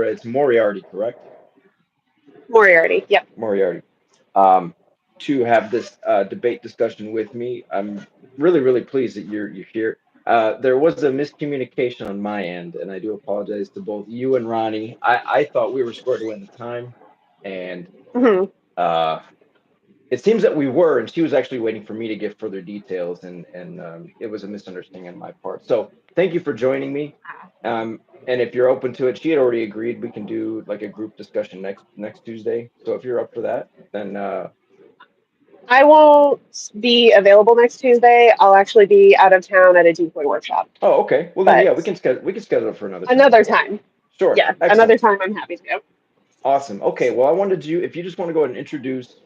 it's Moriarty, correct? Moriarty. Yep. Moriarty. Um, to have this debate discussion with me. I'm really pleased that you're here. There was a miscommunication on my end, and I do apologize to both you and Ronnie. I thought we were squared away in the time, and Hmm. uh, it seems that we were, and she was actually waiting for me to give further details, and it was a misunderstanding on my part. So thank you for joining me. And if you're open to it, she had already agreed we can do like a group discussion next Tuesday. So if you're up for that, then I won't be available next Tuesday. I'll actually be out of town at a decoy workshop. oh, okay. Well then, yeah, But we can schedule it for another time. another time. Sure. Yeah, Excellent. another time I'm happy to go. Awesome. Okay. Well, I wanted you, if you just want to go ahead and introduce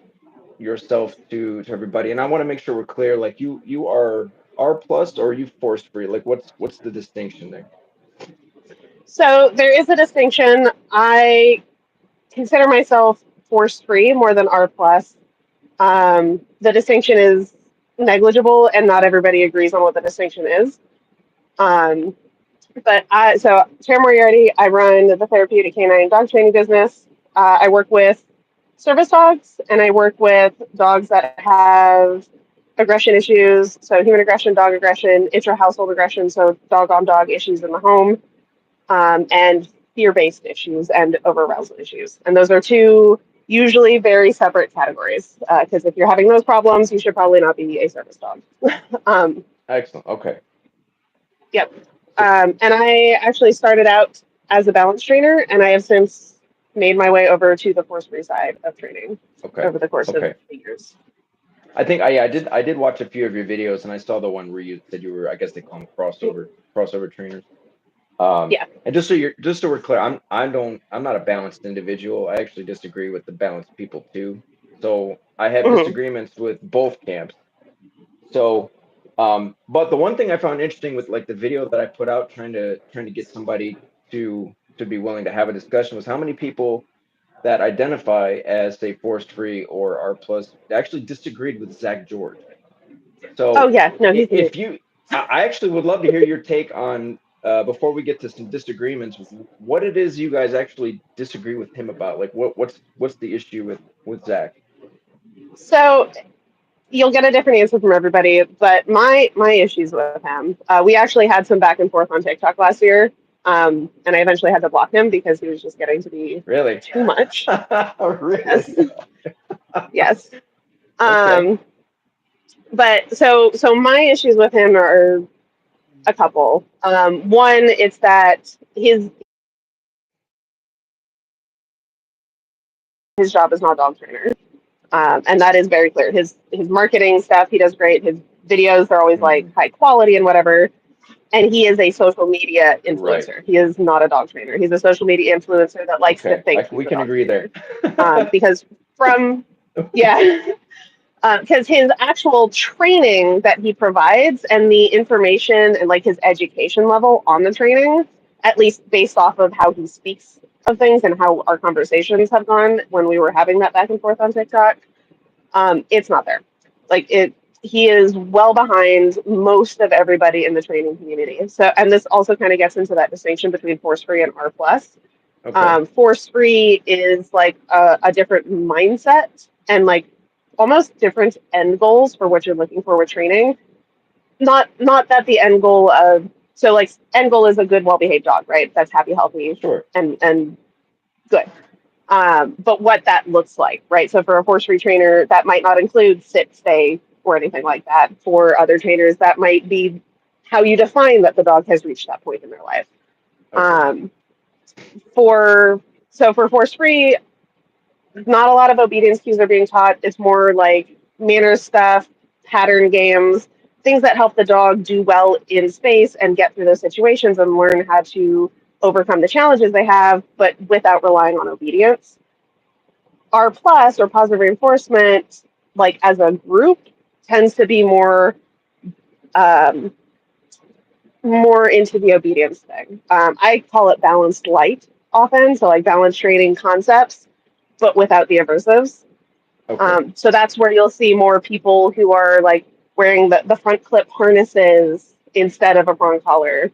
yourself to everybody, and I want to make sure we're clear. Like you are R plus or are you force free? Like what's the distinction there? So there is a distinction. I consider myself force free more than R plus. The distinction is negligible, and not everybody agrees on what the distinction is. Um, so Tara Moriarty, I run the therapeutic canine dog training business. I work with service dogs, and I work with dogs that have aggression issues, so human aggression, dog aggression, intra-household aggression, so dog on dog issues in the home, and fear-based issues and over-arousal issues. And those are two usually very separate categories, because if you're having those problems, you should probably not be a service dog. um, Excellent. Okay. yep. So And I actually started out as a balance trainer, and I have since made my way over to the force-free side of training okay. over the course of Okay. the years. I did watch a few of your videos and I saw the one where you said you were, I guess they call them crossover trainers. Yeah. And just so we're clear, I'm not a balanced individual. I actually disagree with the balanced people too. So I have Hmm. disagreements with both camps. So, but the one thing I found interesting with like the video that I put out trying to get somebody to be willing to have a discussion was how many people that identify as say forced free or R plus actually disagreed with Zach George. Oh So yeah, no, he's an if idiot. you, I actually would love to hear your take on before we get to some disagreements, what it is you guys actually disagree with him about. Like what's the issue with Zach? So you'll get a different answer from everybody, but my issues with him, we actually had some back and forth on TikTok last year, and I eventually had to block him because he was just getting to be Really? too much. Yes, Really? yes. Okay. Um, but so my issues with him are a couple. One, it's that his job is not dog trainer, and that is very clear. His marketing stuff, he does great. His videos are always like Hmm. high quality and whatever. And he is a social media Right. influencer. He is not a dog trainer. He's a social media influencer that likes to Okay. think he's We a can dog agree there. trainer. Because from yeah, because his actual training that he provides and the information and like his education level on the training, at least based off of how he speaks of things and how our conversations have gone when we were having that back and forth on TikTok, it's not there. Like it, he is well behind most of everybody in the training community. So, and this also kind of gets into that distinction between force free and R plus. Okay. Force free is like a different mindset and like almost different end goals for what you're looking for with training. Not that the end goal of so like end goal is a good, well behaved dog, right? That's happy, healthy, Sure. and good. But what that looks like, right? So for a force free trainer, that might not include sit, stay, or anything like that. For other trainers, that might be how you define that the dog has reached that point in their life. Okay. Um, for so for force free, not a lot of obedience cues are being taught. It's more like manners stuff, pattern games, things that help the dog do well in space and get through those situations and learn how to overcome the challenges they have, but without relying on obedience. R plus or positive reinforcement, like as a group, tends to be um, more into the obedience thing. I call it balanced light often, so like balance training concepts, but without the aversives. Okay. So that's where you'll see more people who are like wearing the front clip harnesses instead of a prong collar.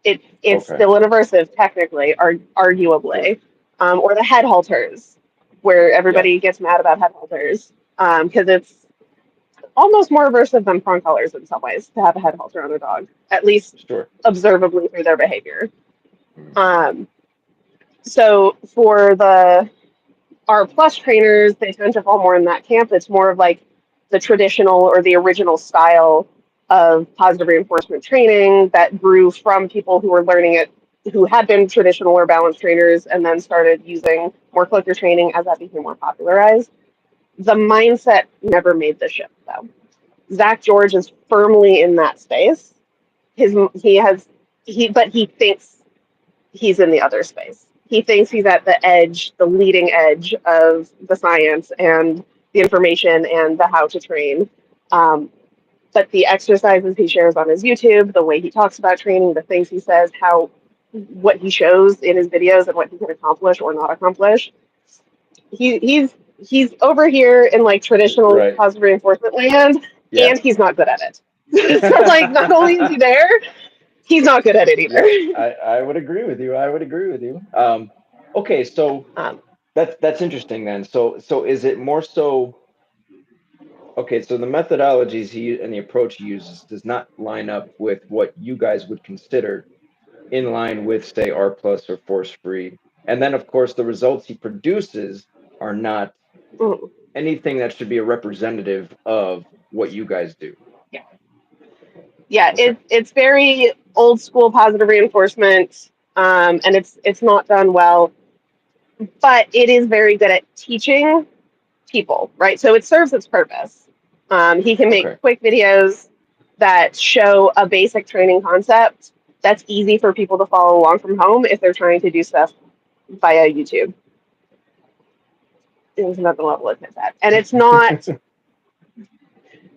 It's Okay. still an aversive, technically, Sure. arguably, or the head halters, where Yeah. everybody gets mad about head halters, because it's almost more aversive than prong collars in some ways to have a head halter on a dog, at least Sure. observably through their behavior. Mm. Um, so for the R plus trainers, they tend to fall more in that camp. It's more of like the traditional or the original style of positive reinforcement training that grew from people who were learning it, who had been traditional or balanced trainers, and then started using more collector training as that became more popularized. The mindset never made the shift though. Zach George is firmly in that space. He has but he thinks he's in the other space. He thinks he's at the edge, the leading edge of the science and the information and the how to train. But the exercises he shares on his YouTube, the way he talks about training, the things he says, how what he shows in his videos and what he can accomplish or not accomplish, he's over here in like traditional Right. positive reinforcement land, Yeah. and he's not good at it. So like, not only is he there, he's not good at it Yep. either. I would agree with you. I would agree with you. Okay, so Um, that's interesting then. So is it more so okay, so the methodologies he and the approach he uses does not line up with what you guys would consider in line with, say, R plus or force free. And then of course the results he produces are not mm, anything that should be a representative of what you guys do. yeah. Yeah, Okay. it's very old school positive reinforcement, and it's not done well, but it is very good at teaching people, right? So it serves its purpose. He can make Okay. quick videos that show a basic training concept that's easy for people to follow along from home if they're trying to do stuff via YouTube. It's not the level it's at, and it's not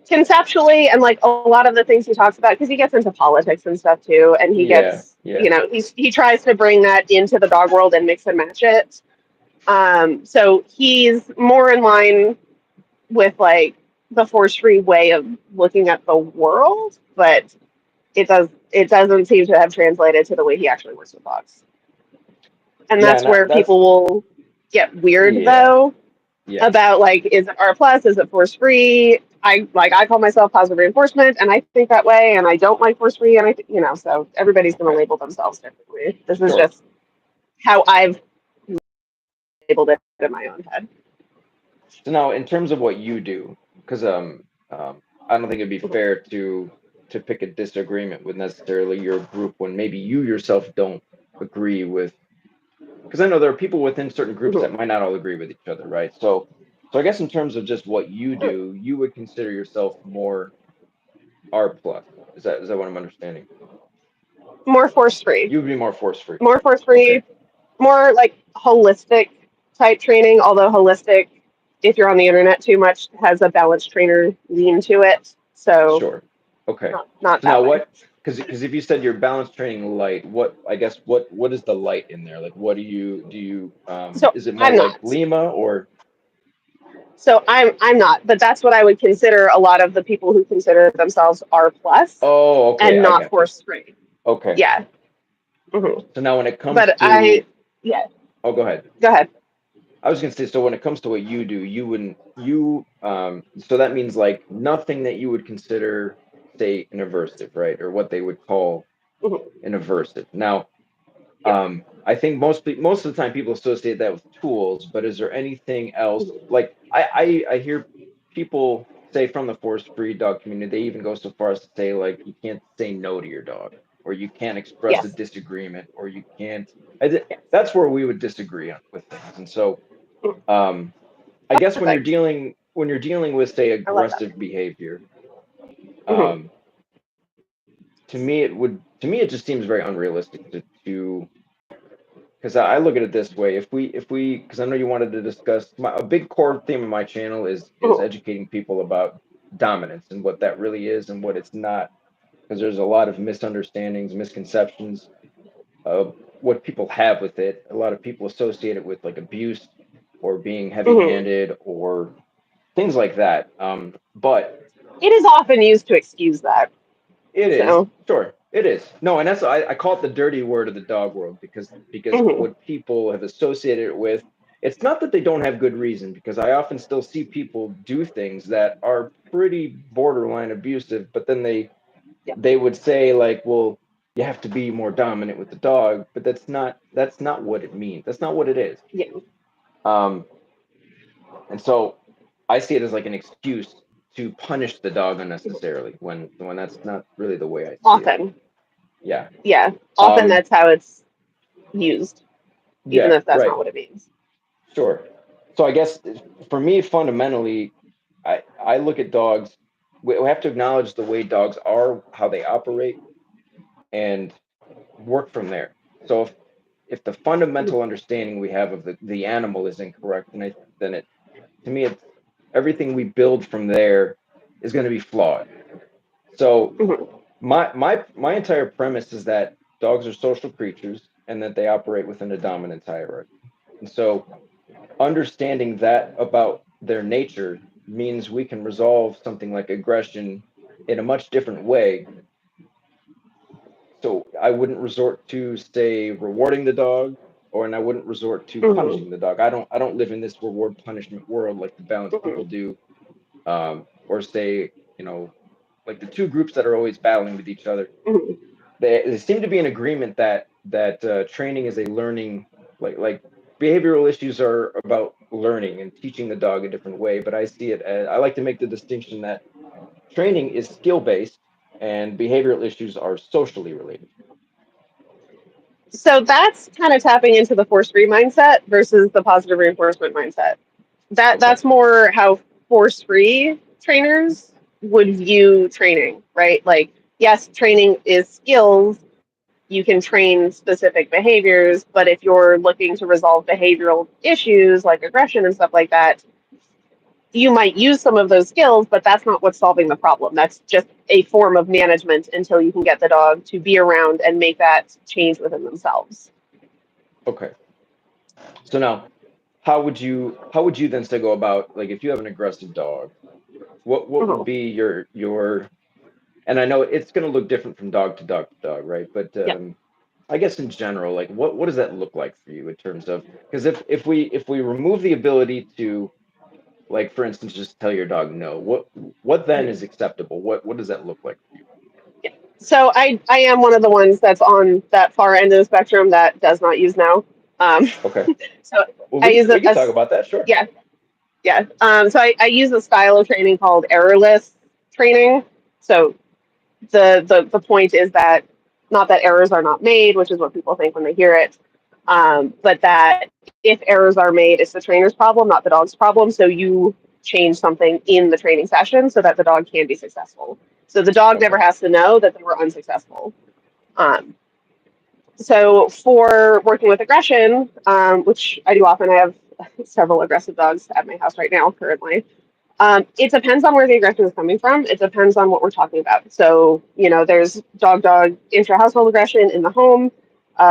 conceptually, and like a lot of the things he talks about, because he gets into politics and stuff too, and he Yeah, gets, yeah. he tries to bring that into the dog world and mix and match it. So he's more in line with like the force free way of looking at the world, but it doesn't seem to have translated to the way he actually works with dogs. And Yeah, that's and where that's people will get weird yeah, though yeah. about like, is it R plus, is it force free? I call myself positive reinforcement and I think that way, and I don't like force free, and so everybody's gonna Okay. label themselves differently. This is Sure. just how I've labeled it in my own head. So now, in terms of what you do, because I don't think it'd be fair to pick a disagreement with necessarily your group when maybe you yourself don't agree with. Because I know there are people within certain groups that might not all agree with each other, right? So I guess in terms of just what you do, you would consider yourself more R plus. Is that what I'm understanding? More force free, You would be more force free. more force Okay. free, more like holistic type training. Although holistic, if you're on the internet too much, has a balanced trainer lean to it. So Sure. Okay. not So that now way. what? Because if you said you're balance training light, what I guess what is the light in there? Like what do you So is it more I'm like not. Lima or I'm not, but that's what I would consider a lot of the people who consider themselves R plus oh okay, and I not got you. force free. Okay. Yeah. hmm So now when it comes But to yeah, oh go ahead. go ahead. I was gonna say so when it comes to what you do, you wouldn't you so that means like nothing that you would consider say an aversive, right? Or what they would call hmm an aversive. Now Yep. I think most of the time people associate that with tools, but is there anything else? hmm Like I hear people say from the force free dog community, they even go so far as to say like you can't say no to your dog, or you can't express a Yes. disagreement, or you can't. Yes. That's where we would disagree on, with things. And so Mhm. um, I guess Perfect. when you're dealing with say I love that. aggressive behavior, hmm um, to me it just seems very unrealistic to because I look at it this way: if we, because I know you wanted to discuss a big core theme of my channel is hmm educating people about dominance and what that really is and what it's not, because there's a lot of misunderstandings, misconceptions of what people have with it. A lot of people associate it with like abuse or being hmm heavy-handed or things like that. But It is often used to excuse that. it is So sure. It is. No, and that's I call it the dirty word of the dog world because Hmm. what people have associated it with, it's not that they don't have good reason, because I often still see people do things that are pretty borderline abusive, but then Yeah. they would say like, well, you have to be more dominant with the dog, but that's not what it means. That's not what it is. Yeah. Um, and so I see it as like an excuse to punish the dog unnecessarily when that's not really the way I see it. Often. Yeah. Yeah. Often Um, that's how it's used, even yeah, if that's right. not what it means. Sure. So I guess for me, fundamentally, I look at dogs. We have to acknowledge the way dogs are, how they operate, and work from there. So if the Mhm. fundamental understanding we have of the animal is incorrect, then it to me it's everything we build from there is going to be flawed. So Mhm. my entire premise is that dogs are social creatures and that they operate within a dominance hierarchy. And so understanding that about their nature means we can resolve something like aggression in a much different way. So I wouldn't resort to, say, rewarding the dog, and I wouldn't resort to Mhm. punishing the dog. I don't live in this reward punishment world like the balanced people Mhm. do. Or say, like the two groups that are always battling with each other. Mhm. They seem to be in agreement that training is a learning, like behavioral issues are about learning and teaching the dog a different way. But I see it as, I like to make the distinction that training is skill based and behavioral issues are socially related. So that's kind of tapping into the force-free mindset versus the positive reinforcement mindset. Okay. That's more how force-free trainers would view training, right? Like, yes, training is skills. You can train specific behaviors, but if you're looking to resolve behavioral issues like aggression and stuff like that, you might use some of those skills, but that's not what's solving the problem. That's just a form of management until you can get the dog to be around and make that change within themselves. Okay. So now, how would you then say go about, like, if you have an aggressive dog, what would Mhm. be your and I know it's going to look different from dog to dog to dog, right? But Yeah. I guess in general, like what does that look like for you in terms of, because if we remove the ability to, like, for instance, just tell your dog no, what then is acceptable? What does that look like for you? So I am one of the ones that's on that far end of the spectrum that does not use now. Um, Okay. so Well, I we use can we it can talk as about that, sure. yeah, yeah. So I use a style of training called errorless training. So the point is that not that errors are not made, which is what people think when they hear it, but that if errors are made, it's the trainer's problem, not the dog's problem. So you change something in the training session so that the dog can be successful. So the dog never Okay. has to know that they were unsuccessful. Um, so for working with aggression, which I do often, I have several aggressive dogs at my house right now currently. It depends on where the aggression is coming from. It depends on what we're talking about. So, there's dog intra-household aggression in the home,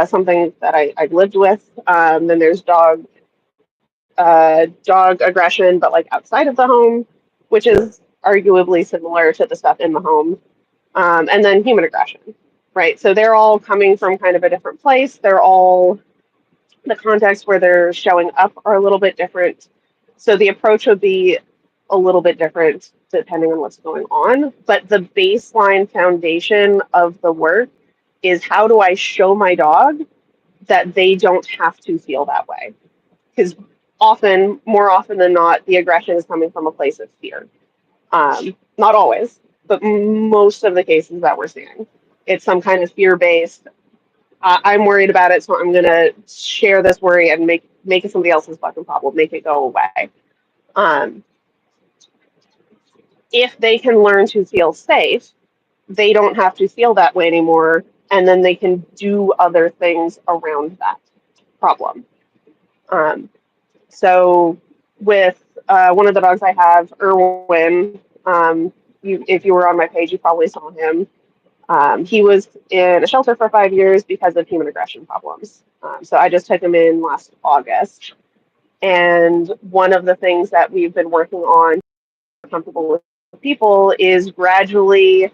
something that I've lived with. Then there's dog aggression, but like outside of the home, which Sure. is arguably similar to the stuff in the home. And then human aggression, right? So they're all coming from kind of a different place. They're all the context where they're showing up are a little bit different. So the approach would be a little bit different depending on what's going on. But the baseline foundation of the work is how do I show my dog that they don't have to feel that way? Because more often than not, the aggression is coming from a place of fear. Not always, but most of the cases that we're seeing, it's some kind of fear based. I'm worried about it, so I'm gonna share this worry and make it somebody else's fucking problem, make it go away. Um, if they can learn to feel safe, they don't have to feel that way anymore, and then they can do other things around that problem. Um, so with one of the dogs I have, Irwin, if you were on my page, you probably saw him. He was in a shelter for 5 years because of human aggression problems. So I just took him in last August. And one of the things that we've been working on comfortable with people is gradually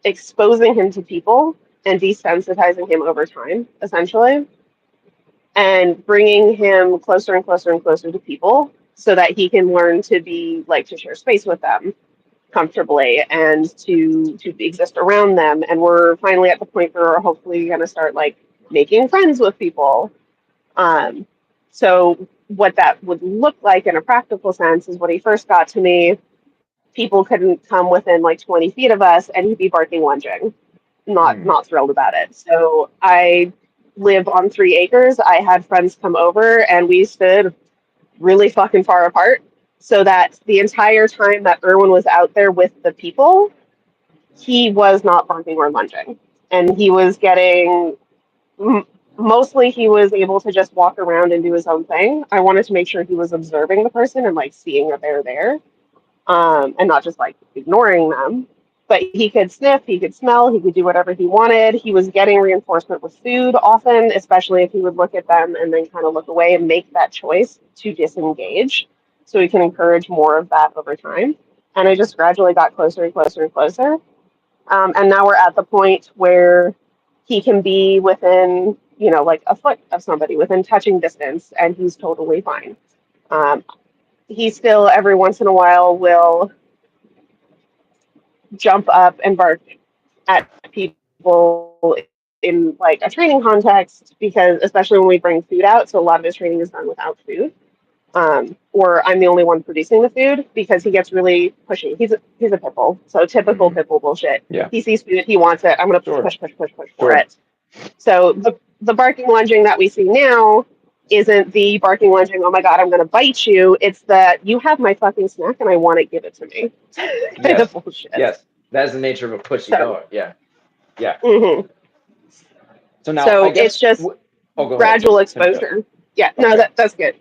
exposing him to people and desensitizing him over time, essentially, and bringing him closer and closer and closer to people so that he can learn to be like to share space with them comfortably and to exist around them. And we're finally at the point where we're hopefully going to start like making friends with people. um, so what that would look like in a practical sense is when he first got to me, people couldn't come within like 20 feet of us and he'd be barking, lunging, not thrilled about it. So I live on 3 acres. I had friends come over and we stood really fucking far apart so that the entire time that Erwin was out there with the people, he was not barking or lunging. And he was getting, mostly he was able to just walk around and do his own thing. I wanted to make sure he was observing the person and like seeing that they're there, and not just like ignoring them. But he could sniff, he could smell, he could do whatever he wanted. He was getting reinforcement with food often, especially if he would look at them and then kind of look away and make that choice to disengage. So we can encourage more of that over time. And I just gradually got closer and closer and closer. And now we're at the point where he can be within, like a foot of somebody, within touching distance, and he's totally fine. Um, he still, every once in a while, will jump up and bark at people in like a training context, because especially when we bring food out, so a lot of his training is done without food, or I'm the only one producing the food because he gets really pushy. He's a pit bull, so typical pit bull bullshit. Yeah. He sees food, he wants it. I'm gonna push for Sure. it. So the barking, lunging that we see now isn't the barking, lunging, oh my god, I'm gonna bite you. It's that you have my fucking snack and I want to give it to me. Kind of bullshit. Yes, that is the nature of a pushy dog. Yeah. Mm-hmm. So now So I guess it's just go gradual ahead. exposure. Yeah, no, Okay. that's good.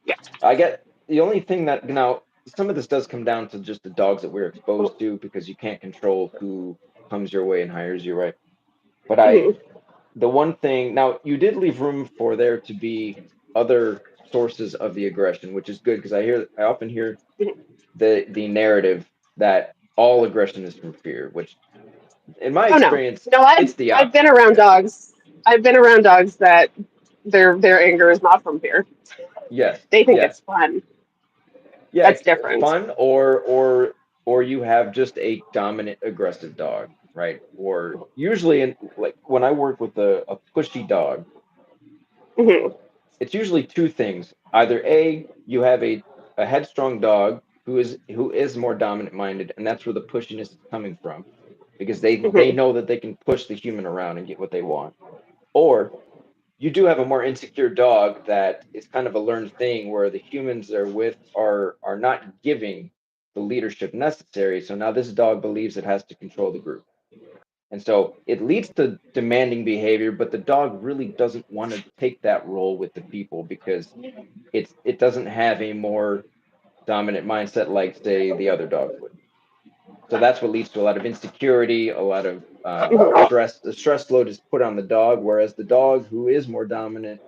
Yeah. I get the only thing that now some of this does come down to just the dogs that we're exposed to, because you can't control who comes your way and hires you, right? But the one thing now, you did leave room for there to be other sources of the aggression, which is good, because I often hear the narrative that all aggression is from fear, which in my Oh no, experience, no, it's the I've been opposite. around dogs. I've been around dogs that their anger is not from fear. Yes, They think yes. it's fun. Yeah, That's different. fun, or you have just a dominant aggressive dog, right? Or usually, in like when I work with a pushy dog, Mm-hmm. it's usually two things. Either A, you have a headstrong dog who is more dominant minded, and that's where the pushiness is coming from, because they Mm-hmm. know that they can push the human around and get what they want. Or you do have a more insecure dog that is kind of a learned thing, where the humans they're with are not giving the leadership necessary. So now this dog believes it has to control the group. And so it leads to demanding behavior, but the dog really doesn't want to take that role with the people, because it doesn't have a more dominant mindset like, say, the other dogs would. So that's what leads to a lot of insecurity, a lot of Mm-hmm. stress. The stress load is put on the dog, whereas the dog who is more dominant,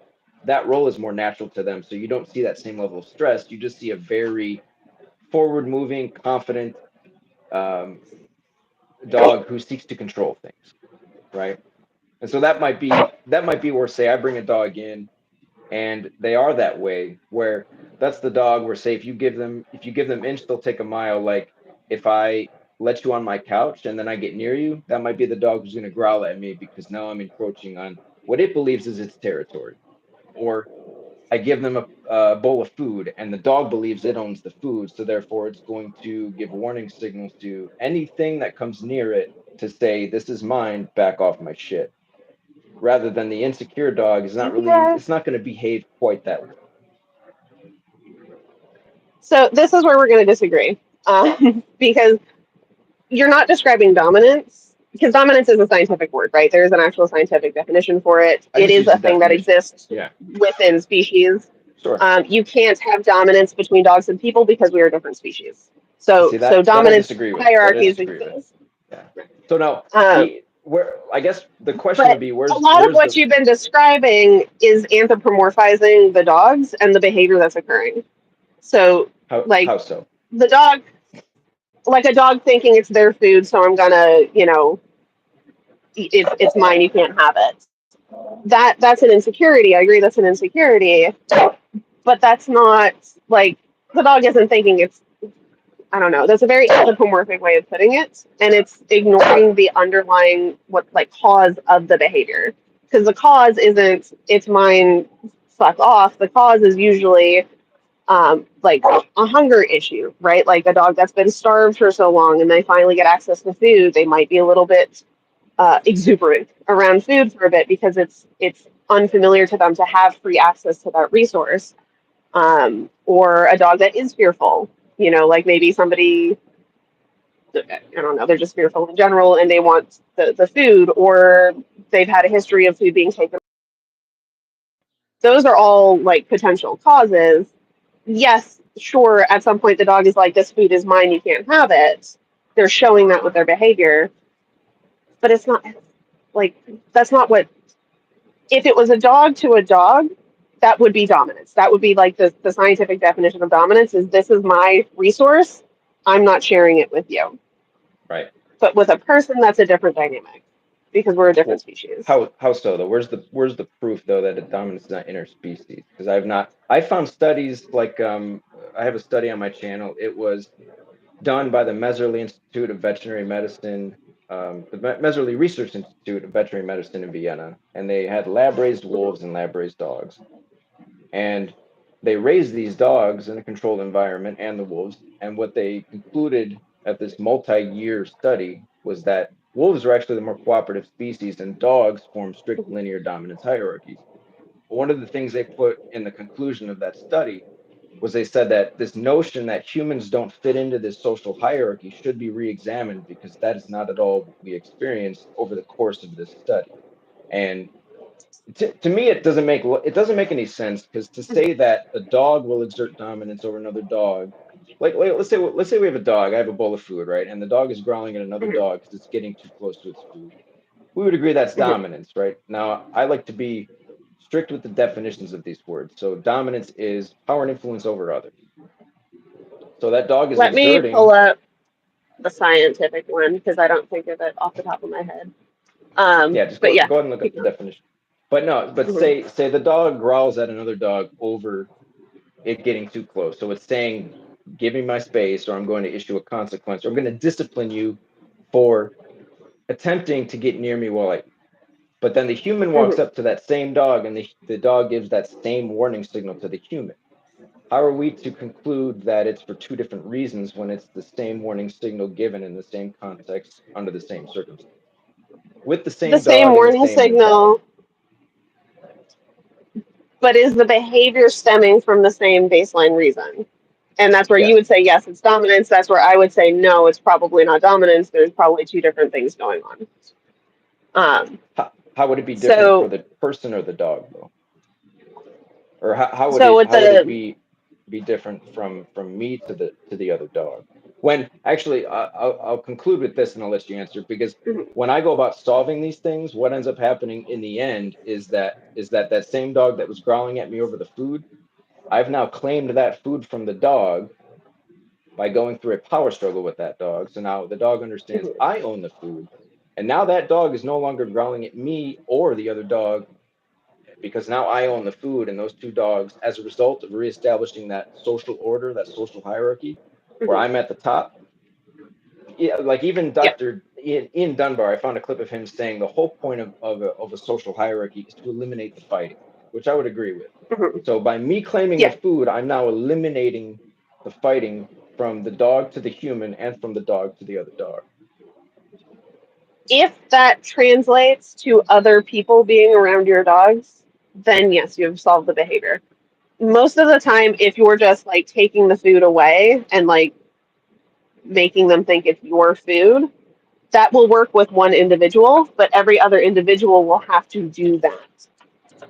that role is more natural to them. So you don't see that same level of stress. You just see a very forward moving, confident um, dog who seeks to control things, right? And so that might be where, say, I bring a dog in and they are that way, where that's the dog where, say, if you give them inch, they'll take a mile. Like, if I let you on my couch and then I get near you, that might be the dog who's going to growl at me, because now I'm encroaching on what it believes is its territory. Or I give them a bowl of food and the dog believes it owns the food, so therefore it's going to give warning signals to anything that comes near it to say, this is mine, back off my shit. Rather than the insecure dog is not really, Yeah. it's not going to behave quite that way. So this is where we're going to disagree, because you're not describing dominance, because dominance is a scientific word, right? There is an actual scientific definition for it. I It just is use a the thing that definition. exists Yeah, within species. sure. You can't have dominance between dogs and people because we are different species. And So see, so that I dominance disagree with. That I hierarchies disagree with. exist. Yeah. So now Um, where I guess the question would but be, a where's lot of where's what the you've been describing is anthropomorphizing the dogs and the behavior that's occurring. So, like how so? the dog, like a dog thinking it's their food, so I'm gonna, it's mine, you can't have it. That's an insecurity. I agree, that's an insecurity, but that's not like the dog isn't thinking it's, I don't know. That's a very anthropomorphic way of putting it, and it's ignoring the underlying what like cause of the behavior. Because the cause isn't it's mine, fuck off. The cause is usually like a hunger issue, right? Like a dog that's been starved for so long, and they finally get access to food. They might be a little bit exuberant around food for a bit because it's unfamiliar to them to have free access to that resource. Or a dog that is fearful, like maybe somebody, I don't know, they're just fearful in general and they want the food, or they've had a history of food being taken. Those are all like potential causes. Yes, sure, at some point the dog is like, this food is mine, you can't have it. They're showing that with their behavior, but it's not like that's not what, if it was a dog to a dog, that would be dominance. That would be like the scientific definition of dominance is this is my resource. I'm not sharing it with you. Right. But with a person, that's a different dynamic because we're a different Well, species. how so though? Where's the proof though that a dominance is not interspecies? Because I found studies like I have a study on my channel. It was done by the Messerly Institute of Veterinary Medicine, the Messerly Research Institute of Veterinary Medicine in Vienna, and they had lab raised Mhm. wolves and lab raised dogs, and they raised these dogs in a controlled environment and the wolves, and what they concluded at this multi-year study was that wolves are actually the more cooperative species and dogs form strict linear dominance hierarchies. One of the things they put in the conclusion of that study was they said that this notion that humans don't fit into this social hierarchy should be re-examined because that is not at all what we experienced over the course of this study. And to me, it doesn't make any sense because to say that a dog will exert dominance over another dog, like let's say we have a dog. I have a bowl of food, right, and the dog is growling at another Mhm. dog because it's getting too close to its food. We would agree that's Mhm. dominance, right? Now, I like to be strict with the definitions of these words. So dominance is power and influence over others. So that dog is Let me pull exerting. up the scientific one because I don't think of it off the top of my head. Yeah, just But go yeah, go ahead and look up keep the going. definition. But no, but Mhm. say the dog growls at another dog over it getting too close. So it's saying, give me my space, or I'm going to issue a consequence, or I'm going to discipline you for attempting to get near me while I. But then the human walks Mhm. up to that same dog, and the dog gives that same warning signal to the human. How are we to conclude that it's for two different reasons when it's the same warning signal given in the same context under the same circumstance with the The same same dog and the warning same mentality? signal, but is the behavior stemming from the same baseline reason? And that's where you Yes. would say, yes, it's dominance. That's where I would say, no, it's probably not dominance. There's probably two different things going on. How would it be different for So, the person or the dog though? Or how would so it with how would it the, be different from me to the other dog? When actually I'll conclude with this and I'll let you answer because when I go about solving these things, what ends up happening in the end is that same dog that was growling at me over the food, I've now claimed that food from the dog by going through a power struggle with that dog. So now the dog understands I own the food. And now that dog is no longer growling at me or the other dog because now I own the food. And those two dogs, as a result of reestablishing that social order, that social hierarchy, where I'm at the top, yeah, like even yeah. Dr. Ian Dunbar, I found a clip of him saying the whole point of a social hierarchy is to eliminate the fighting, which I would agree with. Mhm. So by me claiming the Yeah. food, I'm now eliminating the fighting from the dog to the human and from the dog to the other dog. If that translates to other people being around your dogs, then yes, you've solved the behavior. Most of the time, if you're just like taking the food away and like making them think it's your food, that will work with one individual, but every other individual will have to do that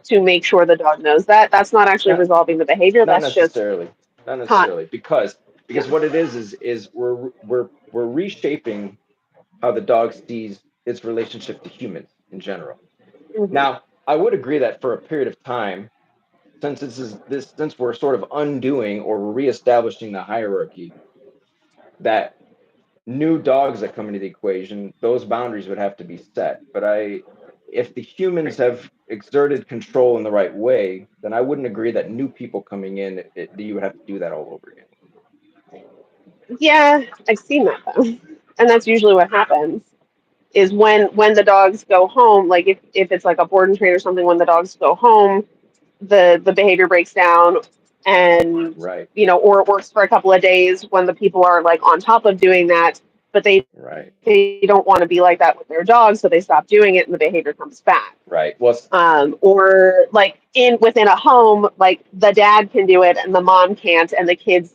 to make sure the dog knows that. That's not actually Not resolving the behavior. not That's just necessarily, not con. necessarily, because Yeah. what it is we're reshaping how the dog sees its relationship to humans in general. Hmm. Now, I would agree that for a period of time, since we're sort of undoing or reestablishing the hierarchy, that new dogs that come into the equation, those boundaries would have to be set. But if the humans have exerted control in the right way, then I wouldn't agree that new people coming in, you would have to do that all over again. Yeah, I've seen that though, and that's usually what happens. Is when the dogs go home, like if it's like a board and train or something, when the dogs go home, the behavior breaks down, and Right, or it works for a couple of days when the people are like on top of doing that, but right, they don't want to be like that with their dogs, so they stop doing it and the behavior comes back. right. Well, Or like within a home, like the dad can do it and the mom can't, and the kids,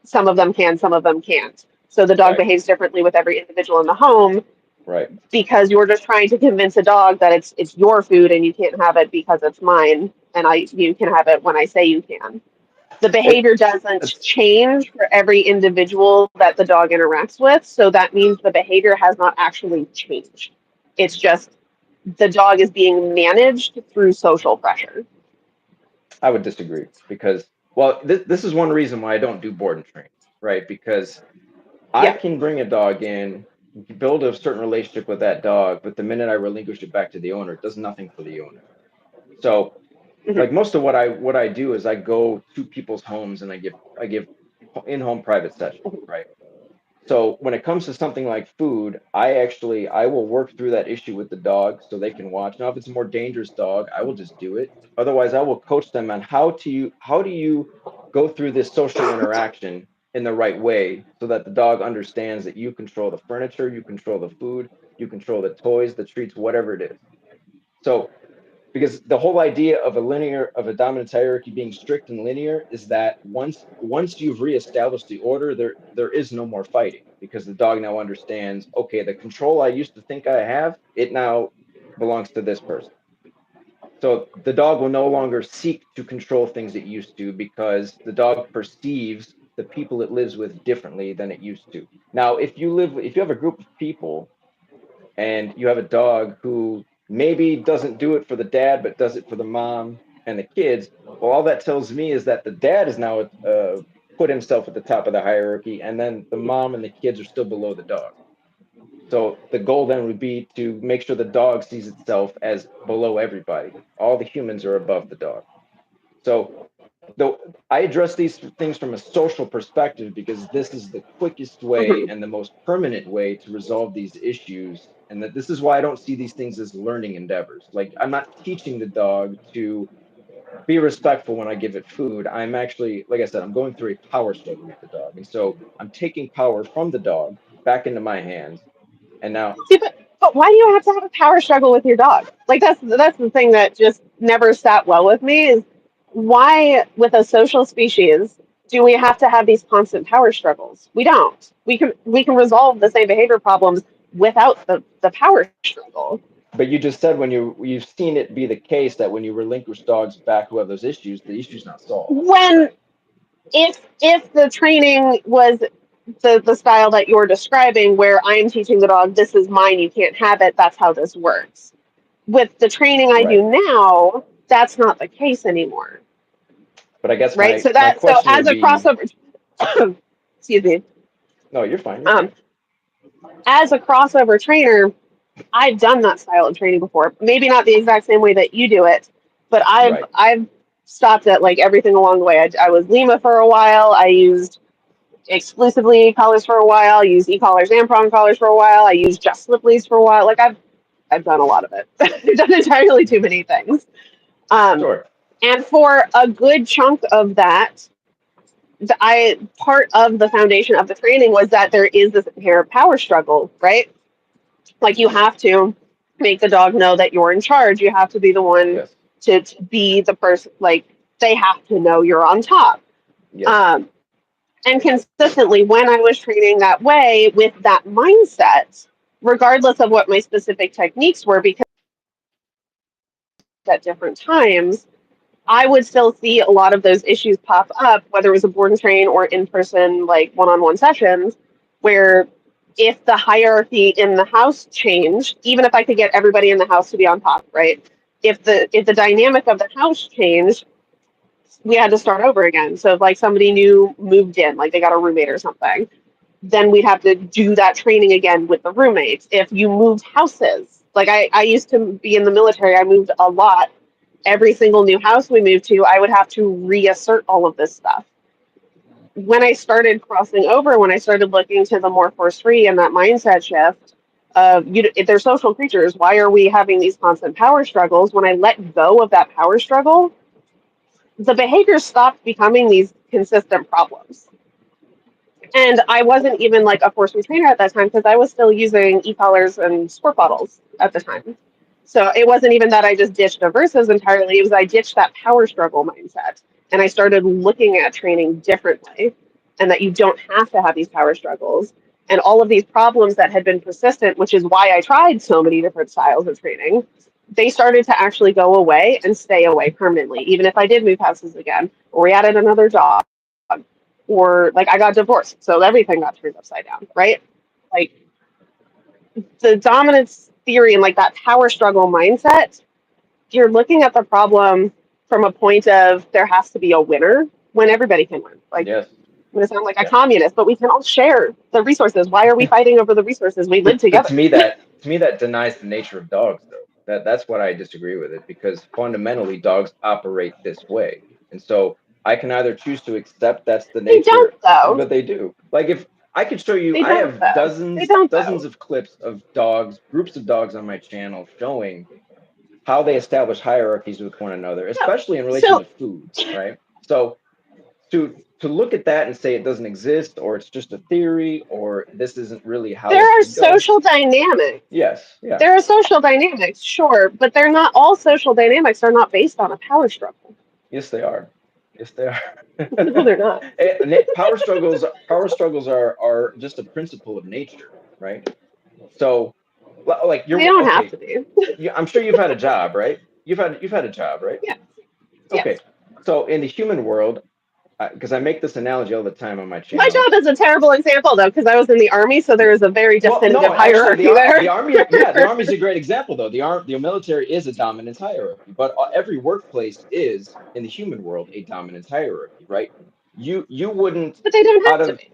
some of them can, some of them can't. So the dog right, behaves differently with every individual in the home, right. because you're just trying to convince a dog that it's your food and you can't have it because it's mine, and you can have it when I say you can. The It, behavior doesn't it's change for every individual that the dog interacts with, so that means the behavior has not actually changed. It's just the dog is being managed through social pressure. I would disagree because, well, this is one reason why I don't do board and train, right? Because I Yeah. can bring a dog in, build a certain relationship with that dog, but the minute I relinquish it back to the owner, it does nothing for the owner. So, Hmm. like most of what I do is I go to people's homes and I give in-home private sessions, right? So when it comes to something like food, I will work through that issue with the dog so they can watch. Now, if it's a more dangerous dog, I will just do it. Otherwise, I will coach them on how do you go through this social interaction in the right way so that the dog understands that you control the furniture, you control the food, you control the toys, the treats, whatever it is. So because the whole idea of a dominance hierarchy being strict and linear is that once you've reestablished the order, there is no more fighting because the dog now understands, okay, the control I used to think I have, it now belongs to this person. So the dog will no longer seek to control things it used to because the dog perceives the people it lives with differently than it used to. Now, if you have a group of people and you have a dog who maybe doesn't do it for the dad but does it for the mom and the kids, well, all that tells me is that the dad is now put himself at the top of the hierarchy, and then the mom and the kids are still below the dog. So the goal then would be to make sure the dog sees itself as below everybody. All the humans are above the dog. So though I address these things from a social perspective because this is the quickest way Hmm. and the most permanent way to resolve these issues. And that this is why I don't see these things as learning endeavors. Like I'm not teaching the dog to be respectful when I give it food. I'm actually, like I said, I'm going through a power struggle with the dog. And so I'm taking power from the dog back into my hands. And now, See, but why do you have to have a power struggle with your dog? Like that's the thing that just never sat well with me, is why with a social species do we have to have these constant power struggles? We don't. We can resolve the same behavior problems without the power struggle. but you just said you've seen it be the case that when you relinquish dogs back who have those issues, the issue's not solved, When right? if the training was the style that you're describing, where I'm teaching the dog, this is mine, you can't have it, that's how this works. With the training I Right. do now, that's not the case anymore, But I guess right? my So question as would a be, crossover, excuse me, no, you're fine, you're um, fine. as a crossover trainer, I've done that style of training before. Maybe not the exact same way that you do it, but I've Right. I've stopped at like everything along the way. I was Lima for a while. I used exclusively e-collars for a while. I used e-collars and prong collars for a while. I used just slip leads for a while. Like I've done a lot of it. I've done entirely too many things. Um, Sure. and for a good chunk of that, I part of the foundation of the training was that there is this inherent power struggle, right? Like you have to make the dog know that you're in charge. You have to be the one Yes. to be the person. Like they have to know you're on top. Yes. Um, and consistently, when I was training that way with that mindset, regardless of what my specific techniques were, because at different times, I would still see a lot of those issues pop up, whether it was a board and train or in person, like one on one sessions, where if the hierarchy in the house changed, even if I could get everybody in the house to be on top, right? If the dynamic of the house changed, we had to start over again. So if like somebody new moved in, like they got a roommate or something, then we'd have to do that training again with the roommates. If you moved houses, like I used to be in the military, I moved a lot. Every single new house we moved to, I would have to reassert all of this stuff. When I started crossing over, when I started looking to the more force free and that mindset shift of if they're social creatures, why are we having these constant power struggles? When I let go of that power struggle, the behaviors stopped becoming these consistent problems. And I wasn't even like a force trainer at that time because I was still using e-collars and squirt bottles at the time. So it wasn't even that I just ditched aversives entirely. It was I ditched that power struggle mindset. And I started looking at training differently and that you don't have to have these power struggles. And all of these problems that had been persistent, which is why I tried so many different styles of training, they started to actually go away and stay away permanently. Even if I did move houses again, or we added another dog, or like I got divorced, so everything got turned upside down, right? Like the dominance theory and like that power struggle mindset, you're looking at the problem from a point of there has to be a winner when everybody can win. Like Yes. I'm going to sound like a Yeah. communist, but we can all share the resources. Why are we fighting over the resources? We live But together. to me that denies the nature of dogs, though. That's what I disagree with it, because fundamentally dogs operate this way. And so I can either choose to accept that's the They nature, don't though. but they do. Like, if I could show you, They I don't have though. They don't dozens though. of clips of dogs, groups of dogs on my channel showing how they establish hierarchies with one another, No. especially in relation So to food, right? So to look at that and say it doesn't exist, or it's just a theory, or this isn't really how it there are should go. social dynamics. Yes, yeah. There are social dynamics, sure, but they're not all social dynamics are not based on a power struggle. Yes, they are. Yes, they are. No, they're not. Power struggles are just a principle of nature, right? So, like, They you're don't have okay. to be. I'm sure you've had a job, right? You've had a job, right? Yes, Okay. yes. So in the human world, because I make this analogy all the time on my My channel. job is a terrible example though, because I was in the army, so there is a very Well, definitive no, actually, hierarchy there. the army, yeah, the army is a great example, though. The military is a dominance hierarchy, but every workplace is in the human world a dominance hierarchy, right? You wouldn't, But they don't out have to of, be.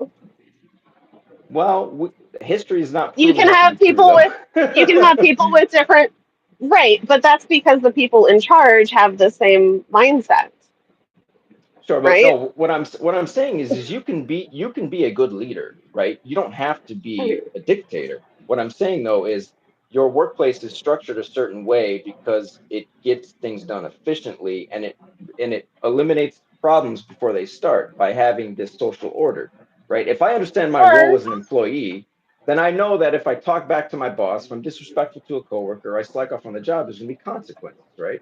well, history has not You proven can that to be have true, people though. with you can have people with different right, but that's because the people in charge have the same mindset, Sure, but right? no, what I'm saying is you can be a good leader, right? You don't have to be a dictator. What I'm saying, though, is your workplace is structured a certain way because it gets things done efficiently, and it eliminates problems before they start by having this social order, right? If I understand my role Or as an employee, then I know that if I talk back to my boss, if I'm disrespectful to a coworker, I slack off on the job, there's going to be consequences, right?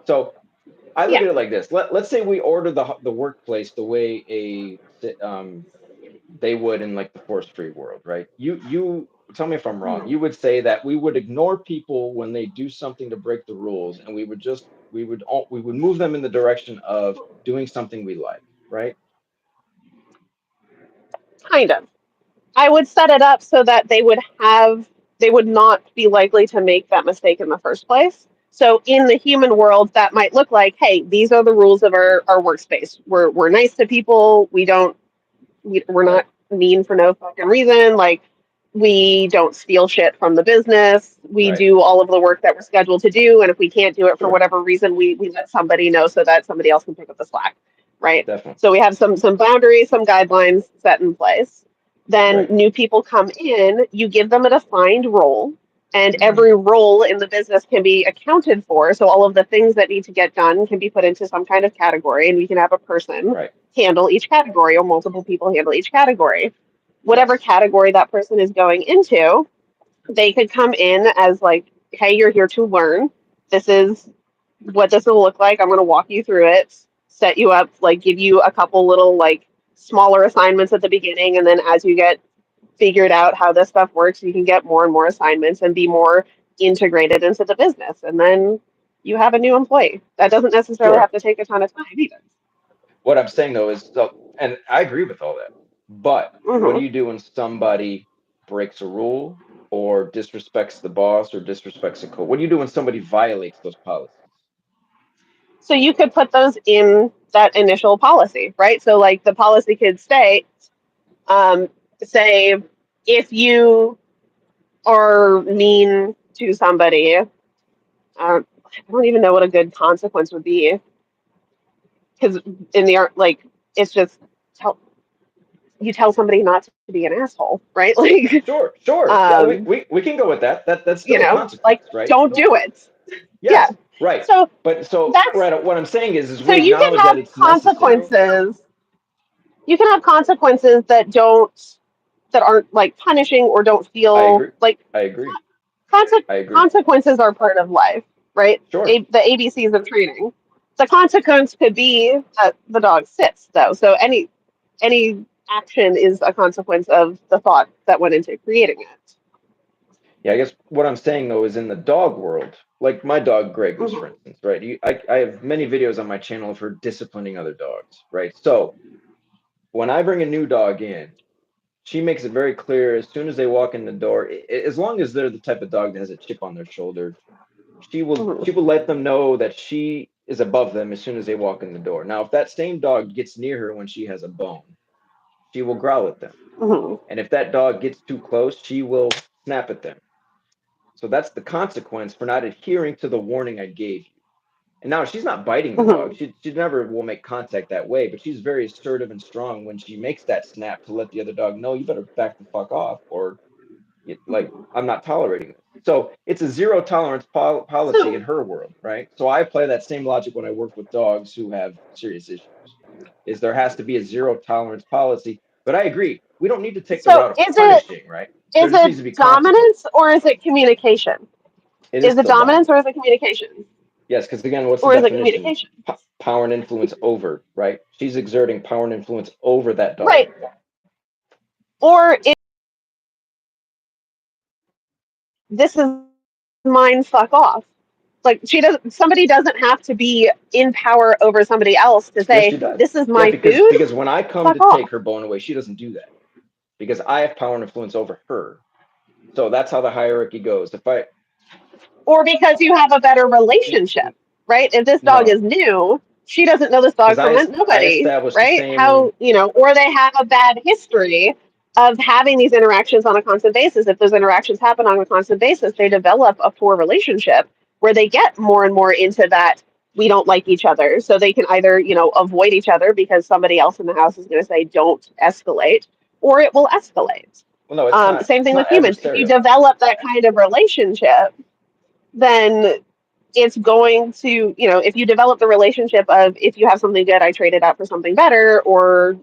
So I look yeah. at it like this. Let's say we order the workplace the way they would in like the force free world, right? You tell me if I'm wrong. Mhm. You would say that we would ignore people when they do something to break the rules, and we would move them in the direction of doing something we like, right? Kind of. I would set it up so that they would not be likely to make that mistake in the first place. So in the human world, that might look like, hey, these are the rules of our workspace. We're nice to people. We're Right, not mean for no fucking reason. Like we don't steal shit from the business. We right, do all of the work that we're scheduled to do. And if we can't do it for sure, whatever reason, we let somebody know so that somebody else can pick up the slack. Right. definitely, So we have some boundaries, some guidelines set in place. Then right. new people come in, you give them a defined role, and Hmm. every role in the business can be accounted for. So all of the things that need to get done can be put into some kind of category, and we can have a person Right. handle each category or multiple people handle each category. Whatever Yes. category that person is going into, they could come in as like, hey, you're here to learn. This is what this will look like. I'm going to walk you through it, set you up, like give you a couple little like smaller assignments at the beginning. And then as you get figured out how this stuff works, you can get more and more assignments and be more integrated into the business. And then you have a new employee. That doesn't necessarily Sure. have to take a ton of time either. What I'm saying, though, is, so, and I agree with all that, but what do Mm-hmm. you do when somebody breaks a rule or disrespects the boss or disrespects a code? What do you do when somebody violates those policies? So you could put those in that initial policy, right? So like the policy could state, say if you are mean to somebody, I don't even know what a good consequence would be because in the art, like it's just tell you tell somebody not to be an asshole, right? Like, Sure, sure. Yeah, um, we can go with that. That's you still a know, like consequence, right? don't do it. Yeah. Yes, right. So But so that's right, what I'm saying is so we you can acknowledge that have it's necessary. consequences. You can have consequences that aren't like punishing or don't I feel agree. like I agree. I agree. consequences are part of life, right? Sure. The ABCs of training. The consequence could be that the dog sits, though. So any action is a consequence of the thought that went into creating it. Yeah, I guess what I'm saying though is in the dog world, like my dog Grey Goose, for Mm-hmm. instance, right? I have many videos on my channel of her disciplining other dogs, right? So when I bring a new dog in, she makes it very clear as soon as they walk in the door, as long as they're the type of dog that has a chip on their shoulder, she will let them know that she is above them as soon as they walk in the door. Now, if that same dog gets near her when she has a bone, she will growl at them. Mm-hmm. And if that dog gets too close, she will snap at them. So that's the consequence for not adhering to the warning I gave you. And now she's not biting the dog. Mm-hmm. She never will make contact that way, but she's very assertive and strong when she makes that snap to let the other dog know you better back the fuck off or like I'm not tolerating this. So it's a zero tolerance policy in So her world, right? So I apply that same logic when I work with dogs who have serious issues. Is there has to be a zero tolerance policy, but I agree. We don't need to take the so route of punishing, right? There is just needs to it be consequence. dominance or is it communication? It is Is it still dominance dominant. or is it communication? Yes, because again, what's the Or is it definition? communication? Power and influence over, right? She's exerting power and influence over that dog. Right. Or this is mine, fuck off. Like somebody doesn't have to be in power over somebody else to say, Yes, she this does. is my Yeah, food, because when I come fuck to off. take her bone away, she doesn't do that because I have power and influence over her. So that's how the hierarchy goes. If I Or because you have a better relationship, right? If this dog no, is new, she doesn't know this because dog from I nobody, established the right? same. How, or they have a bad history of having these interactions on a constant basis. If those interactions happen on a constant basis, they develop a poor relationship where they get more and more into that we don't like each other. So they can either, avoid each other because somebody else in the house is going to say, don't escalate, or it will escalate. Well, no, Same it's thing with not humans. If you adversarial. develop that kind of relationship, then it's going to, if you develop the relationship of if you have something good, I trade it out for something better, or,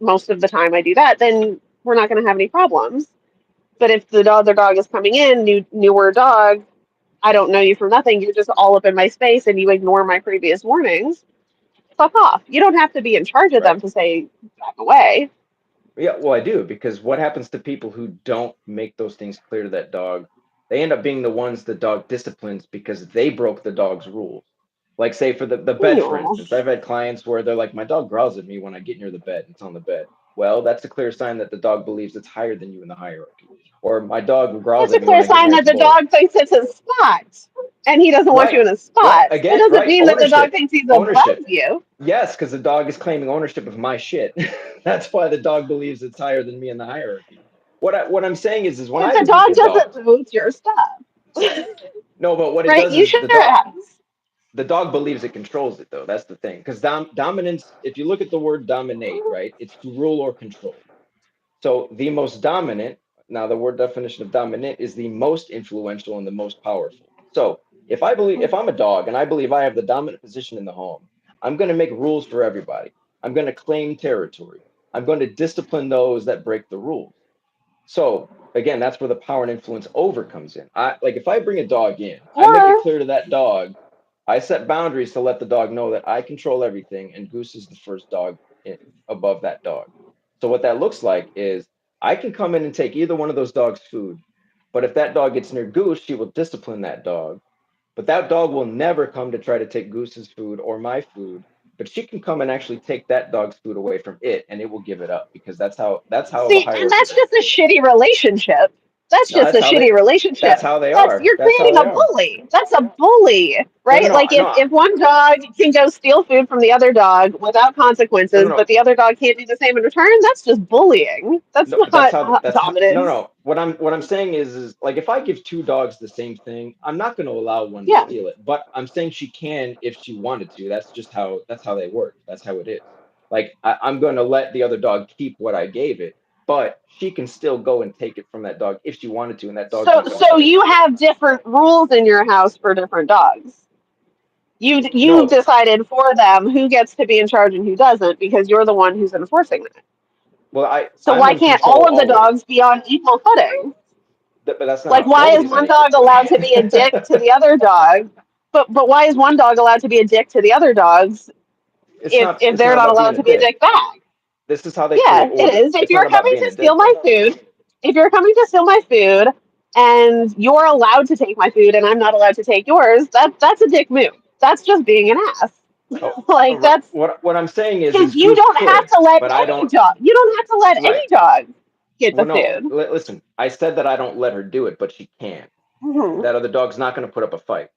most of the time I do that, then we're not going to have any problems. But if the other dog is coming in, newer dog, I don't know you from nothing, you're just all up in my space and you ignore my previous warnings, fuck off. You don't have to be in charge of them Right. to say, back away. Yeah, well, I do because what happens to people who don't make those things clear to that dog? They end up being the ones the dog disciplines because they broke the dog's rules. Like, say, for the bed, for No. instance, I've had clients where they're like, my dog growls at me when I get near the bed and it's on the bed. Well, that's a clear sign that the dog believes it's higher than you in the hierarchy. Or my dog growls That's at a me when clear I get sign near that its the board. dog thinks it's a spot and he doesn't want you Right. in a Well, spot. That again, doesn't right. mean that the dog Ownership. thinks he's above Ownership. you. Yes, because the dog is claiming ownership of my shit. That's why the dog believes it's higher than me in the hierarchy. What I'm saying is when I If have the a group dog of dogs, doesn't know it's your stuff, no, but what it right? does You is should ask. the dog believes it controls it though. That's the thing. Because dominance, if you look at the word dominate, right, it's to rule or control. So the most dominant, now the word definition of dominant is the most influential and the most powerful. So if I'm a dog and I believe I have the dominant position in the home, I'm going to make rules for everybody. I'm going to claim territory. I'm going to discipline those that break the rules. So again, that's where the power and influence over comes in. I like if I bring a dog in, I make it Or clear to that dog. I set boundaries to let the dog know that I control everything, and Goose is the first dog above that dog. So what that looks like is I can come in and take either one of those dogs' food, but if that dog gets near Goose, she will discipline that dog. But that dog will never come to try to take Goose's food or my food. But she can come and actually take that dog's food away from it, and it will give it up because that's how the see, and hierarchy that's works. just a shitty relationship. That's No, just a shitty that's relationship. how they That's are. you're That's how creating they a are. bully. That's a bully, No, no, right? no, Like no, if one dog can go steal food from the other dog without no, no, consequences, no. but the other dog can't do the same in return, that's just bullying. That's No, but not that's how, no, dominance. no. What I'm saying is like if I give two dogs the same thing, I'm not going to allow one to Yeah. steal it. But I'm saying she can if she wanted to. That's just how they work. That's how it is. Like I'm going to let the other dog keep what I gave it, but she can still go and take it from that dog if she wanted to, and that dog's not going to So fight. you have different rules in your house for different dogs. You've No, decided for them who gets to be in charge and who doesn't because you're the one who's enforcing that. well So I'm why in can't control all of the always. dogs be on equal footing? But that's not Like how why is nobody's on one equal dog footing. allowed to be a dick to the other dog? But why is one dog allowed to be a dick to the other dogs if It's they're not not about being allowed a to be a dick. dick back? This is how they Yeah, create it order. is. If It's you're not about coming being to a steal dick my though. food, if you're coming to steal my food and you're allowed to take my food and I'm not allowed to take yours, that's a dick move. That's just being an ass. Oh, Like that's what I'm saying because is you Goose don't have could, to let but I any don't. dog. You don't have to let Right. any dog get the Well, no. food. Listen, I said that I don't let her do it, but she can. Hmm. That other dog's not going to put up a fight.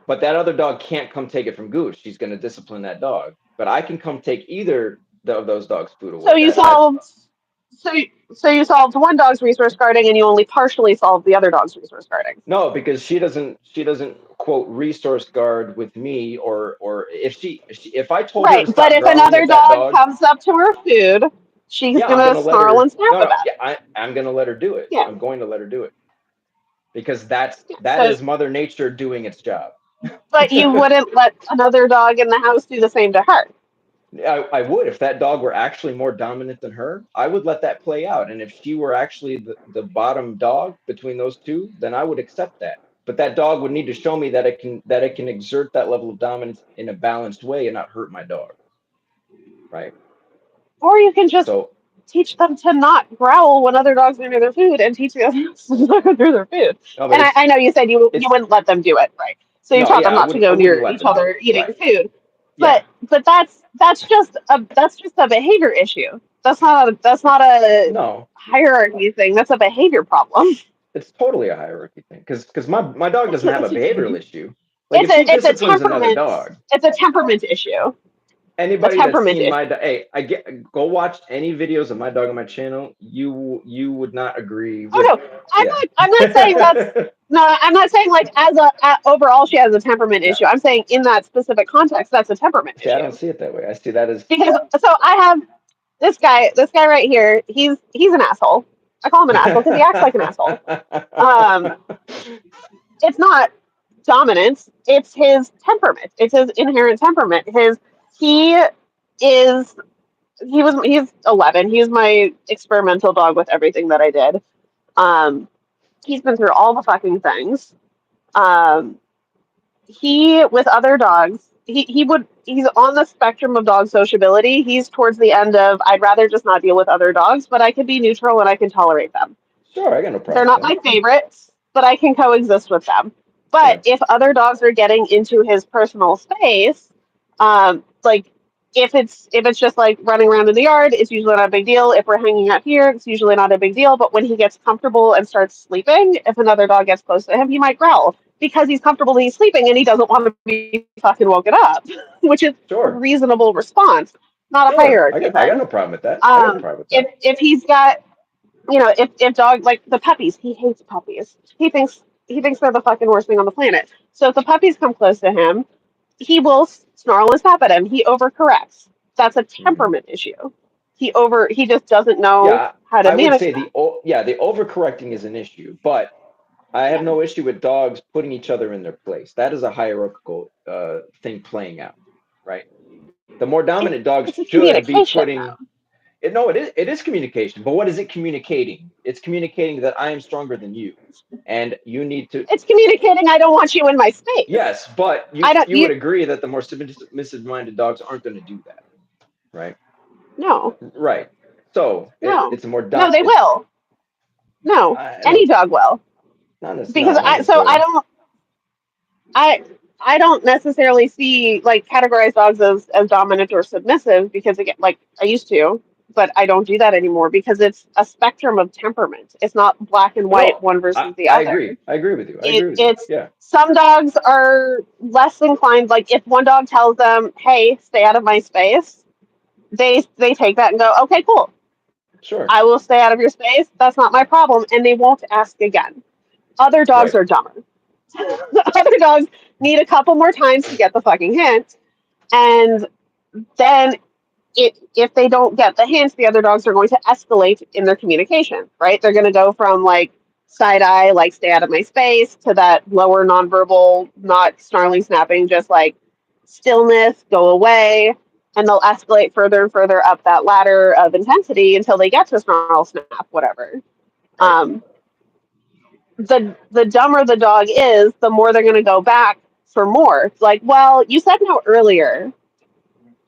But that other dog can't come take it from Goose. She's going to discipline that dog. But I can come take either of those dogs' food So away. you solved. So you solved one dog's resource guarding, and you only partially solved the other dog's resource guarding. No, because she doesn't quote resource guard with me, or if I told her Right, to but stop if growling another at that dog dog, comes up to her food, she's yeah, I'm gonna gonna let snarl her. and snap No, no, about yeah, it. I'm gonna let her do it. Yeah. I'm going to let her do it because Yeah. that So, is Mother Nature doing its job. but you wouldn't let another dog in the house do the same to her. I would if that dog were actually more dominant than her. I would let that play out, and if she were actually the bottom dog between those two, then I would accept that. But that dog would need to show me that it can exert that level of dominance in a balanced way and not hurt my dog, right? Or you can just So teach them to not growl when other dogs are near their food and teach the other dogs to not go near their food. no, but And I know you said you it's wouldn't let them do it, right? So you no, taught them yeah, not to I go wouldn't near let each them do other it, eating right? food. Yeah, But that's just a behavior issue. That's not a no, hierarchy thing. That's a behavior problem. it's totally a hierarchy thing because my dog doesn't have a behavioral issue. Like if she It's a disciplines another temperament. dog, It's a temperament issue. A anybody that's temperament seen my issue. dog, hey, I get go watch any videos of my dog on my channel. You would not agree Oh with, no, yeah. I'm not saying that's no. I'm not saying like as overall she has a temperament Yeah. issue. I'm saying in that specific context, that's a temperament See, I don't issue. see it that way. I see that as Because so I have this guy right here. He's an asshole. I call him an asshole because he acts like an asshole. Um, it's not dominance. It's his temperament. It's his inherent temperament. He is he's 11. He's my experimental dog with everything that I did. Um, he's been through all the fucking things. Um, he with other dogs, he's on the spectrum of dog sociability. He's towards the end of I'd rather just not deal with other dogs, but I can be neutral and I can tolerate them. sure, I got no problem They're with not that. my favorites, but I can coexist with them. But Yeah, if other dogs are getting into his personal space, like if it's just like running around in the yard, it's usually not a big deal. If we're hanging out here, it's usually not a big deal. But when he gets comfortable and starts sleeping, if another dog gets close to him, he might growl because he's comfortable and he's sleeping and he doesn't want to be fucking woken up, which is a sure, reasonable response, not a sure. hierarchy I got thing. no problem with that. I got no problem with that. If he's got if dog like the puppies, he hates puppies. He thinks they're the fucking worst thing on the planet. So if the puppies come close to him, he will snarl and snap at him. He overcorrects. That's a Mhm. temperament issue. He just doesn't know Yeah, how to I would manage say that. the overcorrecting is an issue, but I have Yeah. no issue with dogs putting each other in their place. That is a hierarchical thing playing out, right? The more It, dominant dogs it's a should be communication putting though. it. No, it is communication, but what is it communicating? It's communicating that I am stronger than you, and you need to. It's communicating I don't want you in my space. Yes, but I don't you would you agree that the more submissive-minded dogs aren't going to do that, right? no. Right. So No. it's a more No, they it's will. No. I Any don't dog will. Because not I necessarily. don't I I don't necessarily see like categorize dogs as dominant or submissive because again, like I used to. but I don't do that anymore because it's a spectrum of temperament. It's not black and white, No, one I, versus the I agree. other. I agree with you. I agree with you. It's Yeah, some dogs are less inclined. Like if one dog tells them, "Hey, stay out of my space," they take that and go, "Okay, cool. sure. I will stay out of your space. That's not my problem," and they won't ask again. Other dogs Right. are dumber. Other dogs need a couple more times to get the fucking hint, and then if they don't get the hints, the other dogs are going to escalate in their communication, right? They're going to go from like side eye, like stay out of my space, to that lower nonverbal, not snarling, snapping, just like stillness, go away. And they'll escalate further and further up that ladder of intensity until they get to snarl, snap, whatever. Right. Um, the dumber the dog is, the more they're going to go back for more. It's like, well, you said no earlier,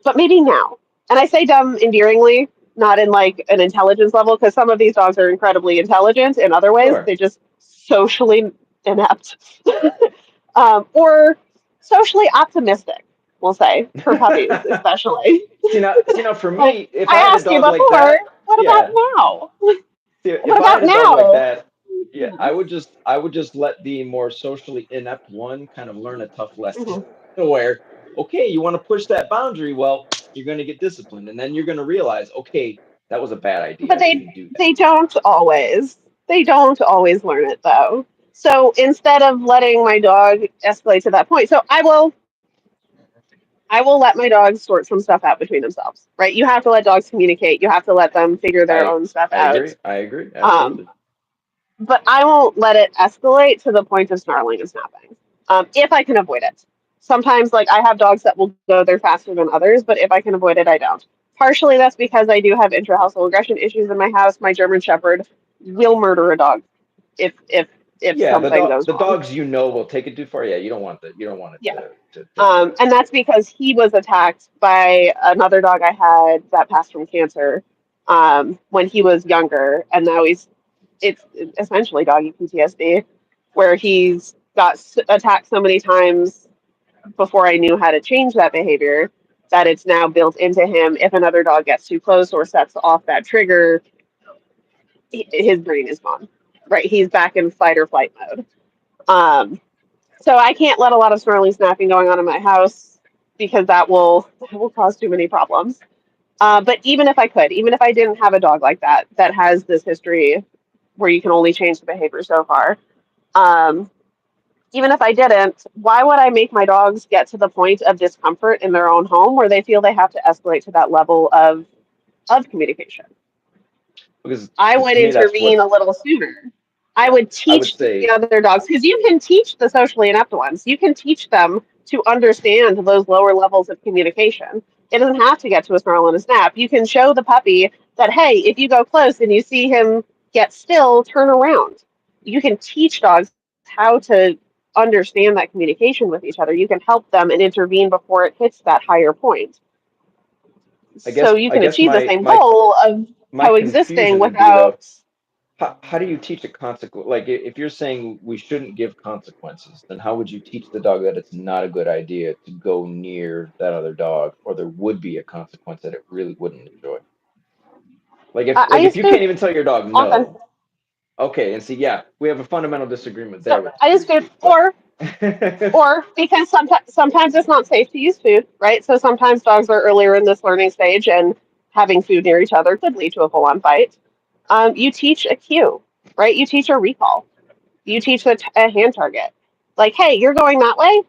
but maybe now. And I say dumb endearingly, not in like an intelligence level, because some of these dogs are incredibly intelligent in other ways. Sure. They just socially inept, or socially optimistic. We'll say for puppies, especially. See now, for Like me, if I I had a asked you dog like before, that, what about yeah. now? See, What if I about had a dog like now? that, yeah, I would just let the more socially inept one kind of learn a tough lesson. Mhm. Where, okay, you want to push that boundary, well, you're going to get disciplined, and then you're going to realize, okay, that was a bad idea. But I shouldn't do that. they don't always. They don't always learn it though. So instead of letting my dog escalate to that point, so I will let my dogs sort some stuff out between themselves, right? You have to let dogs communicate. You have to let them figure their I own stuff I agree. out. I agree. Um, Absolutely. but I won't let it escalate to the point of snarling and snapping, if I can avoid it. Sometimes, like I have dogs that will go there faster than others, but if I can avoid it, I don't. Partially, that's because I do have intra-household aggression issues in my house. My German Shepherd will murder a dog if Yeah, the something dog goes the wrong. dogs will take it too far. Yeah, you don't want it Yeah. to. And that's because he was attacked by another dog I had that passed from cancer when he was younger, and now it's essentially doggy PTSD, where he's got attacked so many times before I knew how to change that behavior that it's now built into him. If another dog gets too close or sets off that trigger, his brain is gone. Right, he's back in fight or flight mode. Um, So I can't let a lot of snarling snapping going on in my house because that will cause too many problems. But even if I could, even if I didn't have a dog like that that has this history where you can only change the behavior so far, um, even if I didn't, why would I make my dogs get to the point of discomfort in their own home where they feel they have to escalate to that level of communication? because I because would to me that's intervene what. a little sooner. I Yeah, would I would teach the say. other dogs because you can teach the socially inept ones. You can teach them to understand those lower levels of communication. It doesn't have to get to a snarl and a snap. You can show the puppy that, hey, if you go close and you see him get still, turn around. You can teach dogs how to understand that communication with each other. You can help them and intervene before it hits that higher point. I So guess you I can guess achieve the my same my goal of my coexisting confusion would be though, without. how do you teach a consequence? Like, if you're saying we shouldn't give consequences, then how would you teach the dog that it's not a good idea to go near that other dog, or there would be a consequence that it really wouldn't enjoy? Like, if I like if use you can't food even tell your dog often. no, okay, and see, yeah, we have a fundamental disagreement So there with I the use use food, food, but or because sometimes it's not safe to use food, right? So sometimes dogs are earlier in this learning stage, and having food near each other could lead to a full-on fight. You teach a cue, right? You teach a recall. You teach a hand target. Like, hey, you're going that way.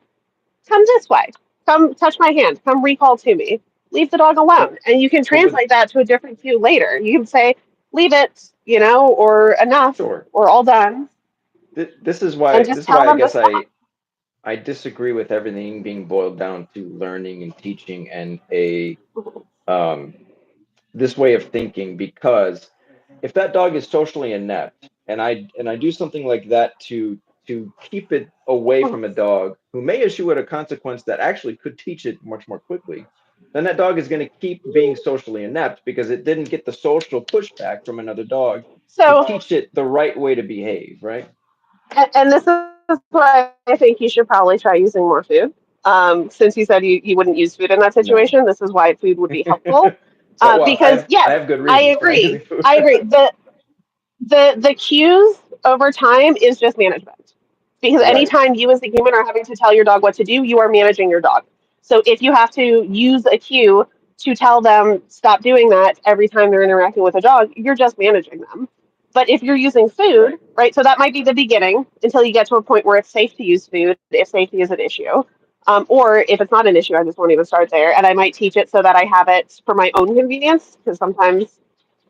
Come this way. Come touch my hand. Come recall to me. Leave the dog but alone, and you can but with translate that to a different cue later. You can say, leave it, or enough, sure, or all done, this is and why just tell I them to guess stop. I disagree with everything being boiled down to learning and teaching and a um this way of thinking, because if that dog is socially inept and I do something like that to keep it away from a dog who may issue it a consequence that actually could teach it much more quickly, then that dog is going to keep being socially inept because it didn't get the social pushback from another dog to So, teach it the right way to behave, right? and this is why I think you should probably try using more food. Since you said you wouldn't use food in that No. situation, this is why food would be helpful. So, well, Because I yes, have good I reasons for not agree. using food. I agree. The cues over time is just management. Because Right. anytime you as a human are having to tell your dog what to do, you are managing your dog. So if you have to use a cue to tell them stop doing that every time they're interacting with a dog, you're just managing them. But if you're using food, Right. right, so that might be the beginning until you get to a point where it's safe to use food if safety is an issue. Or if it's not an issue, I just won't even start there. And I might teach it so that I have it for my own convenience, because sometimes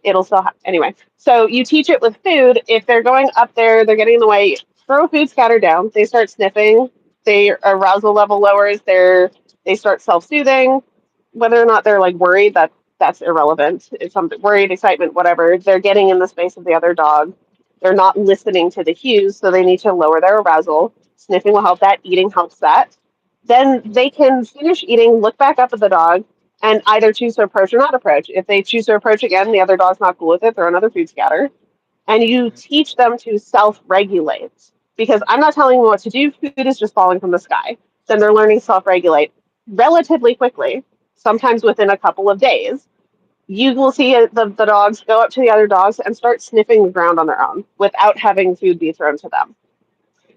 it'll still anyway. So you teach it with food. If they're going up there, they're getting in the way, throw food scatter down. They start sniffing. Their arousal level lowers. They start self-soothing. Whether or not they're like worried, that's irrelevant. It's something worried, excitement, whatever. They're getting in the space of the other dog. They're not listening to the cues, so they need to lower their arousal. Sniffing will help that. Eating helps that. Then they can finish eating, look back up at the dog, and either choose to approach or not approach. If they choose to approach again, the other dog's not cool with it, throw another food scatter. And you teach them to self regulate. Because I'm not telling them what to do, food is just falling from the sky. Then they're learning self regulate relatively quickly, sometimes within a couple of days. You will see the dogs go up to the other dogs and start sniffing the ground on their own without having food be thrown to them.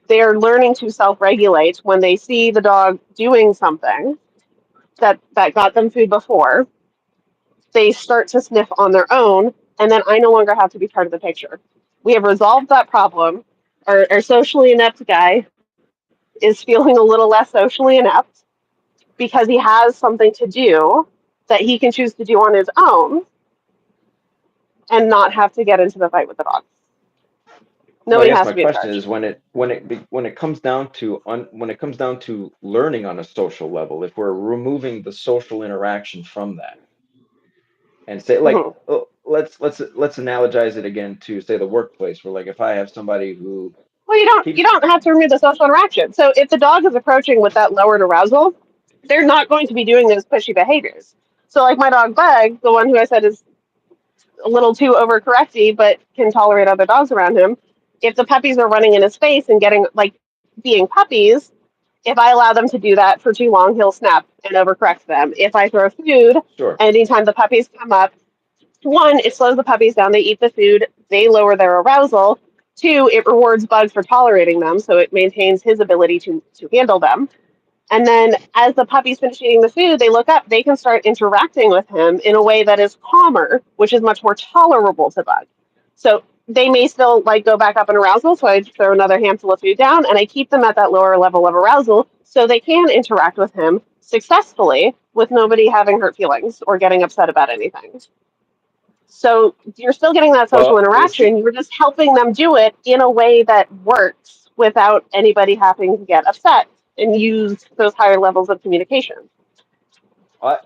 They are learning to self regulate when they see the dog doing something that got them food before. They start to sniff on their own, and then I no longer have to be part of the picture. We have resolved that problem. Our socially inept guy is feeling a little less socially inept because he has something to do that he can choose to do on his own and not have to get into the fight with the dog. But I Nobody guess has my to be in question charge. is when it comes down to when it comes down to learning on a social level, if we're removing the social interaction from that, and say like Mhm. let's analogize it again to say the workplace, where like if I have somebody who Well, you keeps don't have to remove the social interaction. So if the dog is approaching with that lowered arousal, they're not going to be doing those pushy behaviors. So like my dog Bug, the one who I said is a little too overcorrecty, but can tolerate other dogs around him. If the puppies are running in his face and getting like being puppies, if I allow them to do that for too long, he'll snap and overcorrect them. If I throw food, sure. anytime the puppies come up, one, it slows the puppies down. They eat the food, they lower their arousal. Two, it rewards Bug for tolerating them, so it maintains his ability to handle them. And then as the puppies finish eating the food, they look up, they can start interacting with him in a way that is calmer, which is much more tolerable to Bug. So they may still like go back up in arousal, so I throw another handful of food down and I keep them at that lower level of arousal so they can interact with him successfully with nobody having hurt feelings or getting upset about anything. So you're still getting that social Well, you see, interaction. You're just helping them do it in a way that works without anybody having to get upset and use those higher levels of communication. I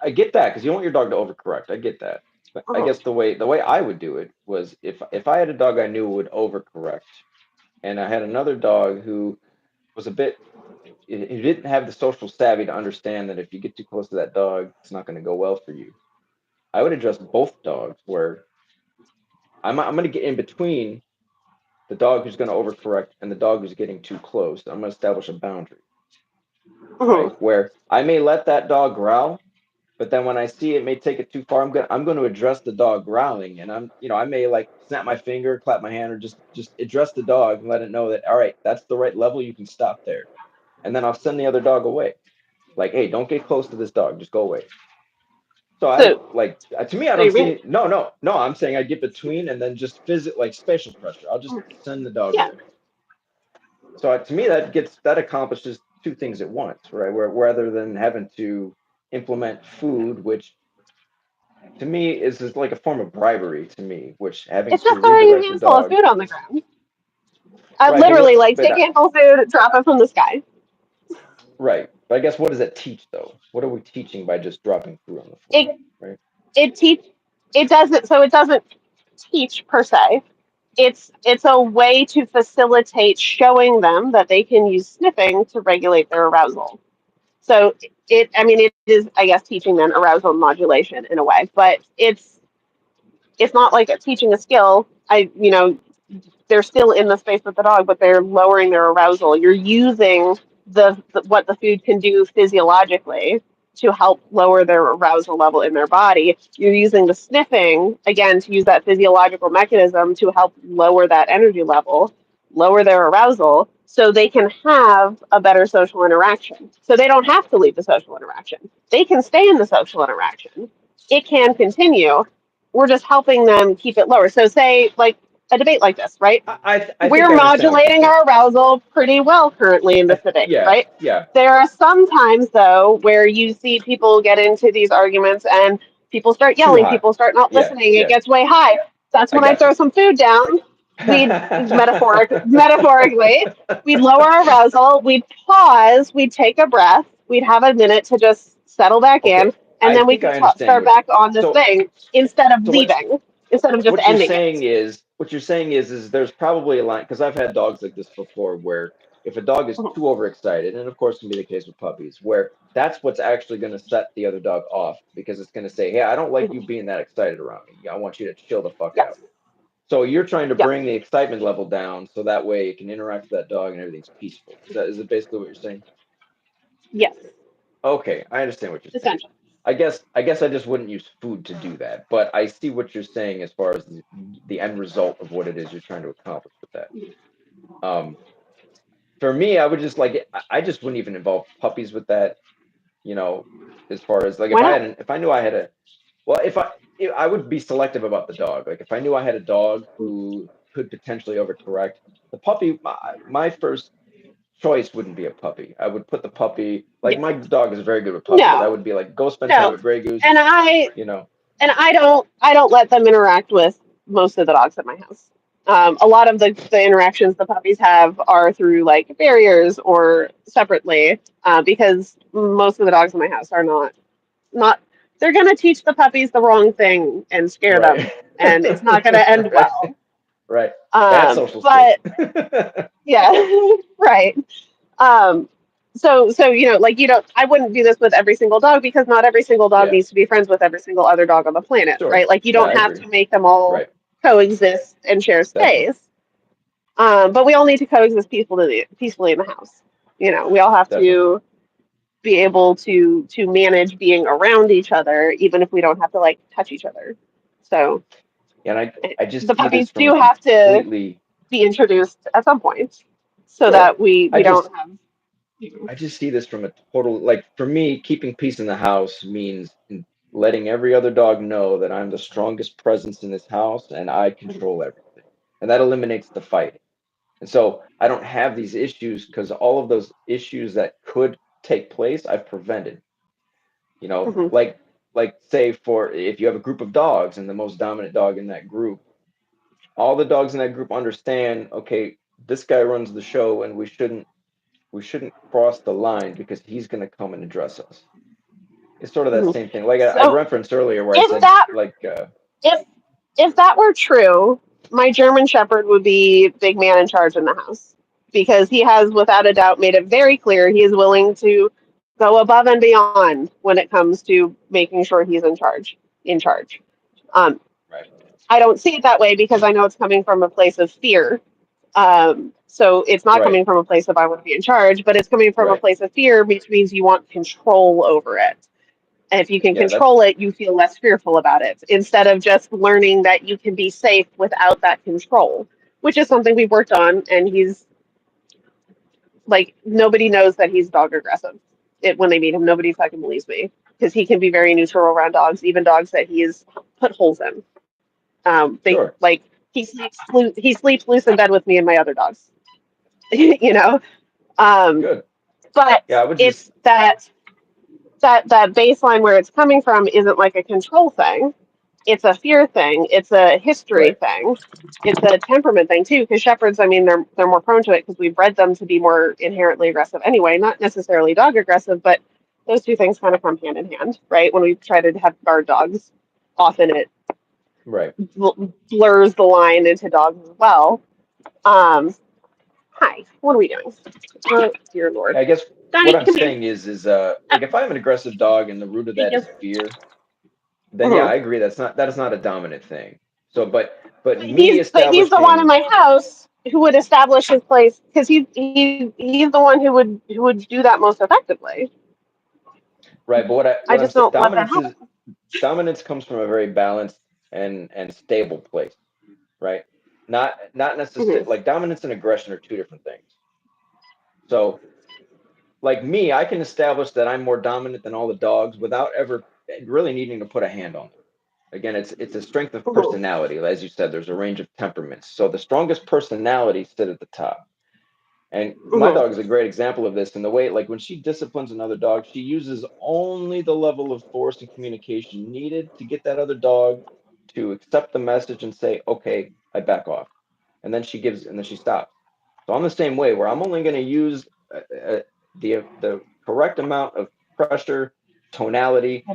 I get that because you want your dog to overcorrect. I get that. But I Mhm. guess the way I would do it was if I had a dog I knew would overcorrect, and I had another dog who was a bit he didn't have the social savvy to understand that if you get too close to that dog, it's not going to go well for you. I would adjust both dogs where I'm going to get in between the dog who's going to overcorrect and the dog who's getting too close. I'm going to establish a boundary, right? Mhm. Where I may let that dog growl, but then when I see it may take it too far, I'm going to address the dog growling, and I may like snap my finger, clap my hand, or just address the dog and let it know that all right, that's the right level. You can stop there, and then I'll send the other dog away. Like, hey, don't get close to this dog. Just go away. So I So, like to me, I so don't you see mean, no. I'm saying I get between and then just visit like spatial pressure. I'll just send the dog yeah, away. So to me, that accomplishes two things at once, right? Where rather than having to implement food, which to me is like a form of bribery to me, which having it's to just throwing a redirect the handful of dog, food on the ground. I right? literally like But take a handful of food, drop it from the sky. right. But I guess what does that teach though? What are we teaching by just dropping food on the floor, It right? it teach it doesn't so it doesn't teach per se. It's a way to facilitate showing them that they can use sniffing to regulate their arousal. So I mean, it is, I guess, teaching them arousal modulation in a way, but it's not like teaching a skill. They're still in the space with the dog, but they're lowering their arousal. You're using the what the food can do physiologically to help lower their arousal level in their body. You're using the sniffing, again, to use that physiological mechanism to help lower that energy level, lower their arousal, so they can have a better social interaction. So they don't have to leave the social interaction. They can stay in the social interaction. It can continue. We're just helping them keep it lower. So say like a debate like this, right? I think We're I understand what you're modulating saying. our arousal pretty well currently in this debate, Yeah, right? yeah, There are some times, though, where you see people get into these arguments and people start too yelling, high. people start not Yeah, listening, it yeah, gets way high. That's I when I got throw you. some food down. We metaphorically, we'd lower our arousal, we'd pause, we'd take a breath, we'd have a minute to just settle back in, Okay, and I then we think could I understand start what. back on this So, thing instead of so leaving, instead of just ending it. what you're saying is there's probably a line because I've had dogs like this before where if a dog is Mhm. too overexcited, and of course can be the case with puppies, where that's what's actually going to set the other dog off because it's going to say, hey, I don't like you Mhm. being that excited around me. I want you to chill the fuck out. Yes. So you're trying to Yes. bring the excitement level down so that way it can interact with that dog and everything's peaceful. Is it basically what you're saying? Yes. Okay, I understand what you're saying. Essentially. I guess I just wouldn't use food to do that, but I see what you're saying as far as the end result of what it is you're trying to accomplish with that. Um, for me, I would just like I just wouldn't even involve puppies with that. You know, as far as like Why not? if I knew I had a well, I would be selective about the dog. Like if I knew I had a dog who could potentially overcorrect, the puppy, my first choice wouldn't be a puppy. I would put the puppy like Yeah. my dog is very good with puppies. I No. would be like, go spend time No. with Grey Goose. And I You know, I don't let them interact with most of the dogs at my house. A lot of the interactions the puppies have are through like barriers or separately, because most of the dogs in my house are not they're gonna teach the puppies the wrong thing and scare them, right, and it's not gonna end right, well. right. Bad social skills. But yeah, right. Um, so like I wouldn't do this with every single dog because not every single dog Yeah, needs to be friends with every single other dog on the planet, sure. right? Like you Yeah, don't I have agree. to make them all Right, coexist and share definitely. space. But we all need to coexist peacefully in the house. We all have Definitely. to be able to manage being around each other, even if we don't have to like touch each other. So And I just the see this puppies from a do have to completely be introduced at some point, so sure. that we I we just don't have. I just see this from a total like for me, keeping peace in the house means letting every other dog know that I'm the strongest presence in this house and I control everything. And that eliminates the fight. And so I don't have these issues because all of those issues that could take place, I've prevented. You know, Mhm. like say for if you have a group of dogs and the most dominant dog in that group, all the dogs in that group understand, okay, this guy runs the show and we shouldn't cross the line because he's going to come and address us. It's sort of that Mhm. same thing. Like I So referenced earlier where I if said that like if if that were true, my German Shepherd would be big man in charge in the house because he has, without a doubt, made it very clear he is willing to go above and beyond when it comes to making sure he's in charge. In charge. Um, right, I don't see it that way because I know it's coming from a place of fear. So it's not right, coming from a place of I want to be in charge, but it's coming from a right. place of fear, which means you want control over it. And if you can Yeah, that's control it, you feel less fearful about it instead of just learning that you can be safe without that control, which is something we've worked on. And he's like, nobody knows that he's dog aggressive. When they meet him, nobody fucking believes me because he can be very neutral around dogs, even dogs that he has put holes in. They sure. like he sleeps loose in bed with me and my other dogs, you know. Um, Good. but Yeah, I would just it's that baseline where it's coming from isn't like a control thing. It's a fear thing. It's a history right, thing. It's a temperament thing too. Because shepherds, I mean, they're more prone to it because we bred them to be more inherently aggressive anyway. Not necessarily dog aggressive, but those two things kind of come hand in hand, right? When we try to have guard dogs, often it right. blurs the line into dogs as well. Um, Hi, what are we doing? Oh, dear Lord. Yeah, I guess what Donnie, I'm come here. saying is Oh, like if I have an aggressive dog and the root of thank that you. is fear, then yeah, Mhm. I agree that is not a dominant thing. So but But me he's the one in establishing my house who would establish his place because he's the one who would do that most effectively. Right. But I what I'm just saying, don't let that happen. dominance comes from a very balanced and stable place, right? Not necessarily Mhm. like dominance and aggression are two different things. So like me, I can establish that I'm more dominant than all the dogs without ever really needing to put a hand on them. Again, it's a strength of Mhm. personality. As you said, there's a range of temperaments. So the strongest personalities sit at the top. And my Mhm. dog is a great example of this in the way, like when she disciplines another dog, she uses only the level of force and communication needed to get that other dog to accept the message and say, okay, I back off. And then she stops. So I'm the same way where I'm only going to use the correct amount of pressure, tonality,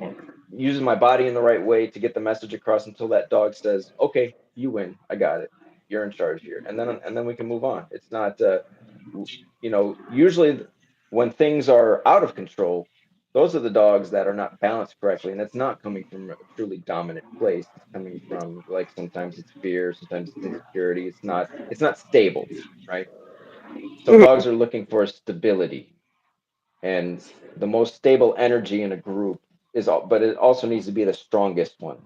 using my body in the right way to get the message across until that dog says, okay, you win. I got it. You're in charge here. And then we can move on. It's not, usually when things are out of control, those are the dogs that are not balanced correctly. And that's not coming from a truly dominant place. It's coming from like sometimes it's fear, sometimes it's insecurity. It's not stable, right? So Mhm. dogs are looking for stability, and the most stable energy in a group but it also needs to be the strongest one.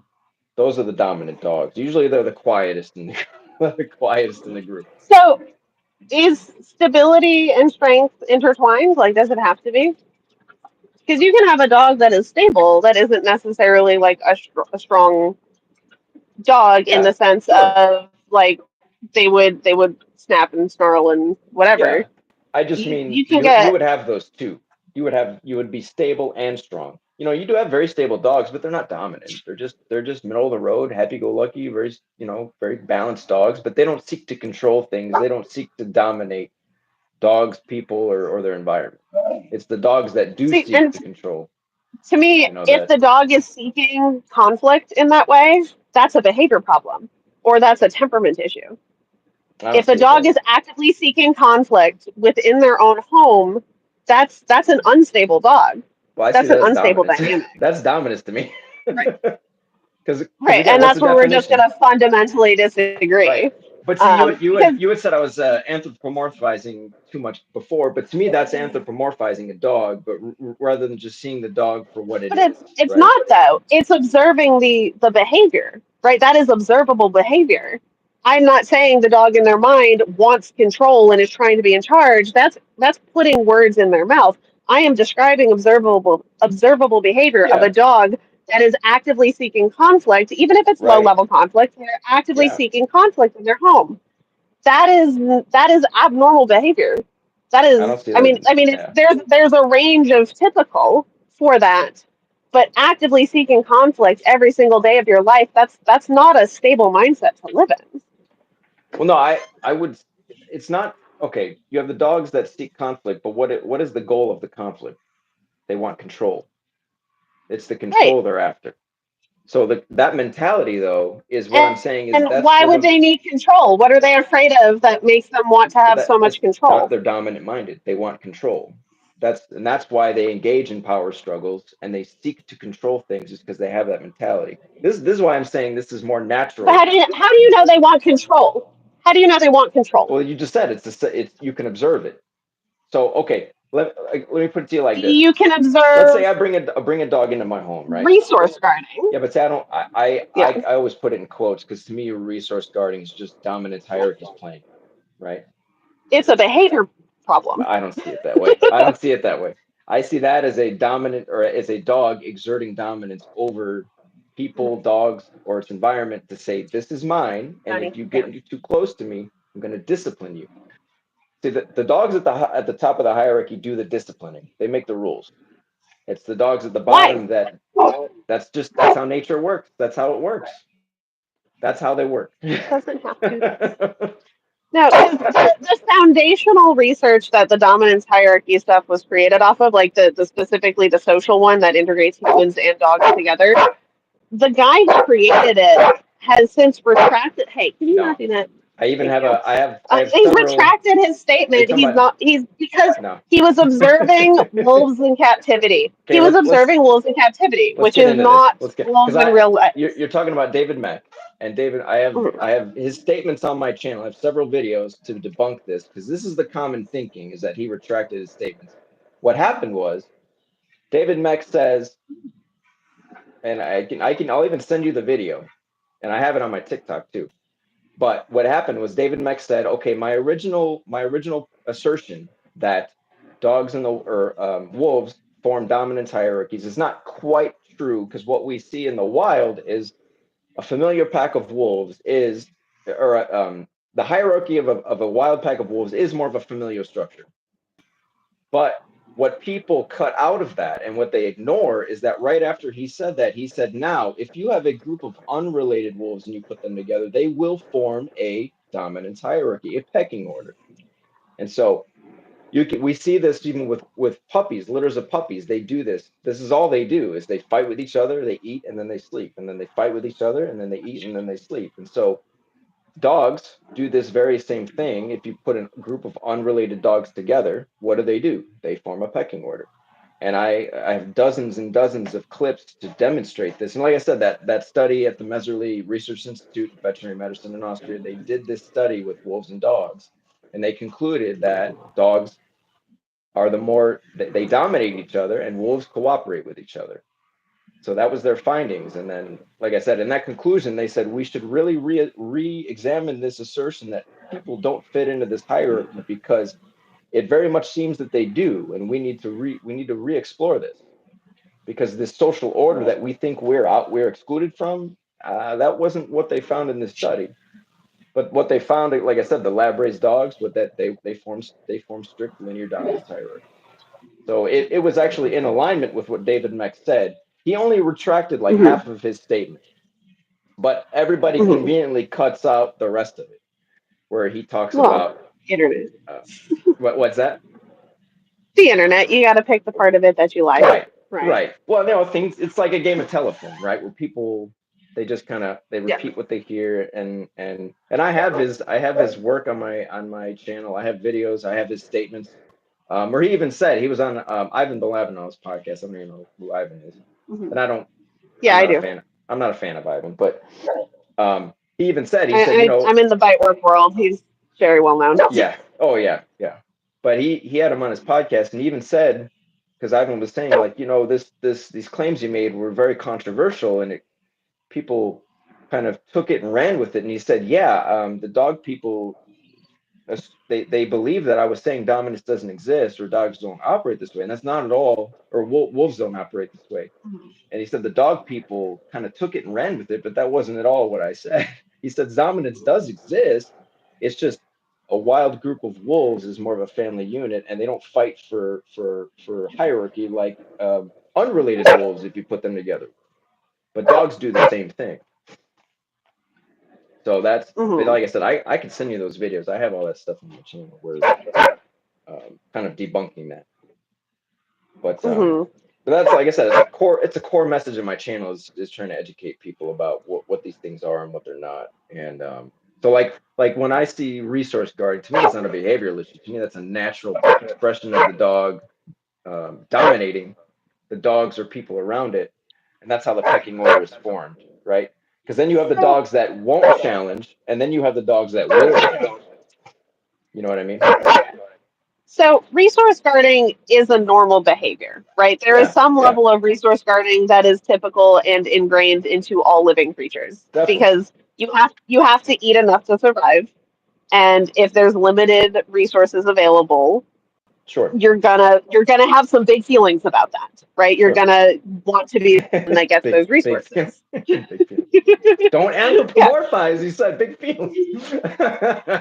Those are the dominant dogs. Usually they're the quietest in the quietest in the group. So, is stability and strength intertwined? Like, does it have to be? Because you can have a dog that is stable that isn't necessarily like a strong dog in the Yeah, sense sure. of like they would snap and snarl and whatever. Yeah. I just mean You can you get would have those two. You would be stable and strong. You do have very stable dogs, but they're not dominant. They're just middle of the road, happy go lucky, very balanced dogs, but they don't seek to control things. They don't seek to dominate dogs, people, or their environment. It's the dogs that do see, seek and to control, to me, if that the dog is seeking conflict in that way, that's a behavior problem or that's a temperament issue. I don't If a see it dog that is way. actively seeking conflict within their own home, that's an unstable dog. Well, I see That's an that as unstable dominance. dynamic. That's dominance to me. Right. Because Right. again, And what's that's the where we're just definition? going to fundamentally disagree. Right. But see, Because, you had said I was anthropomorphizing too much before, but to me that's anthropomorphizing a dog, but rather than just seeing the dog for what it but is, it's right? not though. It's observing the behavior, right? That is observable behavior. I'm not saying the dog in their mind wants control and is trying to be in charge. That's putting words in their mouth. I am describing observable behavior of a Yeah, dog that is actively seeking conflict, even if it's low right. level conflict. They're actively Yeah, seeking conflict in their home. That is abnormal behavior. That I is, don't see I that. mean, I mean, it's, Yeah. there's a range of typical for that, but actively seeking conflict every single day of your life, that's not a stable mindset to live in. Well, no, I would. It's not okay. You have the dogs that seek conflict, but what is the goal of the conflict? They want control. It's the Right. control they're after. So that mentality, though, is what I'm And, saying is and that's why where would they need control? What are they afraid of that makes them want to have so much control? they're dominant minded. They want control. That's why they engage in power struggles and they seek to control things, just because they have that mentality. This is why I'm saying this is more But natural. how do you know they want control? How do you know they want control? Well, you just said it's you can observe it. So okay, let me put it to you like this. You can Let's say observe I bring a dog into my home, right? resource guarding. Yeah, but see, I don't. Yeah, I always put it in quotes because to me, resource guarding is just dominance hierarchies playing, right? it's a behavior problem. I don't see it that way. I don't see it that way. I see that as a dominant or as a dog exerting dominance over people, dogs, or its environment to say, this is mine. And if Honey, you yeah. get too close to me, I'm going to discipline you. See, the dogs at the top of the hierarchy do the disciplining. They make the rules. It's the dogs at the Why? bottom that's how nature works. That's how it works. That's how they work. It doesn't have to though. No, because the foundational research that the dominance hierarchy stuff was created off of, like the specifically the social one that integrates humans and dogs together, the guy who created it has since retracted. Hey, can you No, not do that? I even Thank have you. I have He's several. retracted his Are you statement. talking He's about not. He's because no? he was observing wolves in captivity. Okay, He was let's observing wolves in captivity, let's which get is into this. not Let's get because wolves in I real life. you're talking about David Mack, and David, Mhm. I have his statements on my channel. I have several videos to debunk this because this is the common thinking is that he retracted his statements. What happened was David Meck says, and I'll even send you the video, and I have it on my TikTok too. But what happened was David Meck said, okay, my original assertion that dogs or wolves form dominance hierarchies is not quite true, because what we see in the wild is a familiar pack of wolves the hierarchy of a wild pack of wolves is more of a familial structure. But what people cut out of that and what they ignore is that right after he said that, he said, now, if you have a group of unrelated wolves and you put them together, they will form a dominance hierarchy, a pecking order. And so we see this even with puppies, litters of puppies. They do this. This is all they do is they fight with each other, they eat, and then they sleep. And then they fight with each other, and then they eat, and then they sleep. And so dogs do this very same thing. If you put a group of unrelated dogs together, what do? They form a pecking order. And I have dozens and dozens of clips to demonstrate this. And like I said, that study at the Messerly Research Institute of Veterinary Medicine in Austria, they did this study with wolves and dogs. And they concluded that dogs are they dominate each other and wolves cooperate with each other. So that was their findings. And then, like I said, in that conclusion, they said we should really re-examine this assertion that people don't fit into this hierarchy, because it very much seems that they do. And we need to re-explore this, because this social order that we think we're excluded from, that wasn't what they found in this study. But what they found, like I said, the lab-raised dogs, with that they form strict linear dominance hierarchy. So it was actually in alignment with what David Meck said. He only retracted like half of his statement, but everybody conveniently cuts out the rest of it, where he talks about internet. What's that? The internet. You got to pick the part of it that you like. Right. Well, things. It's like a game of telephone, right? Where people they just kind of repeat what they hear, and I have his work on my channel. I have videos. I have his statements. Where he even said, he was on Ivan Balabanov's podcast. I don't even know who Ivan is, and I don't. Yeah, I do. I'm not a fan of Ivan, but he even said, I'm in the bite work world. He's very well known. Yeah. Oh yeah. But he had him on his podcast, and he even said, because Ivan was saying, like, these claims you made were very controversial, and people kind of took it and ran with it. And he said, the dog people, they believe that I was saying dominance doesn't exist, or dogs don't operate this way, and that's not at all, or wolves don't operate this way. And he said the dog people kind of took it and ran with it, but that wasn't at all what I said. He said dominance does exist. It's just a wild group of wolves is more of a family unit, and they don't fight for hierarchy like unrelated wolves if you put them together. But dogs do the same thing. So that's, but like I said, I can send you those videos. I have all that stuff on my channel where kind of debunking that. But that's, like I said, it's a core message of my channel is trying to educate people about what these things are and what they're not. And so like when I see resource guarding, to me it's not a behavioral issue. To me that's a natural expression of the dog dominating the dogs or people around it, and that's how the pecking order is formed, right? Because then you have the dogs that won't challenge, and then you have the dogs that will challenge. You know what I mean? So resource guarding is a normal behavior, right? There is some level of resource guarding that is typical and ingrained into all living creatures. Definitely. Because you have to eat enough to survive, and if there's limited resources available, you're gonna have some big feelings about that, right? You're gonna want to be the one that gets those resources. Don't anthropomorphize. You said big feelings.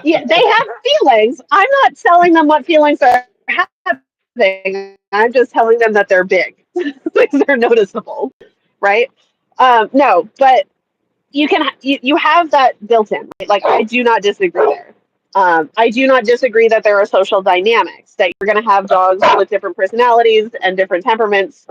Yeah, they have feelings. I'm not telling them what feelings are having. I'm just telling them that they're big. They're noticeable, right? No, but you have that built in. Right? Like, I do not disagree there. I do not disagree that there are social dynamics, that you're going to have dogs with different personalities and different temperaments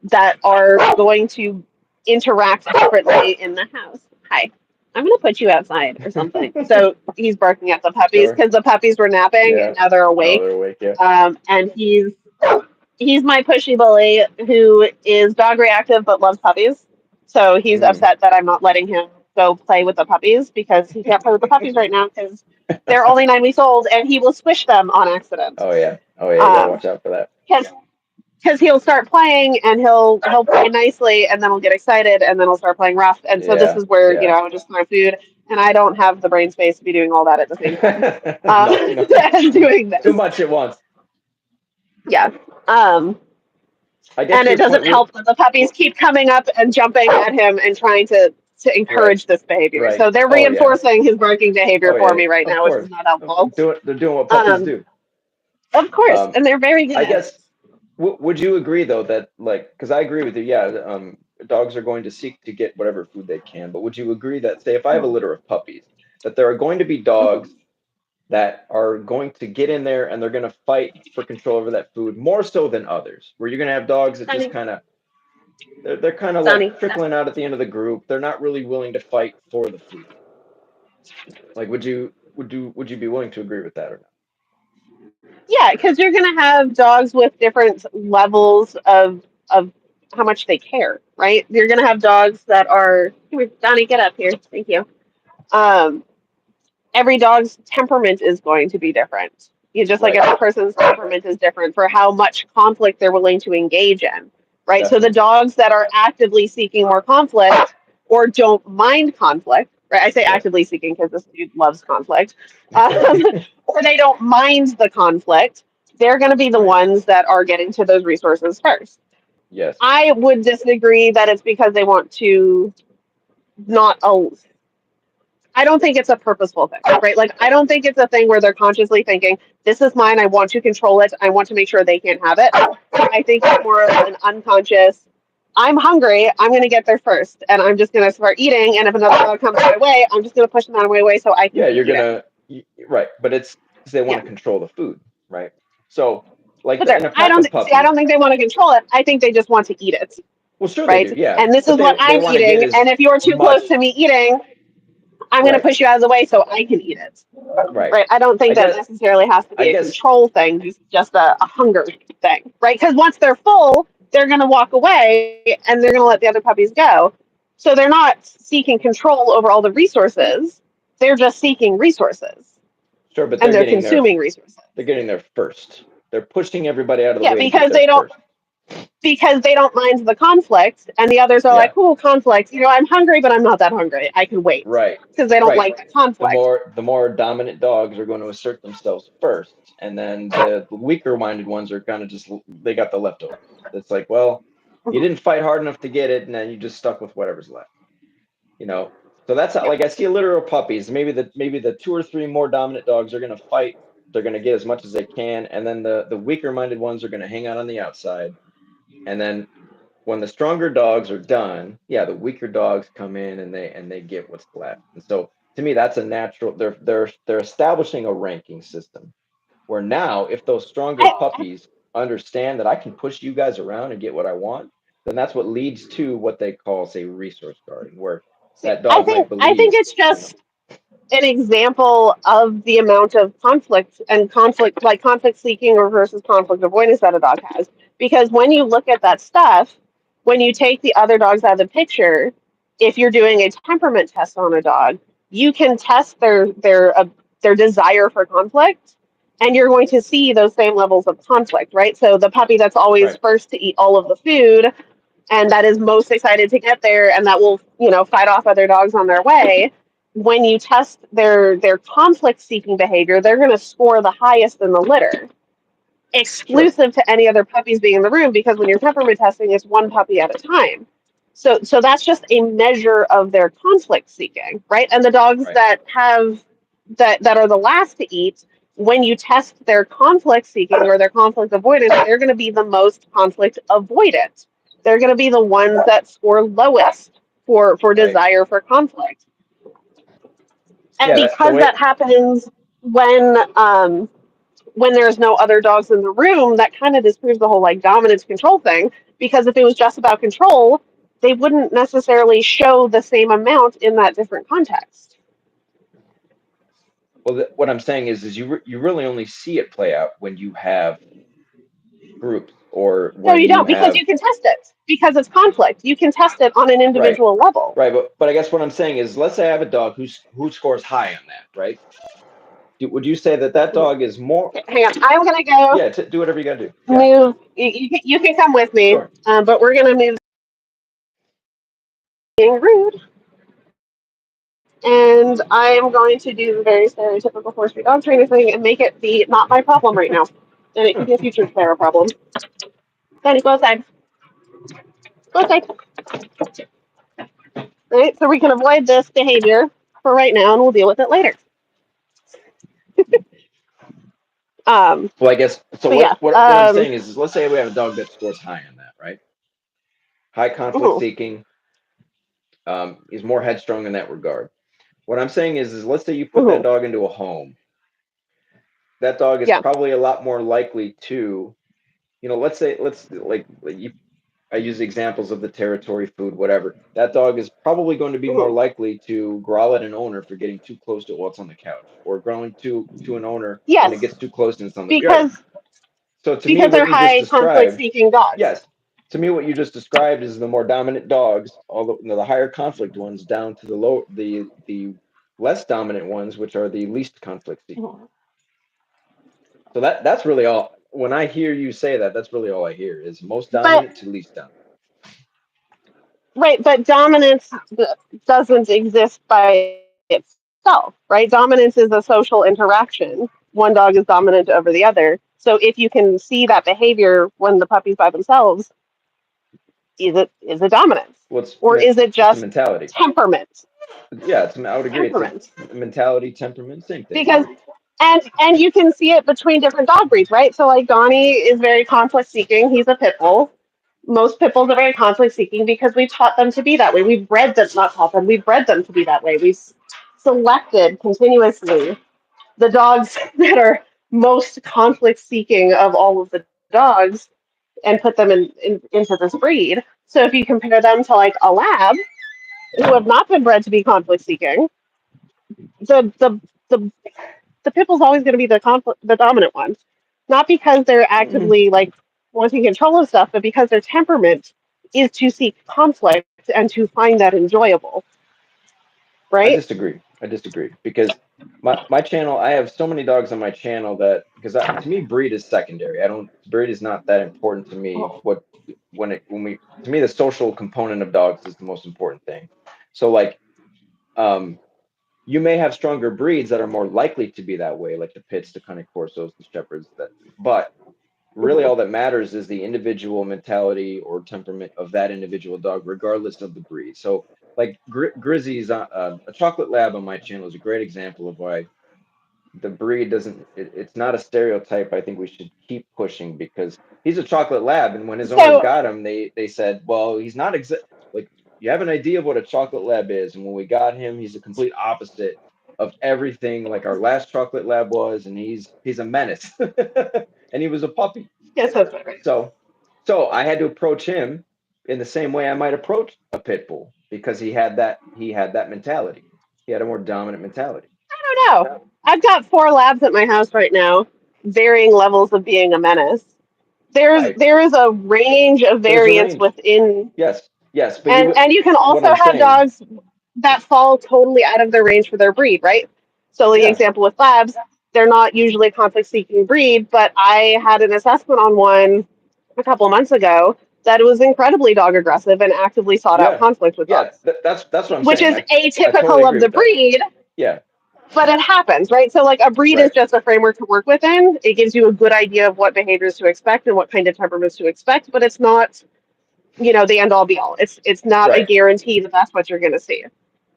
that are going to interact differently in the house. Hi. I'm going to put you outside or something. So he's barking at the puppies because the puppies were napping and now they're awake. Now they're awake, and he's my pushy bully who is dog reactive but loves puppies. So he's upset that I'm not letting him go play with the puppies because he can't play with the puppies right now because they're only 9 weeks old and he will squish them on accident. Oh yeah, you gotta watch out for that. because he'll start playing and he'll play nicely and then he'll get excited and then he'll start playing rough. And so this Yeah, is where, yeah. I would just throw food and I don't have the brain space to be doing all that at the same time. No, no, Doing too this. much at once. Yeah. I guess And your it point doesn't with help that the puppies keep coming up and jumping at him and trying to right, encourage this behavior. right. So they're Oh yeah, reinforcing his barking behavior oh for yeah. me right Of now, which course, is not helpful. they're doing what puppies Um, do. of course, Um, and they're very good I at it. guess. Would you agree though that like because I agree with you, yeah, dogs are going to seek to get whatever food they can, but would you agree that say if I have a litter of puppies, that there are going to be dogs that are going to get in there and they're going to fight for control over that food more so than others, where you're going to have dogs that just Sunny, kind of they're kind of Sunny. like trickling out at the end of the group. They're not really willing to fight for the food. Like, would you be willing to agree with that or not? Yeah, because you're going to have dogs with different levels of how much they care, right? You're going to have dogs that are. Come here, Donnie, get up here. Thank you. Um, every dog's temperament is going to be different. Just like Right. every person's temperament is different for how much conflict they're willing to engage in, right? So the Definitely. dogs that are actively seeking more conflict or don't mind conflict, right? I say Right. actively seeking because this dude loves conflict, or they don't mind the conflict. They're going to be the Right. ones that are getting to those resources first. Yes. I would disagree that it's because they want to not I don't think it's a purposeful thing, right? Like, I don't think it's a thing where they're consciously thinking, this is mine, I want to control it, I want to make sure they can't have it. I think it's more of an unconscious, I'm hungry, I'm going to get there first, and I'm just going to start eating, and if another dog comes my way, I'm just going to push them out of my way so I can Yeah, keep you're eating. gonna right, but it's they want Yeah. to control the food, right? So, like But there, in a pack of I puppies, don't think they want to control it. I think they just want to eat it, well, sure they right? do, yeah, And this but is what they I'm want to get eating, as and if you're too close much to me eating, I'm going to right, push you out of the way so I can eat it. right. Right. I don't I think that guess, necessarily has to I be a guess, control thing, just a hunger thing, right? Because once they're full, they're going to walk away and they're going to let the other puppies go. So they're not seeking control over all the resources. They're just seeking resources sure, but and they're consuming resources. they're getting there first. They're pushing everybody out of the Yeah, way to get there first. because they don't mind the conflict and the others are like, Yeah, "Oh, conflict. I'm hungry, but I'm not that hungry. I can wait." right, Because they don't right. like the conflict. The more dominant dogs are going to assert themselves first, and then the weaker minded ones are kind of just they got the leftovers. It's like, well, you Mhm. didn't fight hard enough to get it, and then you just stuck with whatever's left. You know, so that's how, Yeah. like I see a litter of puppies. Maybe the two or three more dominant dogs are going to fight. They're going to get as much as they can, and then the weaker minded ones are going to hang out on the outside. And then when the stronger dogs are done, yeah, the weaker dogs come in and they get what's left. And so to me, that's a natural. They're establishing a ranking system where now, if those stronger I, puppies understand that I can push you guys around and get what I want, then that's what leads to what they call, say, resource guarding, where See, that dog might I think believe, it's just an example of the amount of conflict and conflict, like conflict seeking or versus conflict avoidance that a dog has. Because when you look at that stuff, when you take the other dogs out of the picture, if you're doing a temperament test on a dog, you can test their desire for conflict, and you're going to see those same levels of conflict, right? So the puppy that's always right, first to eat all of the food and that is most excited to get there and that will fight off other dogs on their way, when you test their conflict seeking behavior, they're going to score the highest in the litter, sure, exclusive to any other puppies being in the room, because when you're temperament testing, it's one puppy at a time. So that's just a measure of their conflict seeking, right? And the dogs right, that are the last to eat, when you test their conflict seeking or their conflict avoidance, they're going to be the most conflict avoidant. They're going to be the ones that score lowest for right. desire for conflict. And Yeah, the because way that happens when there's no other dogs in the room, that kind of disproves the whole like dominance control thing. Because if it was just about control, they wouldn't necessarily show the same amount in that different context. well, what I'm saying is you really only see it play out when you have groups or No, when you you don't, because have you can test it. Because it's conflict. You can test it on an right, individual level. right. But I guess what I'm saying is, let's say I have a dog who scores high on that, right? would you say that that dog is more? Okay, hang on. I'm gonna go Yeah, do whatever you gotta do. Yeah, move. You can come with me, sure. but we're gonna move. Being rude, and I am going to do the very stereotypical four-speed dog trainer thing and make it be not my problem right now, and it could be a future Clara problem. Danny, go outside. Go outside. Right, so we can avoid this behavior for right now, and we'll deal with it later. Well, I guess so. But yeah. What I'm saying is let's say we have a dog that scores high on that, right? High conflict Mhm, seeking. He's more headstrong in that regard. What I'm saying is let's say you put that mhm, dog into a home. That dog is yeah. probably a lot more likely to, let's say, like you, I use examples of the territory, food, whatever. That dog is probably going to be more Mhm. likely to growl at an owner for getting too close to what's on the couch, or growling to an owner when it Yes, gets too close and it's on the right. because So to me, because what they're you just high conflict described, seeking dogs. yes, to me what you just described is the more dominant dogs, all the higher conflict ones, down to the less dominant ones, which are the least conflict seeking. Mhm. So that's really all. When I hear you say that, that's really all I hear is most But dominant to least dominant. right, but dominance doesn't exist by itself, right? Dominance is a social interaction. One dog is dominant over the other. So if you can see that behavior when the puppy's by themselves, is it dominance, Well, or is it it's a just mentality. temperament? Yeah, I would agree. It's a Temperament, mentality, temperament, same thing. because and you can see it between different dog breeds, right? So like Donnie is very conflict seeking. He's a pit bull. Most pit bulls are very conflict seeking because we've taught them to be that way. We've bred them, not taught them. We've bred them to be that way. We've selected continuously the dogs that are most conflict seeking of all of the dogs and put them into this breed. So if you compare them to like a lab who have not been bred to be conflict seeking, the the the the pit bull's always going to be the dominant one, not because they're Mm, actively like wanting control of stuff, but because their temperament is to seek conflict and to find that enjoyable, I right? disagree. I disagree because my channel, I have so many dogs on my channel that because to me breed is secondary. I don't breed is not that important to me. When we to me the social component of dogs is the most important thing. So like um you may have stronger breeds that are more likely to be that way, like the pits, the cunning corsos, the shepherds. But really all that matters is the individual mentality or temperament of that individual dog, regardless of the breed. So, like Grizzy's, a chocolate lab on my channel is a great example of why the breed doesn't. It's not a stereotype. I think we should keep pushing because he's a chocolate lab, and when his owners So got him, they said, "Well, he's not like you have an idea of what a chocolate lab is." And when we got him, he's a complete opposite of everything like our last chocolate lab was, and he's a menace, and he was a puppy. yes, that's right. So, so I had to approach him in the same way I might approach a pit bull because he had that mentality. He had a more dominant mentality. I don't know. I've got 4 labs at my house right now, varying levels of being a menace. There's Right. there is a range of There's a variance range. within, Yes. Yes. But and you can what also I'm have saying, dogs that fall totally out of their range for their breed, right? So the yeah, example with labs, they're not usually a conflict seeking breed, but I had an assessment on one a couple of months ago that was incredibly dog aggressive and actively sought out yeah, conflict with yeah. dogs, That's what I'm which saying. is I totally atypical of agree the with that. breed, Yeah. but it happens, right? So like a breed is Right. just a framework to work within. It gives you a good idea of what behaviors to expect and what kind of temperaments to expect, but it's not, the end all be all. It's not a Right. guarantee that that's what you're going to see.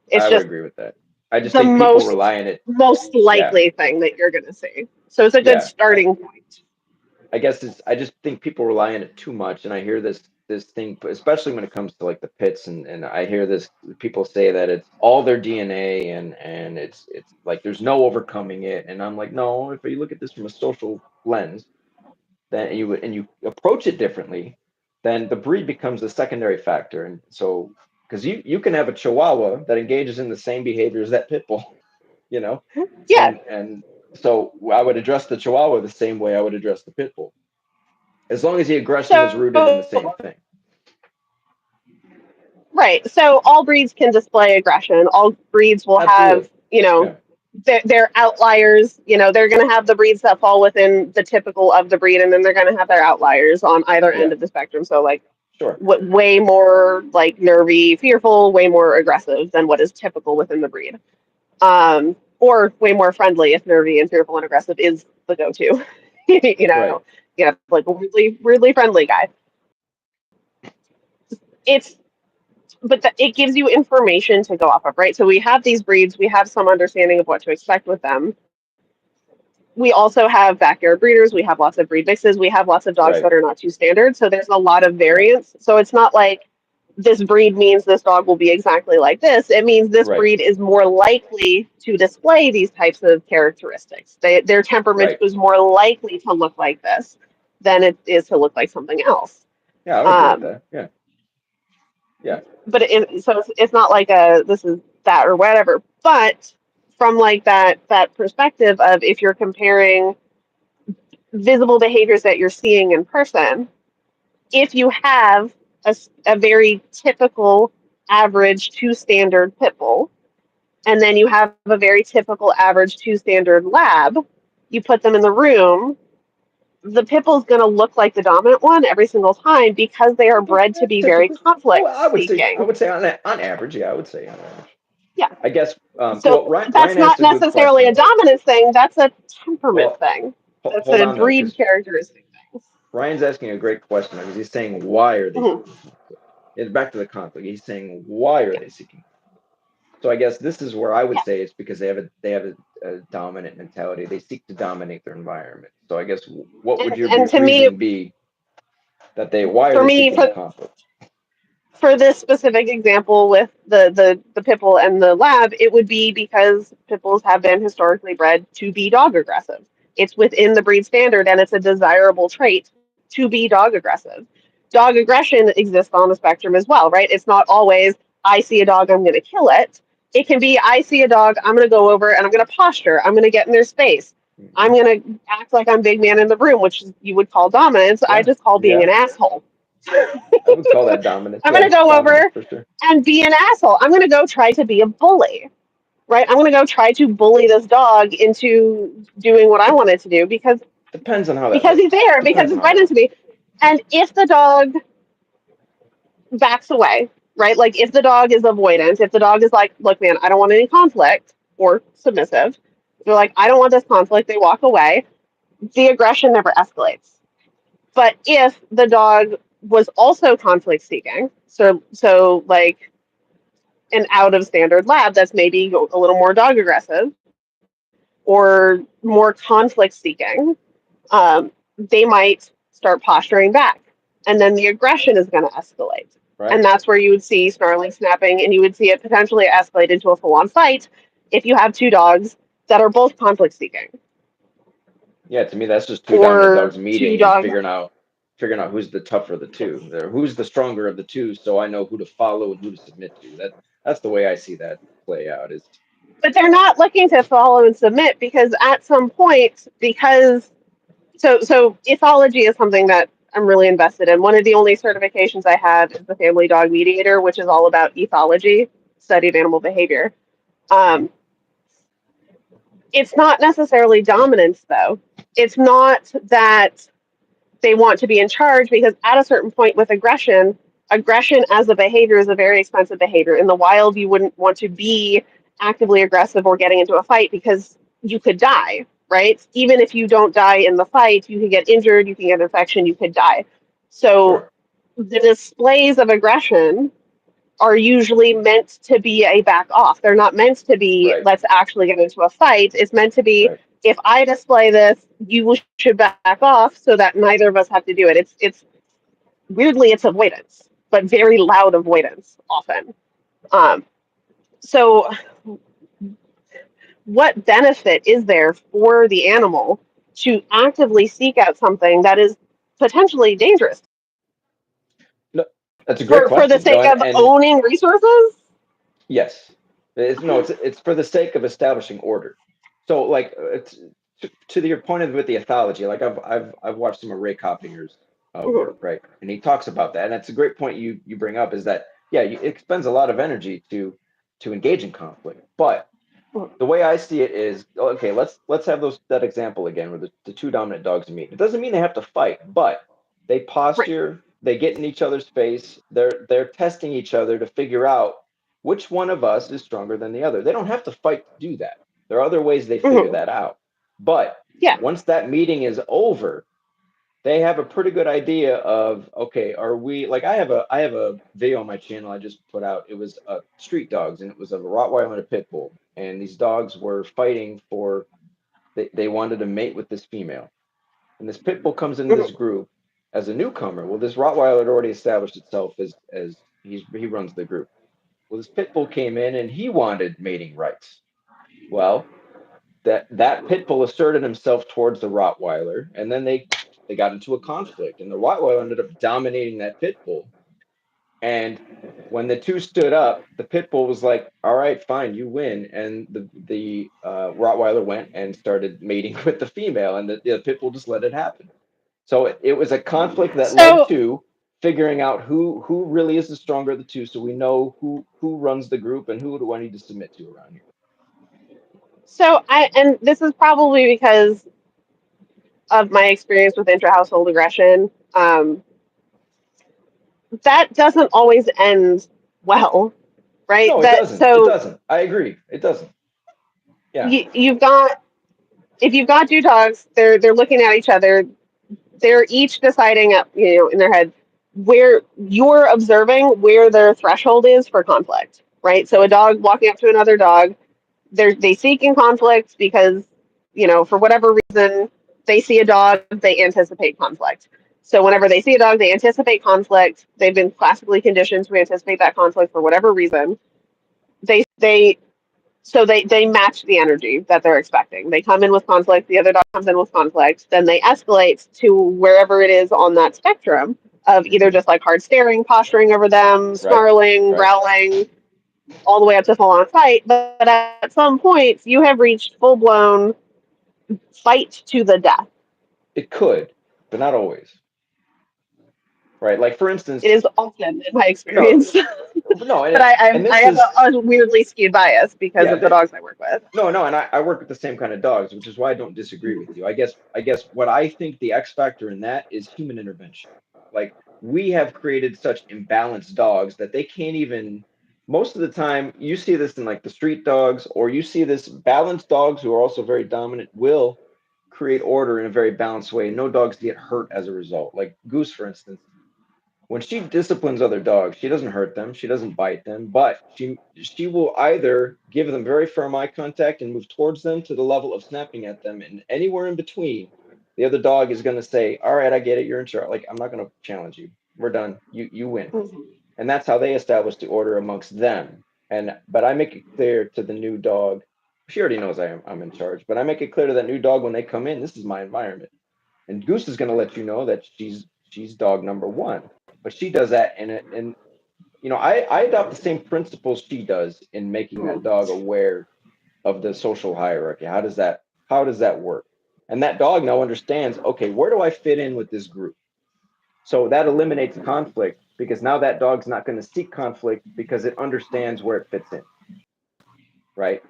It's I would just agree with that. I just the think people rely on it. most Yeah. likely thing that you're going to see. So it's a good Yeah. starting point. I guess I just think people rely on it too much, and I hear this thing, especially when it comes to like the pits, and I hear this people say that it's all their DNA, and it's like there's no overcoming it, and I'm like, no, if you look at this from a social lens, then you approach it differently, then the breed becomes a secondary factor, and so because you can have a Chihuahua that engages in the same behavior as that pit bull, you know, Yeah. and so I would address the Chihuahua the same way I would address the pit bull as long as the aggression is rooted in the So same thing. right. So all breeds can display aggression. All breeds will Absolutely. have, Yeah. they're outliers. You know, they're going to have the breeds that fall within the typical of the breed, and then they're going to have their outliers on either end Yeah, of the spectrum. So like sure. way more like nervy, fearful, way more aggressive than what is typical within the breed. Or way more friendly if nervy and fearful and aggressive is the go-to. You Right. know, yeah, like a weirdly friendly guy. It's it gives you information to go off of, right? So we have these breeds, we have some understanding of what to expect with them. We also have backyard breeders, we have lots of breed mixes, we have lots of dogs Right. that are not too standard. So there's a lot of Right. variance. So it's not like this breed means this dog will be exactly like this. It means this Right. breed is more likely to display these types of characteristics. Their temperament Right. is more likely to look like this than it is to look like something else. Yeah, I would agree with Um, that. Yeah. Yeah. but so it's not like a this is that or whatever. But from like that perspective of if you're comparing visible behaviors that you're seeing in person, if you have a very typical average two standard pit bull, and then you have a very typical average two standard lab, you put them in the room, the pit bull is going to look like the dominant one every single time because they are bred to be very Typically. Oh, conflict I seeking. would say on average, yeah, I would say on average. Yeah. I guess. So Well, that's Ryan not asked a good necessarily question a though. dominant thing, that's a temperament Well, thing. That's hold a on though, breed because characteristic thing. Ryan's asking a great question because he's saying why are they Mhm. seeking conflict? It's back to the conflict. He's saying why are Yeah. they seeking? So I guess this is where I would Yeah. say it's because they have a dominant mentality. They seek to dominate their environment. So I guess what would your And to me, reasoning be that they why are for they me, seeking the conflict? for this specific example with the pit bull and the lab, it would be because pit bulls have been historically bred to be dog aggressive. It's within the breed standard and it's a desirable trait to be dog aggressive. Dog aggression exists on the spectrum as well, right? It's not always, I see a dog, I'm going to kill it. It can be, I see a dog, I'm going to go over and I'm going to posture, I'm going to get in their space. I'm Hmm. going to act like I'm big man in the room, which you would call dominance. I Yeah, just call being an yeah, asshole. I would call that dominance. I'm going to Yeah, go dominance over for sure. and be an asshole. I'm going to go try to be a bully, right? I'm going to go try to bully this dog into doing what I want it to do Depends on how that because he's looks. there, because Depends on it's how right that into looks. me. And if the dog backs away, right? Like if the dog is avoidant, if the dog is like, look, man, I don't want any conflict or submissive, they're like, I don't want this conflict, they walk away, the aggression never escalates. But if the dog was also conflict seeking, so like an out of standard lab that's maybe a little more dog aggressive or more conflict seeking, they might start posturing back. And then the aggression is going to escalate. And Right. that's where you would see snarling, snapping, and you would see it potentially escalate into a full on fight if you have two dogs that are both conflict seeking Yeah, to me that's just two dominant or dogs two meeting and dogs. figuring out who's the tougher of the two, or who's the stronger of the two, so I know who to follow and who to submit to. That's the way I see that play out. Is But they're not looking to follow and submit because at some point, because so ethology is something that I'm really invested in. One of the only certifications I have is the Family Dog Mediator, which is all about ethology, study of animal behavior. Mhm. Um, it's not necessarily dominance, though. It's not that they want to be in charge because at a certain point with aggression, aggression as a behavior is a very expensive behavior. In the wild, you wouldn't want to be actively aggressive or getting into a fight because you could die, right? Even if you don't die in the fight, you can get injured, you can get infection, you could die. So Sure. the displays of aggression are usually meant to be a back off. They're not meant to be, Right. let's actually get into a fight. It's meant to be, Right. if I display this, you should back off so that neither of us have to do it. It's weirdly it's avoidance, but very loud avoidance often. Um, so what benefit is there for the animal to actively seek out something that is potentially dangerous No, that's a great for the question. No, sake of and owning resources? yes, it's for the sake of establishing order. So like it's to your point of with the ethology. Like I've watched some of Ray Coppinger's Mhm. work, right, and he talks about that, and that's a great point you bring up. Is that yeah, it expends a lot of energy to engage in conflict, but The way I see it is, okay, let's have that example again where the two dominant dogs meet. It doesn't mean they have to fight, but they Right. posture, they get in each other's face, they're testing each other to figure out which one of us is stronger than the other. They don't have to fight to do that. There are other ways they figure Hmm. that out. But Yeah. once that meeting is over, they have a pretty good idea of, okay, are we, like, I have a video on my channel I just put out. It was street dogs, and it was of a Rottweiler and a pit bull, and these dogs were fighting for, they wanted to mate with this female, and this pit bull comes into this Hmm. group as a newcomer. Well, this Rottweiler had already established itself as he runs the group. Well, this pit bull came in and he wanted mating rights. Well, that pit bull asserted himself towards the Rottweiler, and then they got into a conflict, and the Rottweiler ended up dominating that pit bull. And when the two stood up, the pit bull was like, "All right, fine, you win." And the Rottweiler went and started mating with the female, and the pit bull just let it happen. So it was a conflict that led So, to figuring out who really is the stronger of the two, so we know who runs the group and who do I need to submit to around here. and this is probably because of my experience with intra-household aggression. That doesn't always end well, right? No, it That doesn't. It so doesn't. I agree. It doesn't. Yeah. you've got if you've got two dogs, they're looking at each other. They're each deciding, in their head where you're observing where their threshold is for conflict, right? So a Right. dog walking up to another dog, they seek in conflict because, for whatever reason, they see a dog, they anticipate conflict. So whenever they see a dog, they anticipate conflict. They've been classically conditioned to anticipate that conflict for whatever reason. They so they match the energy that they're expecting. They come in with conflict, the other dog comes in with conflict, then they escalate to wherever it is on that spectrum of either Hmm. just like hard staring, posturing over them, Right. snarling, Right. growling, all the way up to full on fight. But at some point, you have reached full blown fight to the death. It could, but not always. Right. Like for It instance, is often in my no, experience. no, But and I this have is, a weirdly skewed bias because yeah, of the dogs I work with. no, no, and I work with the same kind of dogs, which is why I don't disagree with you. I guess what I think the X factor in that is human intervention. Like we have created such imbalanced dogs that they can't even, most of the time you see this in like the street dogs, or you see this balanced dogs who are also very dominant will create order in a very balanced way. No dogs get hurt as a result. Like Goose, for instance, when she disciplines other dogs, she doesn't hurt them, she doesn't bite them, but she will either give them very firm eye contact and move towards them to the level of snapping at them, and anywhere in between, the other dog is going to say, "All right, I get it, you're in charge. Like I'm not going to challenge you. We're done. You win." Mhm. And that's how they establish the order amongst them. And but I make it clear to the new dog. She already knows I'm in charge, but I make it clear to that new dog when they come in, this is my environment. And Goose is going to let you know that she's dog number one. But she does that and I adopt the same principles she does in making that dog aware of the social hierarchy. How does that work? And that dog now understands, okay, where do I fit in with this group? So that eliminates conflict because now that dog's not going to seek conflict because it understands where it fits in, right?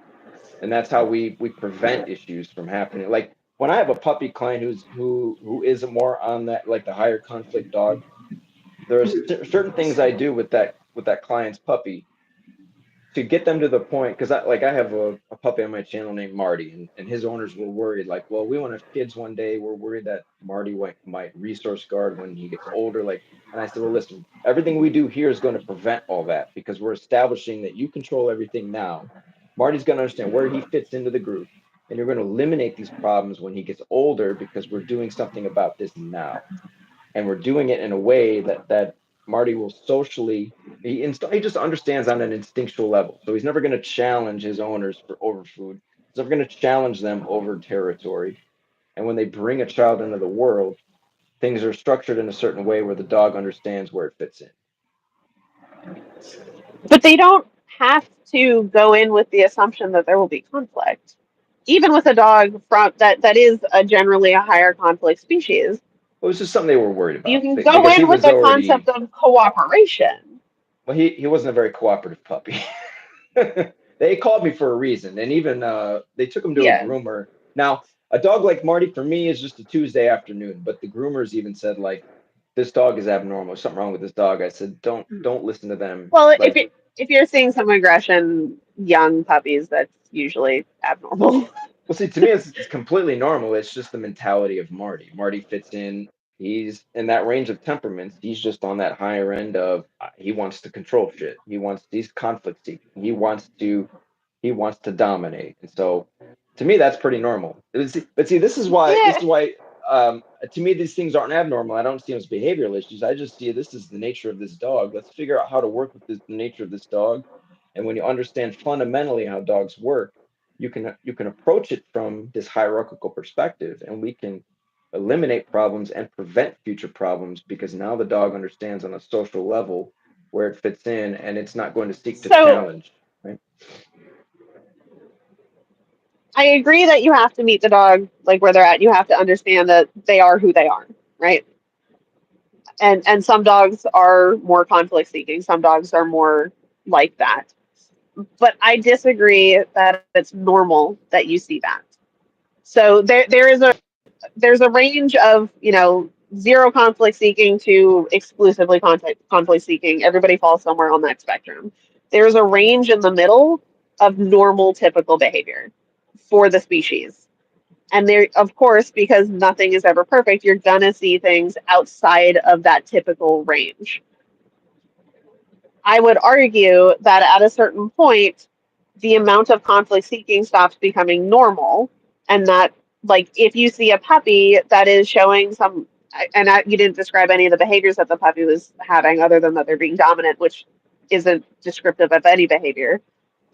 And that's how we prevent issues from happening. Like when I have a puppy client who is more on that, like the higher conflict dog, there's certain things I do with that client's puppy to get them to the point, because I have a puppy on my channel named Marty, and his owners were worried, like, well, we want to have kids one day, we're worried that Marty might resource guard when he gets older, like. And I said, well, listen, everything we do here is going to prevent all that because we're establishing that you control everything now. Marty's going to understand where he fits into the group, and you're going to eliminate these problems when he gets older because we're doing something about this now, and we're doing it in a way that Marty will socially. He just understands on an instinctual level. So he's never going to challenge his owners for over food. He's never going to challenge them over territory. And when they bring a child into the world, things are structured in a certain way where the dog understands where it fits in. But they don't have to go in with the assumption that there will be conflict. Even with a dog from that is generally a higher conflict species, It was just something they were worried you about can go because he in with was the concept already, of cooperation. well, he wasn't a very cooperative puppy. they called me for a reason, and even they took him to a Yeah. groomer. Now, a dog like Marty for me is just a Tuesday afternoon, but the groomers even said like, this dog is abnormal. There's something wrong with this dog. I said, don't listen to them. Well, Like, if you're seeing some aggression, young puppies, that's usually abnormal. well, see, to me, it's completely normal. It's just the mentality of Marty. Marty fits in. He's in that range of temperaments. He's just on that higher end of he wants to control shit. He's conflict seeking. He wants to dominate. And so, to me, that's pretty normal. But see, this Yeah. is why to me these things aren't abnormal. I don't see them as behavioral issues. I just see this is the nature of this dog. Let's figure out how to work with the nature of this dog. And when you understand fundamentally how dogs work, you can approach it from this hierarchical perspective, and we can eliminate problems and prevent future problems because now the dog understands on a social level where it fits in, and it's not going to seek to So challenge. Right? I agree that you have to meet the dog like where they're at. You have to understand that they are who they are, right? And some dogs are more conflict seeking. Some dogs are more like that. But I disagree that it's normal that you see that. So there's a range of, zero conflict seeking to exclusively conflict seeking. Everybody falls somewhere on that spectrum. There's a range in the middle of normal typical behavior for the species. And there, of course, because nothing is ever perfect, you're gonna see things outside of that typical range. I would argue that at a certain point, the amount of conflict seeking stops becoming normal, and that, like, if you see a puppy that is showing some, and you didn't describe any of the behaviors that the puppy was having, other than that they're being dominant, which isn't descriptive of any behavior,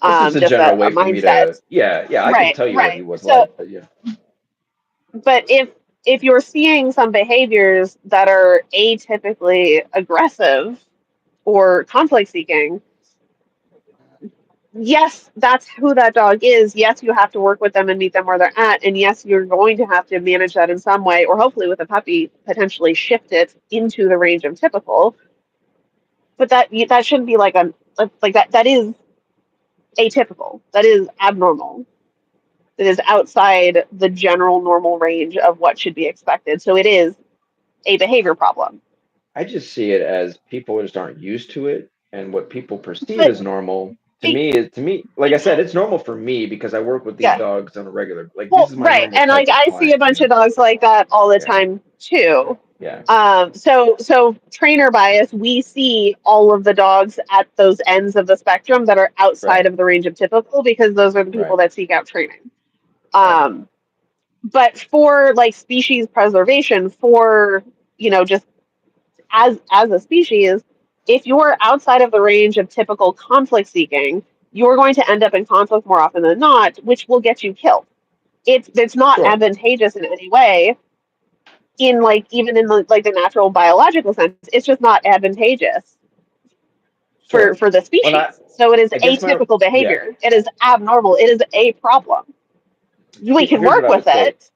It's just a just general a way for me to, mindset. yeah, I can Right, tell you what he right. was So, like, but yeah, but if you're seeing some behaviors that are atypically aggressive or conflict seeking, yes, that's who that dog is. Yes, you have to work with them and meet them where they're at. And yes, you're going to have to manage that in some way, or hopefully with a puppy, potentially shift it into the range of typical. But that shouldn't be like like that. That is atypical. That is abnormal. It is outside the general normal range of what should be expected. So it is a behavior problem. I just see it as people just aren't used to it, and what people perceive But as normal be, to me, like I said, it's normal for me because I work with these yeah, dogs on a regular, like this well, is my right. normal And type like of I see client, a bunch of dogs like that all the Yeah, time too. yeah, So trainer bias, we see all of the dogs at those ends of the spectrum that are outside right, of the range of typical because those are the people right, that seek out training. right. Um, but for like species preservation, for just as a species, if you're outside of the range of typical conflict seeking, you're going to end up in conflict more often than not, which will get you killed. It's not Sure, advantageous in any way in like even in the natural biological sense. It's just not advantageous sure. for the When species. So it is I guess atypical yeah, behavior. It is abnormal. It is a problem. We can here's what work I with would say. it,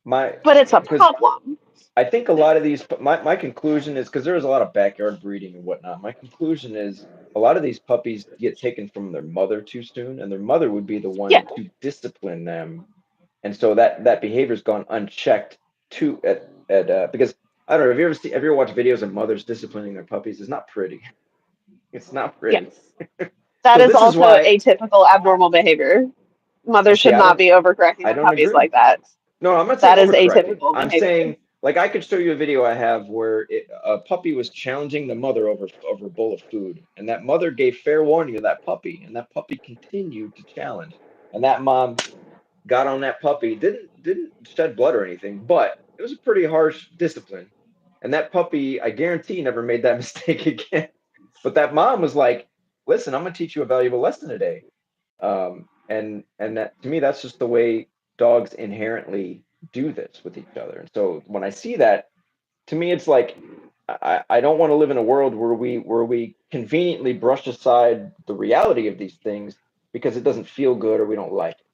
My, but it's a because problem. I think a lot of these, my conclusion is because there is a lot of backyard breeding and whatnot. My conclusion is a lot of these puppies get taken from their mother too soon, and their mother would be the Yeah, one to discipline them, and so that behavior's gone unchecked to at because I don't know. Have you ever watched videos of mothers disciplining their puppies? It's not pretty. It's not yes. pretty. That So is this is also why. atypical abnormal behavior. Mothers See, should not be overcorrecting I their don't puppies agree. like that. No, I'm not saying That is overcorrecting. atypical I'm behavior. saying like I could show you a video I have where a puppy was challenging the mother over a bowl of food, and that mother gave fair warning to that puppy, and that puppy continued to challenge, and that mom got on that puppy, didn't shed blood or anything, but it was a pretty harsh discipline, and that puppy, I guarantee, never made that mistake again. But that mom was like, "Listen, I'm gonna teach you a valuable lesson today." And that to me, that's just the way dogs inherently do this with each other. And so when I see that, to me, it's like I don't want to live in a world where we conveniently brush aside the reality of these things because it doesn't feel good or we don't like it.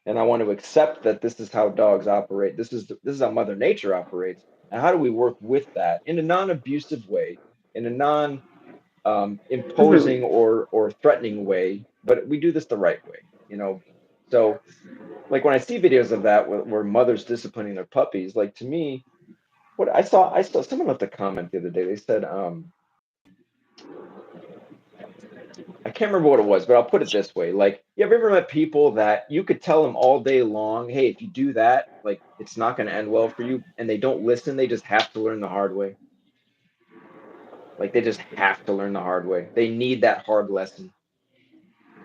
And I want to accept that this is how dogs operate. This is how Mother Nature operates. And how do we work with that in a non-abusive way, in a non Hmm. imposing or threatening way, but we do this the right way, you know. So like when I see videos of that where mothers disciplining their puppies, like to me, what I saw someone left a comment the other day. They said, I can't remember what it was, but I'll put it this way. Like, you have ever met people that you could tell them all day long, hey, if you do that, like it's not going to end well for you, and they don't listen, they just have to learn the hard way. Like they just have to learn the hard way. They need that hard lesson.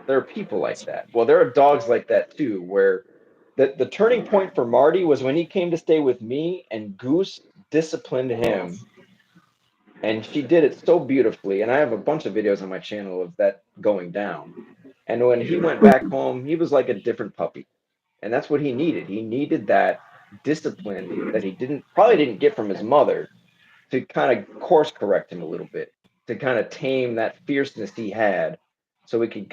There are people like that. Well, there are dogs like that too, where the turning point for Marty was when he came to stay with me and Goose disciplined him, and she did it so beautifully. And I have a bunch of videos on my channel of that going down. And when he went back home, he was like a different puppy. And that's what he needed. He needed that discipline that he probably didn't get from his mother, to kind of course correct him a little bit, to kind of tame that fierceness he had, so we can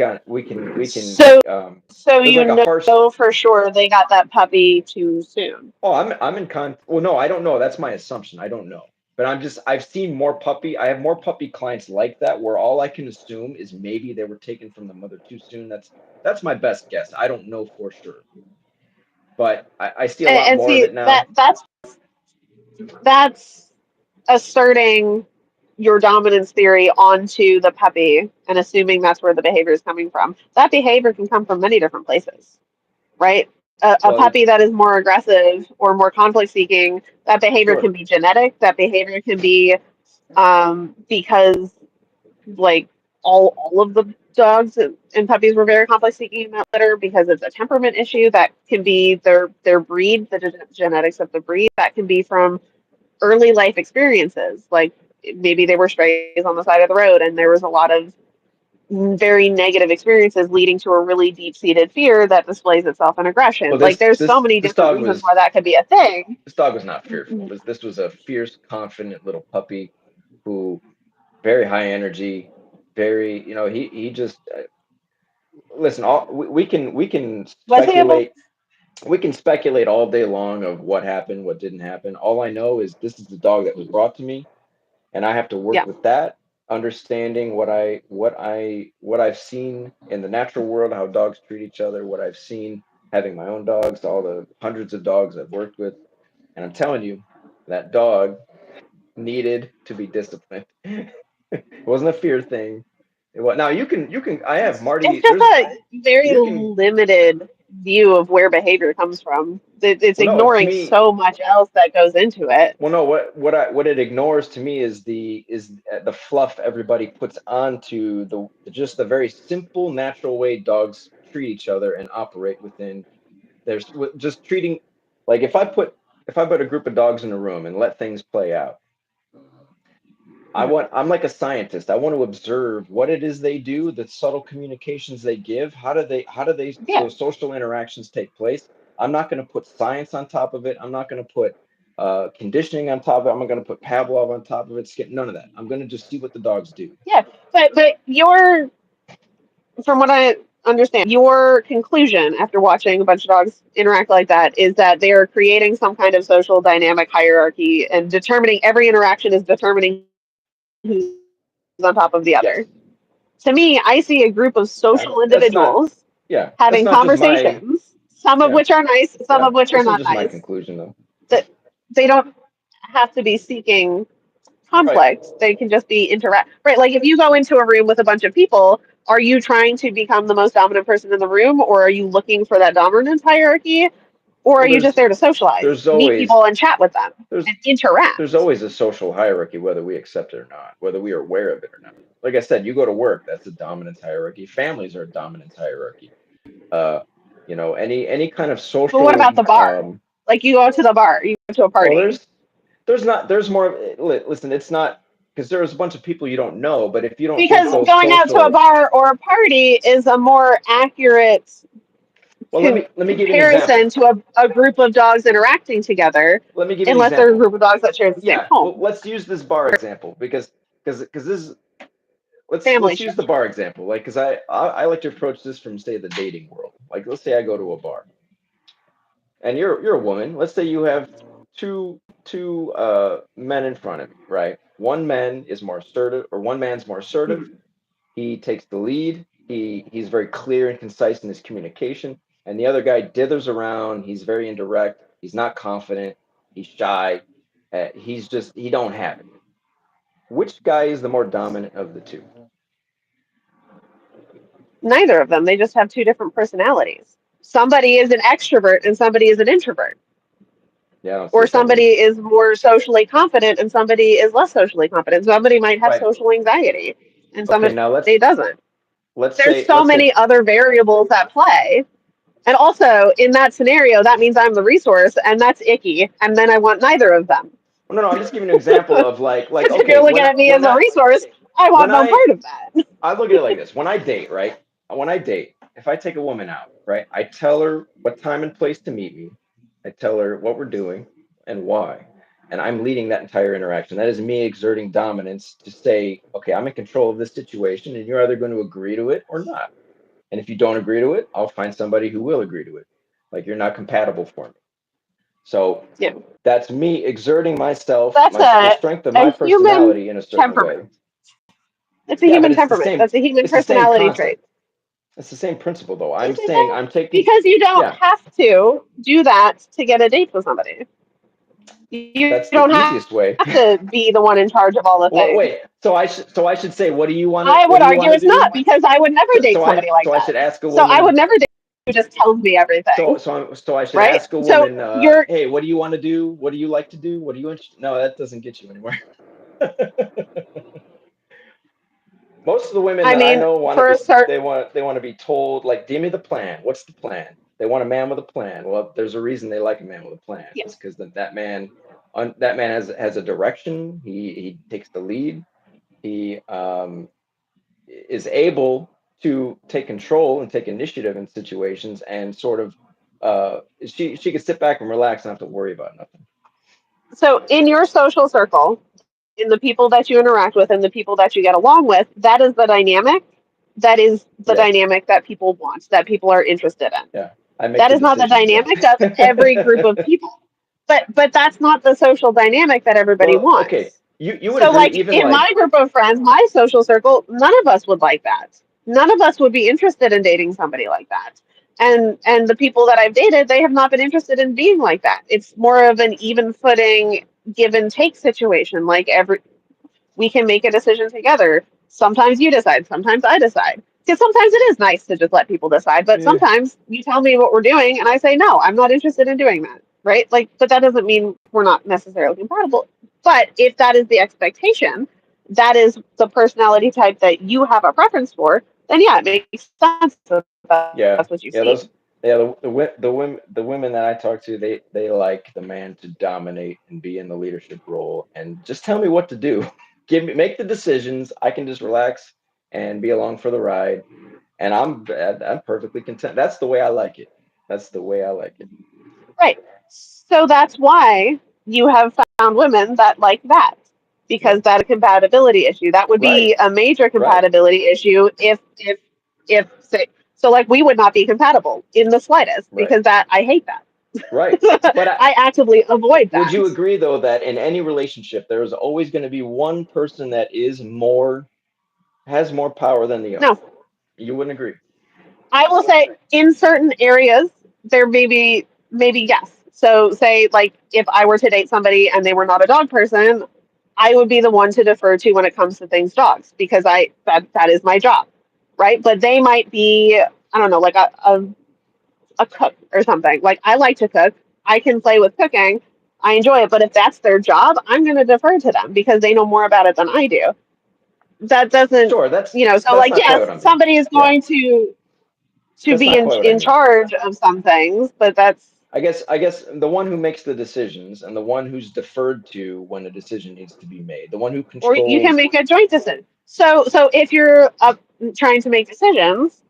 So, so there's you like a harsh. know for sure they got that puppy too soon. Oh, I'm in con. Well, no, I don't know. That's my assumption. I don't know. But I've seen more puppy. I have more puppy clients like that, where all I can assume is maybe they were taken from the mother too soon. That's my best guess. I don't know for sure, but I see a lot And more of see it that now. that's asserting your dominance theory onto the puppy and assuming that's where the behavior is coming from. That behavior can come from many different places, right? A Well, puppy that is more aggressive or more conflict seeking, that behavior sure. can be genetic. That behavior can be because like all of the dogs and puppies were very conflict seeking in that litter because it's a temperament issue. That can be their breed, the genetics of the breed. That can be from early life experiences, like maybe they were strays on the side of the road and there was a lot of very negative experiences leading to a really deep seated fear that displays itself in Well, aggression. Like this there's so this many this different dog reasons was why that could be a thing. this dog was not fearful. This was a fierce, confident little puppy who very high energy, very, he just listen. All we can Was he able? speculate all day long of what happened, what didn't happen. All I know is this is the dog that was brought to me, and I have to work Yeah, with that, understanding what I've seen in the natural world, how dogs treat each other, what I've seen having my own dogs, all the hundreds of dogs I've worked with, and I'm telling you, that dog needed to be disciplined. It wasn't a fear thing. Now you can I have it's Marty. just a very You can limited view of where behavior comes from. It's well no, to ignoring me. so much else that goes into it. Well, no, what it ignores to me is the fluff everybody puts onto just the very simple, natural way dogs treat each other and operate within. There's just treating, like if I put a group of dogs in a room and let things play out. Mhm. I'm like a scientist. I want to observe what it is they do, the subtle communications they give. How do they Yeah, those social interactions take place? I'm not going to put science on top of it. I'm not going to put conditioning on top of it. I'm not going to put Pavlov on top of it. Skip none of that. I'm going to just see what the dogs do. yeah, but your from what I understand, your conclusion after watching a bunch of dogs interact like that is that they are creating some kind of social dynamic hierarchy and determining every interaction is determining who's on top of the other. To Yes, me, I see a group of social individuals that's not. having Yeah, that's not just conversations, my. some of which are nice, some of which are Yeah, not this is nice. just my conclusion though. That they don't have to be seeking Right. conflict. They can just be interact. Right. Like if you go into a room with a bunch of people, are you trying to become the most dominant person in the room or are you looking for that dominance hierarchy? Or are Well, you just there to socialize, there's meet always people and chat with them there's and there's interact? always a social hierarchy, whether we accept it or not, whether we are aware of it or not. Like I said, you go to work, that's a dominance hierarchy. Families are a dominance hierarchy. Uh, any kind of But what social. about the bar? Like you go to the bar, you go to a Well, party. there's not there's more. Listen, it's not because there's a bunch of people you don't know, but if you don't take Because those going out to a social. bar or a party is a more accurate Well, let me give you an example. comparison to a group of dogs interacting together, Let me give you an unless they're a example. group of dogs that share the same Yeah, well, home. let's use this bar example because this is Family let's use the structure. bar example, like because I like to approach this from, say, the dating world. Like, let's say I go to a bar and you're a woman. Let's say you have two men in front of you, right? One man is more assertive, or one man's more assertive. Mhm. He takes the lead. He's very clear and concise in his communication, and the other guy dithers around. He's very indirect. He's not confident. He's shy. He don't have it. Which guy is the more dominant of the two? Neither of them. They just have two different personalities. Somebody is an extrovert and somebody is an introvert. Yeah, I don't see Or it that way. somebody is more socially confident and somebody is less socially confident. Somebody might have Right. social anxiety and Okay. somebody Now doesn't. let's There's say so many other variables at play. And also, in that scenario, that means I'm the resource, and that's icky. And then I want neither of them. well, no. I'm just giving you an example of like Because if okay you're looking at me as a resource, I when want no part of that. I look at it like this. When I date, right? When I date, if I take a woman out, right, I tell her what time and place to meet me. I tell her what we're doing and why. And I'm leading that entire interaction. That is me exerting dominance to say, okay, I'm in control of this situation, and you're either going to agree to it or not. And if you don't agree to it, I'll find somebody who will agree to it. Like you're not compatible for me. So Yeah, that's me exerting myself, that's the strength of my a human personality in a certain way. temperament. It's a Yeah, but human temperament. That's a human it's the same personality trait. concept. It's the same principle, though. I'm Is it saying though? I'm taking, Because you don't yeah, have to do that to get a date with somebody. You that's the don't have easiest way. to be the one in charge of all the things. Wait, so I should say, I what would do you argue want to it's do? not because I would never date somebody like So I that. should ask a So I would woman. never date who just tells me everything, So I should right? ask a So woman, you're hey, what do you want to do? What do you like to do? What do you? No, that doesn't get you anywhere. Most of the women I that I mean, know want to for a be start, they want to be told, like, give me the plan. What's the plan? They want a man with a plan. Well, there's a reason they like a man with a plan. yeah. It's because that man has a direction. He takes the lead. He is able to take control and take initiative in situations, and sort of she can sit back and relax and not have to worry about nothing. So in your social circle, in the people that you interact with and the people that you get along with, that is the dynamic. That is the Yes. dynamic that people want, that people are interested in. Yeah. I make That the is not the decisions. Yeah. dynamic of every group of people. But that's not the social dynamic that everybody Well, okay. wants. You would So agree, like even in like my group of friends, my social circle, none of us would like that. None of us would be interested in dating somebody like that. And the people that I've dated, they have not been interested in being like that. It's more of an even footing give and take situation. Like every we can make a decision together. Sometimes you decide, sometimes I decide. Because sometimes it is nice to just let people decide, but yeah. sometimes you tell me what we're doing and I say, no, I'm not interested in doing that. Right? Like, but that doesn't mean we're not necessarily compatible. But if that is the expectation, that is the personality type that you have a preference for, then yeah, it makes sense that Yeah, that's what you yeah, see. those, the women that I talk to, they like the man to dominate and be in the leadership role, and just tell me what to do. Make the decisions. I can just relax and be along for the ride, and I'm perfectly content. That's the way I like it. That's the way I like it. Right. So that's why you have found women that like that because Yep. that's a compatibility issue. That would Right. be a major Right. compatibility issue if say so like we would not be compatible in the slightest Right. because that I hate that. Right. But I actively avoid would that. you agree though that in any relationship there is always going to be one person that has more power than the other? No, You wouldn't agree. I will say in certain areas there maybe yes. So say like if I were to date somebody and they were not a dog person, I would be the one to defer to when it comes to things dogs because that is my job, right? But they might be I don't know like a cook or something. Like I like to cook, I can play with cooking, I enjoy it. But if that's their job, I'm going to defer to them because they know more about it than I do. That doesn't Sure, so that's like not quite yes, what I'm getting at. somebody is Yeah, going to that's be not quite what I in mean. charge of some things, but that's I guess the one who makes the decisions and the one who's deferred to when a decision needs to be made, the one who or you can controls. make a joint decision. So if you're trying to make decisions,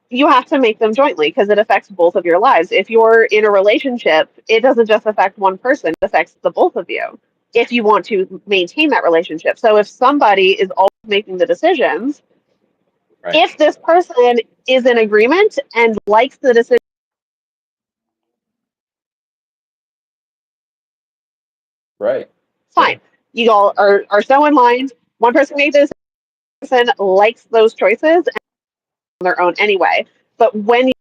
you have to make them jointly because it affects both of your lives. If you're in a relationship, it doesn't just affect one person; it affects the both of you. If you want to maintain that relationship, so if somebody is always making the decisions, Right, if this person is in agreement and likes the decision, right, fine. sure. You all are so in line. One person made this person likes those choices and on their own anyway. But when you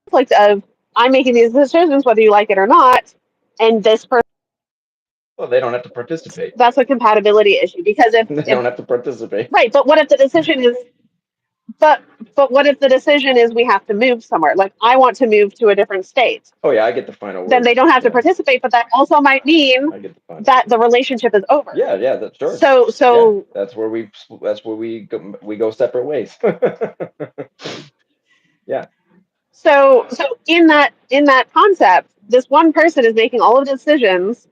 conflict of I'm making these decisions whether you like it or not, and this person, Well, they don't have to participate. that's a compatibility issue because They if don't have to participate. right, but what if the decision is but what if the decision is we have to move somewhere? Like I want to move to a different state. Oh yeah, I get the final Then word. they don't have to Yeah, participate, but that also might mean I get the final that word. the relationship is over. Yeah, yeah, that's sure. So Yeah, so that's where we go separate ways. Yeah. so in that concept, this one person is making all of the decisions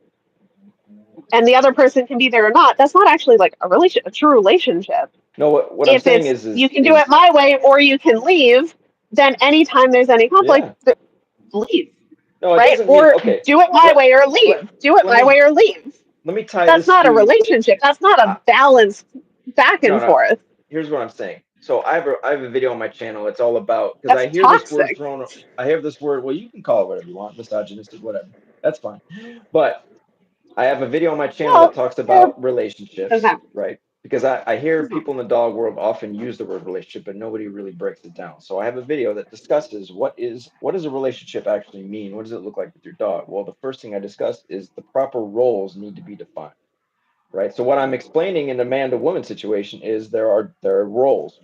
and the other person can be there or not. That's not actually like a true relationship. No, what I'm If saying it's is you can do it my way or you can leave, then anytime there's any conflict, yeah. leave, No, it right? doesn't mean Or okay. do it my Let way or let leave. Do it let my me way or leave. let me tie That's this not a to relationship. That's not uh, a balanced back no, and no. forth. Here's what I'm saying. So I have a video on my channel. It's all about because I That's hear this word toxic. thrown. I hear this word. Well, you can call it whatever you want, misogynistic, whatever. That's fine. But I have a video on my channel that Well, talks there about relationships, doesn't have. right? Because I hear people in the dog world often use the word relationship, but nobody really breaks it down. So I have a video that discusses what does a relationship actually mean? What does it look like with your dog? Well, the first thing I discuss is the proper roles need to be defined, right? So what I'm explaining in the man to woman situation is there are roles.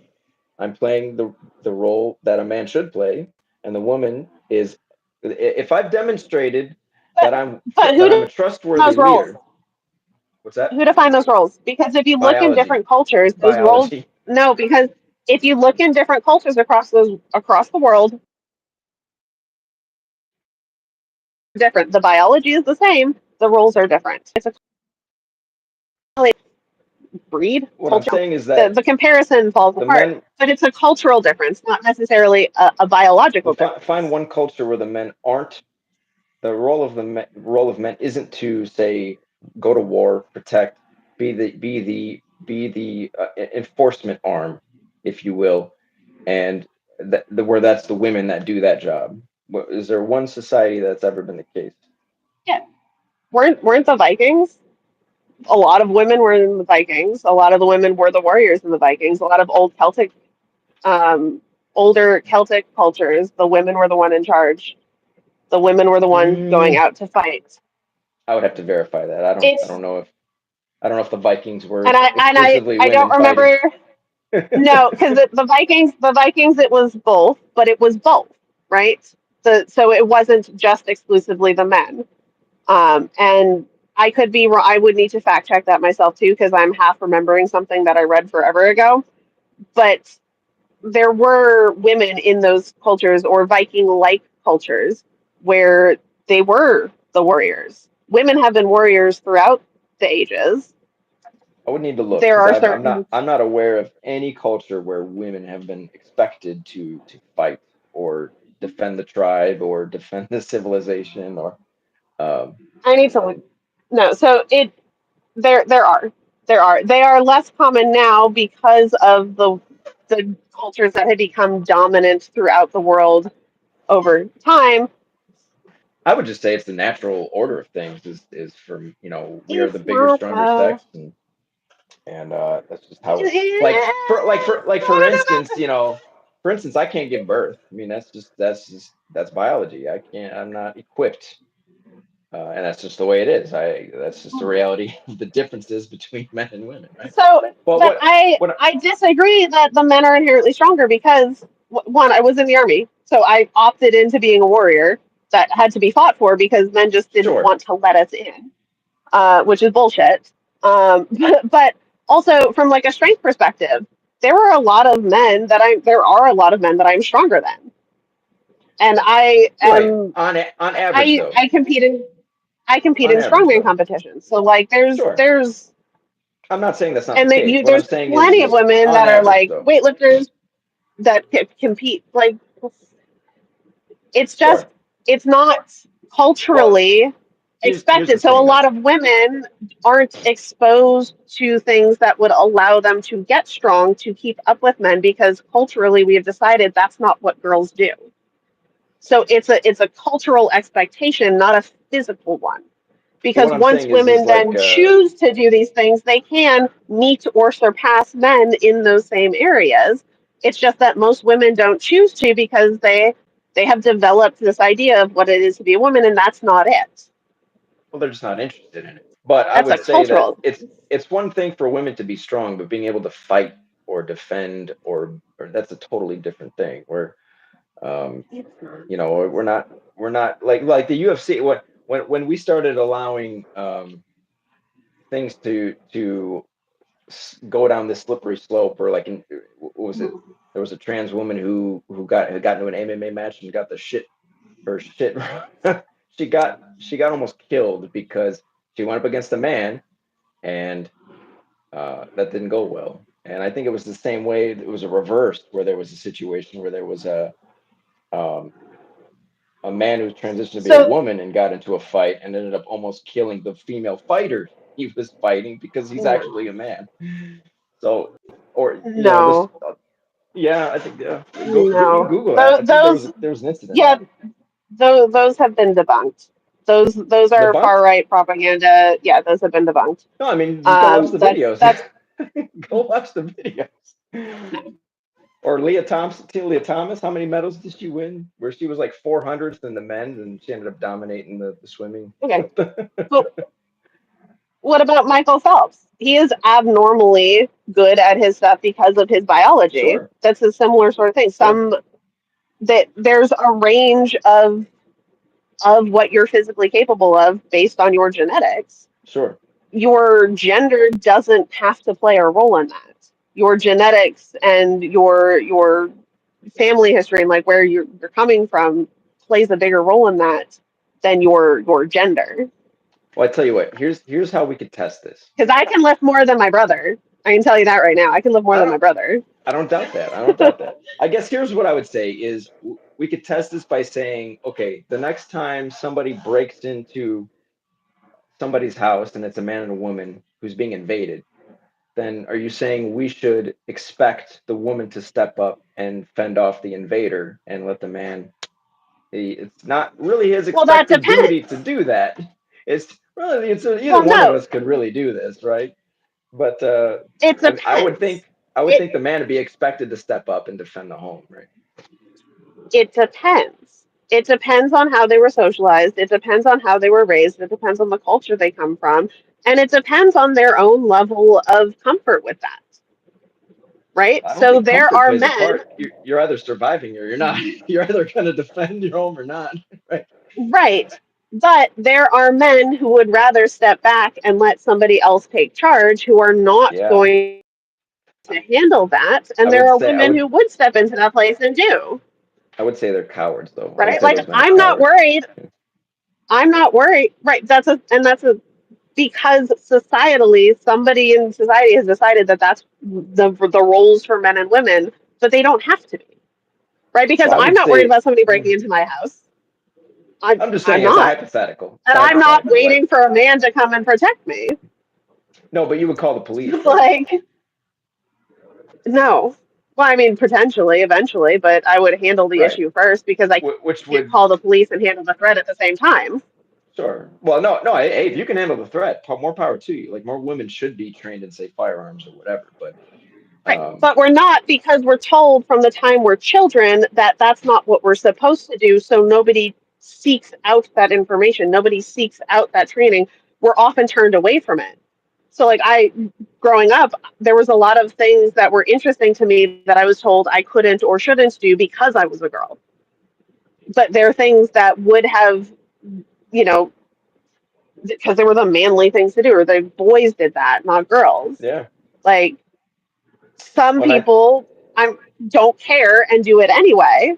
I'm playing the role that a man should play, and the woman is if I've demonstrated But that who I'm a define trustworthy those roles? leader. What's that? Who define those roles? Because if you look in Biology. different cultures, those roles Biology. no. Because if you look in different cultures across the world, different. The biology is the same. The roles are different. It's a breed What I'm culture. saying is The that comparison falls the apart. men But it's a cultural difference, not necessarily a will biological find difference. one culture where the men aren't the role of men isn't to say go to war, protect, be the enforcement arm, if you will, and where that's the women that do that job. Is there one society that's ever been the case? Yeah, weren't the Vikings? A lot of women were in the Vikings. A lot of the women were the warriors in the Vikings. A lot of um, older Celtic cultures, the women were the one in charge. The women were the one going Mm, out to fight. I would have to verify that. It's I don't know if the Vikings and were I exclusively I don't women fighting. remember. No, because the Vikings it was both, but it was both, right? So it wasn't just exclusively the men. And I could be wrong. I would need to fact check that myself too, because I'm half remembering something that I read forever ago. But there were women in those cultures or Viking-like cultures where they were the warriors. Women have been warriors throughout the ages. I would need to look There because are certain I'm not aware of any culture where women have been expected to fight or defend the tribe or defend the civilization or um, I need to look. No, so it there are they are less common now because of the cultures that have become dominant throughout the world over time. I would just say it's the natural order of things is from we are the It's bigger not stronger though. sex and that's just how it's like for instance for instance I can't give birth. I mean that's biology. I'm not equipped. And that's just the way it is. That's just the reality of the differences between men and women, right? So, Well, but what I disagree that the men are inherently stronger because one, I was in the army, so I opted into being a warrior that had to be fought for because men just didn't sure. want to let us in, which is bullshit. But also from like a strength perspective, there are a lot of men that I'm stronger than, and Right. On average I though. I compete in I compete On in average strongman though. competitions. So like Sure. there's I'm not saying that's not the and that case. you What I'm there's saying plenty of is women on that are average like though. weightlifters that compete. Like it's just Sure. it's not Well, culturally here's the expected. So a thing lot though. of women aren't exposed to things that would allow them to get strong to keep up with men because culturally we have decided that's not what girls do. So it's a cultural expectation, not a physical one. But what Because I'm once saying is women like, then choose to do these things, they can meet or surpass men in those same areas. It's just that most women don't choose to because they have developed this idea of what it is to be a woman, and that's not it. well, they're just not interested in it. But I That's a would say that cultural. it's one thing for women to be strong, but being able to fight or defend or that's a totally different thing. Where um, It's not. we're not like the UFC. When we started allowing things to go down this slippery slope, or like what was it? There was a trans woman who got into an MMA match and got the shit her shit. She got almost killed because she went up against a man, and that didn't go well. And I think it was the same way. It was a reverse where there was a situation where there was um, a man who transitioned to be a So woman and got into a fight and ended up almost killing the female fighter he was fighting because he's no, actually a man. So, or this. no, Yeah, I think you can no. Google that. I think there was Those, there was an incident of yeah, that. those have been debunked. Those are Debunked? far right propaganda. Yeah, those have been debunked. No, I mean just go watch the videos. That's Go watch the videos. no. Or Leah Thomas, how many medals did she win? Where she was like 400th in the men's and she ended up dominating the swimming. Okay, but what about Michael Phelps? He is abnormally good at his stuff because of his biology. Sure, That's a similar sort of thing. sure, Some that there's a range of what you're physically capable of based on your genetics. sure. Your gender doesn't have to play a role in that. Your genetics and your family history and like where you're coming from plays a bigger role in that than your gender. Well, I tell you what, here's how we could test this. Because I can lift more than my brother. I can tell you that right now. I can lift more I than my don't brother. I don't doubt that. I don't doubt that. I guess here's what I would say is we could test this by saying, okay, the next time somebody breaks into somebody's house and it's a man and a woman who's being invaded, then are you saying we should expect the woman to step up and fend off the invader and let the man? It's not really his Well, that expected duty to depends. do that. Either Well, one of no, us could really do this, right? But it I would depends. think I would think the It man would be expected to step up and defend the home, right? it depends. It depends on how they were socialized. It depends on how they were raised. It depends on the culture they come from, and it depends on their own level of comfort with that. Right. I don't So think there comfort are plays a men. part. You're either surviving or you're not. You're either going to defend your home or not, right? Right. But there are men who would rather step back and let somebody else take charge who are not Yeah, going to handle that. I And there would are say I women would who would step into that place and do. I would say they're cowards, though. I would Right. say Like those men are I'm not cowards. worried. I'm not worried. Right. That's a because societally somebody in society has decided that that's the roles for men and women, but they don't have to be. Right. Because Well, I I'm would not worried say about somebody breaking into my house. I'm just I'm saying it's a not. hypothetical. It's And a I'm not hypothetical. Like waiting for a man to come and protect me. no, but you would call the police, right? Like, no. Well, I mean, potentially, eventually, but I would handle the Right. issue first because I Which can't would call the police and handle the threat at the same time. sure. Well, no, no. Hey, if you can handle the threat, more power to you. Like more women should be trained in say firearms or whatever. But Right. um, But we're not because we're told from the time we're children that that's not what we're supposed to do. So nobody seeks out that information. Nobody seeks out that training. We're often turned away from it. So, like, growing up, there was a lot of things that were interesting to me that I was told I couldn't or shouldn't do because I was a girl. But there are things that would have, you know, because they were the manly things to do, or the boys did that, not girls. yeah. Like some When I people I don't care and do it anyway,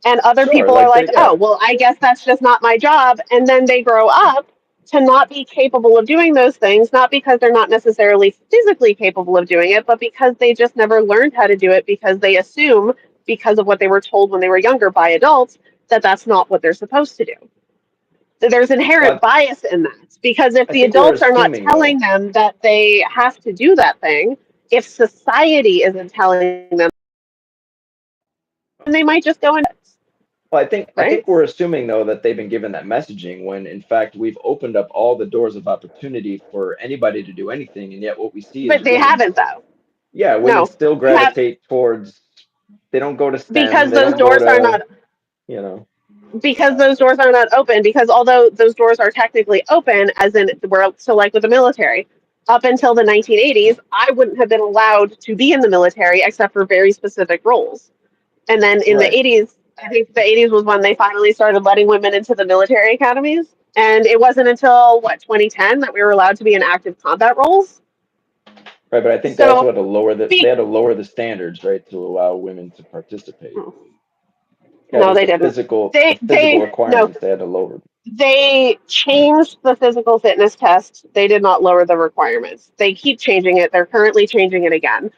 and other sure, people are like they like, oh, yeah. well, I guess that's just not my job, and then they grow up to not be capable of doing those things, not because they're not necessarily physically capable of doing it, but because they just never learned how to do it because they assume because of what they were told when they were younger by adults that that's not what they're supposed to do. So there's inherent Well, bias in that because if I the think we're adults are not assuming telling though. them that they have to do that thing, if society isn't telling them, then they might just go and do it. Well, I think right? we're assuming though that they've been given that messaging when in fact we've opened up all the doors of opportunity for anybody to do anything, and yet what we see is But they women, haven't though. yeah, women No, still you have gravitate towards. They don't go to STEM. because They those don't go doors are to not you know. because those doors are not open. Because although those doors are technically open, as in we're so like with the military, up until the 1980s, I wouldn't have been allowed to be in the military except for very specific roles. And then in the Right. 80s, I think the 80s was when they finally started letting women into the military academies. And it wasn't until what 2010 that we were allowed to be in active combat roles. Right, but I think they also So, had to lower they be, had to lower the standards, right, to allow women to participate. Yeah, no, the, they the didn't. physical the physical They no, requirements they had to lower. they changed the physical fitness test. They did not lower the requirements. They keep changing it. They're currently changing it again.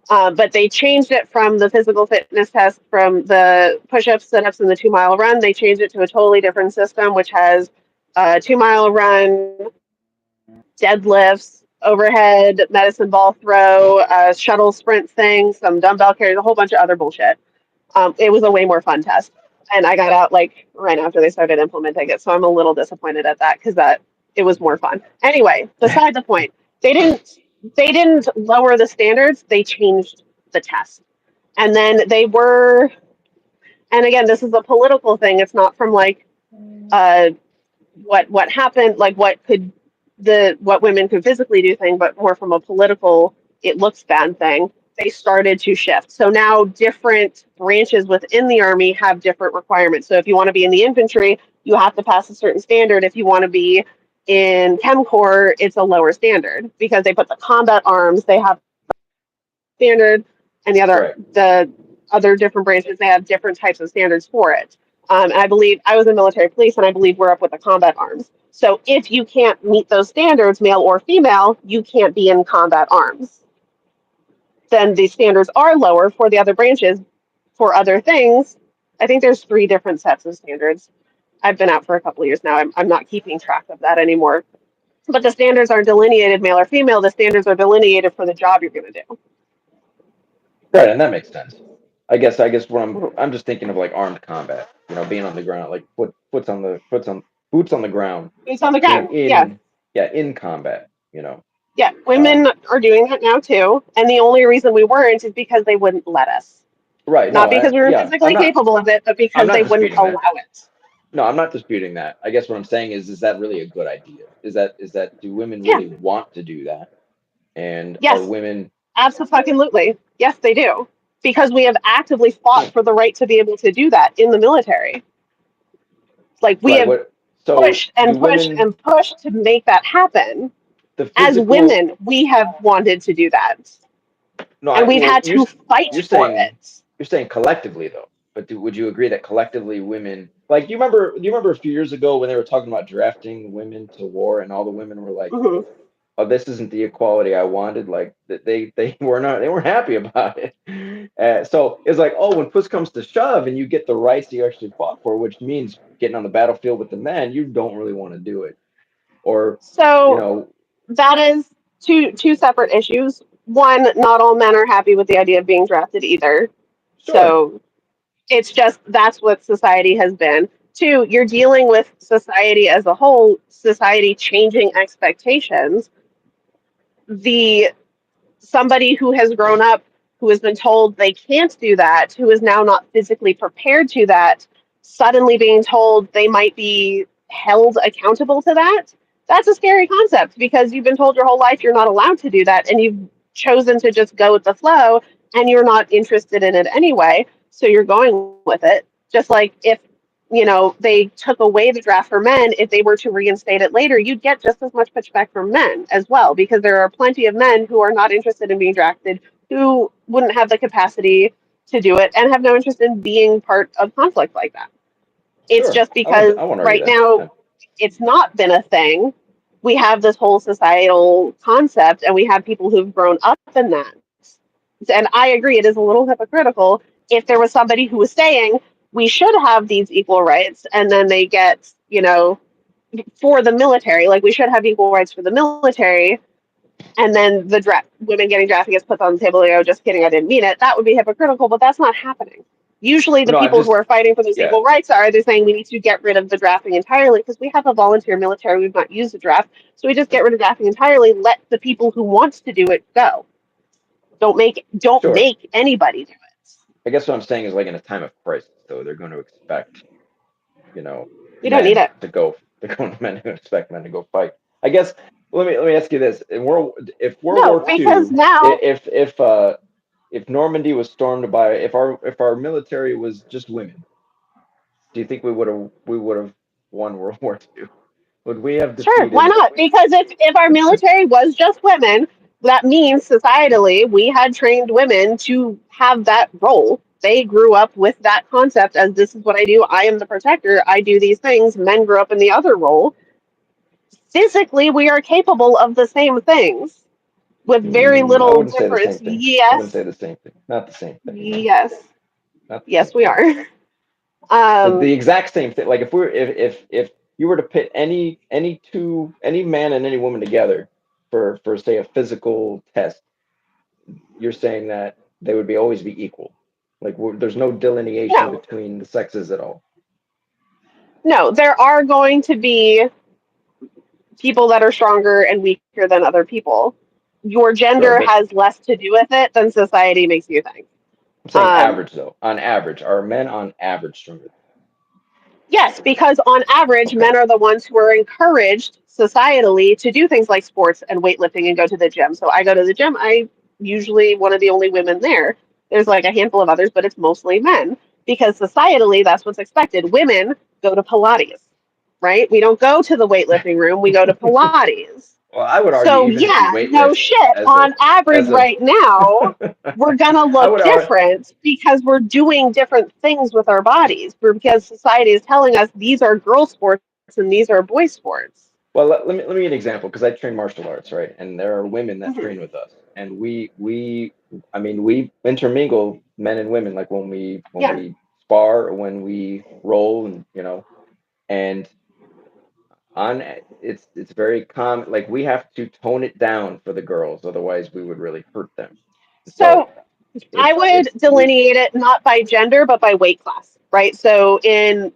But they changed it from the physical fitness test from the push-ups, sit-ups, and the 2 mile run. They changed it to a totally different system, which has a 2 mile run, deadlifts, overhead medicine ball throw, shuttle sprint thing, some dumbbell carries, a whole bunch of other bullshit. It was a way more fun test, and I got out like right after they started implementing it. So I'm a little disappointed at that because that it was more fun. Anyway, beside the point, they didn't they didn't lower the standards. They changed the test, and then they were. And again, this is a political thing. It's not from like uh, what happened, like what women could physically do thing, but more from a political it looks bad thing. They started to shift. So now different branches within the army have different requirements. So if you want to be in the infantry, you have to pass a certain standard. If you want to be in Chem Corps, it's a lower standard because they put the combat arms, they have standard, and Right. the other different branches they have different types of standards for it. And I believe I was in military police, and I believe we're up with the combat arms. So if you can't meet those standards, male or female, you can't be in combat arms. Then the standards are lower for the other branches for other things. I think there's 3 different sets of standards. I've been out for a couple of years now. I'm not keeping track of that anymore. But the standards are delineated male or female. The standards are delineated for the job you're going to Right, and that makes sense. I guess what I'm do. I'm just thinking of like armed combat, being on the ground, like foot's on boots on the ground, Boots on the being ground. Yeah. in yeah, in combat. Yeah. Um Women are doing that now too. And the only reason we weren't is because they wouldn't let us. right, Not no, because we were yeah, I'm physically not capable of it, but I'm because not they wouldn't disputing that. allow it. No, I'm not disputing that. I guess what I'm saying is that really a good idea? Is that do women Yeah. really want to do that? And are Yes. women Absolutely. Yes, they do. Because we have actively fought for the right to be able to do that in the military. Like we right, have what so pushed and do pushed women and pushed to make that happen. the As physical women, we have wanted to do that. no, And we've well, had to fight you're for saying it. you're saying collectively though, but would you agree that collectively women like do you remember a few years ago when they were talking about drafting women to war and all the women were like, Hmm. oh, this isn't the equality I wanted, like that they weren't happy about it. So it's like, oh, when push comes to shove and you get the rights that you actually fought for, which means getting on the battlefield with the men, you don't really want to do it, or you So know that is two separate issues. One, not all men are happy with the idea of being drafted either. sure. So it's just that's what society has been. Two, you're dealing with society as a whole, society changing expectations. The somebody who has grown up, who has been told they can't do that, who is now not physically prepared to that, suddenly being told they might be held accountable to that, that's a scary concept because you've been told your whole life you're not allowed to do that and you've chosen to just go with the flow and you're not interested in it anyway. So you're going with it. Just like if they took away the draft for men, if they were to reinstate it later, you'd get just as much pushback from men as well, because there are plenty of men who are not interested in being drafted, who wouldn't have the capacity to do it, and have no interest in being part of conflict like that. It's Sure, just I won't because I won't argue right that. now Yeah. it's not been a thing. We have this whole societal concept, and we have people who've grown up in that. And I agree, it is a little hypocritical if there was somebody who was saying we should have these equal rights, and then they get, for the military, like we should have equal rights for the military, and then the draft, women getting drafted gets put on the table. Just kidding, I didn't mean it. That would be hypocritical, but that's not happening. Usually, the No, I'm people who just are fighting for those yeah, equal rights are they're saying we need to get rid of the drafting entirely because we have a volunteer military. We've not used the draft, so we just get rid of drafting entirely. Let the people who want to do it go. Don't sure. make anybody do it. I guess what I'm saying is like in a time of crisis, though, they're going to expect, you know, We don't need men it. to go. They're going to men who expect men to go fight. I guess let me ask you this: if World No, War because II, now, if Normandy was stormed by if our military was just women, do you think we would have won World War II? Would we have sure, why defeated? not? Because if our military was just women, that means societally we had trained women to have that role. They grew up with that concept as this is what I do. I am the protector. I do these things. Men grew up in the other role. Physically, we are capable of the same things with very I little wouldn't say the difference. same thing. I wouldn't say Yes, the same thing. Not the same thing. yes, Not the same yes, we thing. are. The Um, exact same thing. Like if you were to pit any man and any woman together for say a physical test, you're saying that they would be always be equal. Like there's no delineation no, between the sexes at all. no, there are going to be people that are stronger and weaker than other people. Your Sure, gender but has less to do with it than society makes you think. I'm saying Um, average though. On average, are men on average stronger? yes, because on average, Okay, men are the ones who are encouraged societally to do things like sports and weightlifting and go to the gym. So I go to the gym. I usually one of the only women there. There's like a handful of others, but it's mostly men because societally that's what's expected. Women go to Pilates, right? We don't go to the weightlifting room. We go to Pilates. well, I would argue So even if you yeah, no weightlift shit. as a On average, as a right now, we're gonna I look would argue. different because we're doing different things with our bodies. Because society is telling us these are girl sports and these are boy sports. Well, let me give an example because I train martial arts, right? And there are women that Mhm. train with us, and I mean, we intermingle men and women, like when Yeah. we spar or when we roll, and and on it's very common. Like we have to tone it down for the girls, otherwise we would really hurt them. So So I would it's we delineate it not by gender but by weight class, right? So in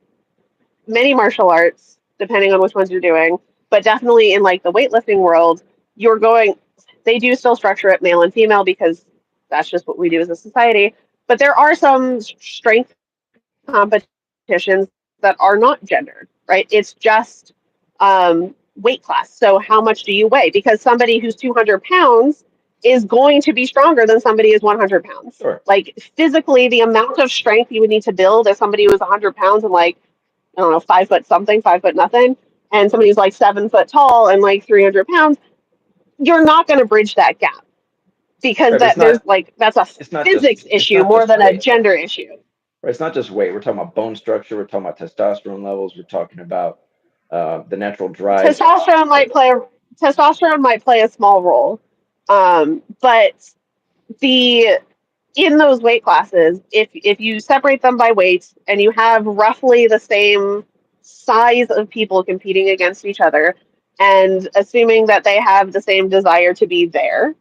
many martial arts, depending on which ones you're doing, but definitely in like the weightlifting world, you're going. They do still structure it male and female because that's just what we do as a society. But there are some strength competitions that are not gendered, right? It's just weight class. So how much do you weigh? Because somebody who's 200 pounds is going to be stronger than somebody who's 100 pounds. sure. Like physically, the amount of strength you would need to build as somebody who was 100 pounds and like I don't know, 5 foot something, 5 foot nothing, and somebody who's like 7 foot tall and like 300 pounds, you're not going to bridge that gap because Right, but that there's like that's a physics it's issue not more just than a weight though. gender issue. Right? It's not just weight. We're talking about bone structure. We're talking about testosterone levels. We're talking about the natural drive. Testosterone That, might play a, testosterone might play a small role, but the in those weight classes, if you separate them by weight and you have roughly the same size of people competing against each other, and assuming that they have the same desire to be there,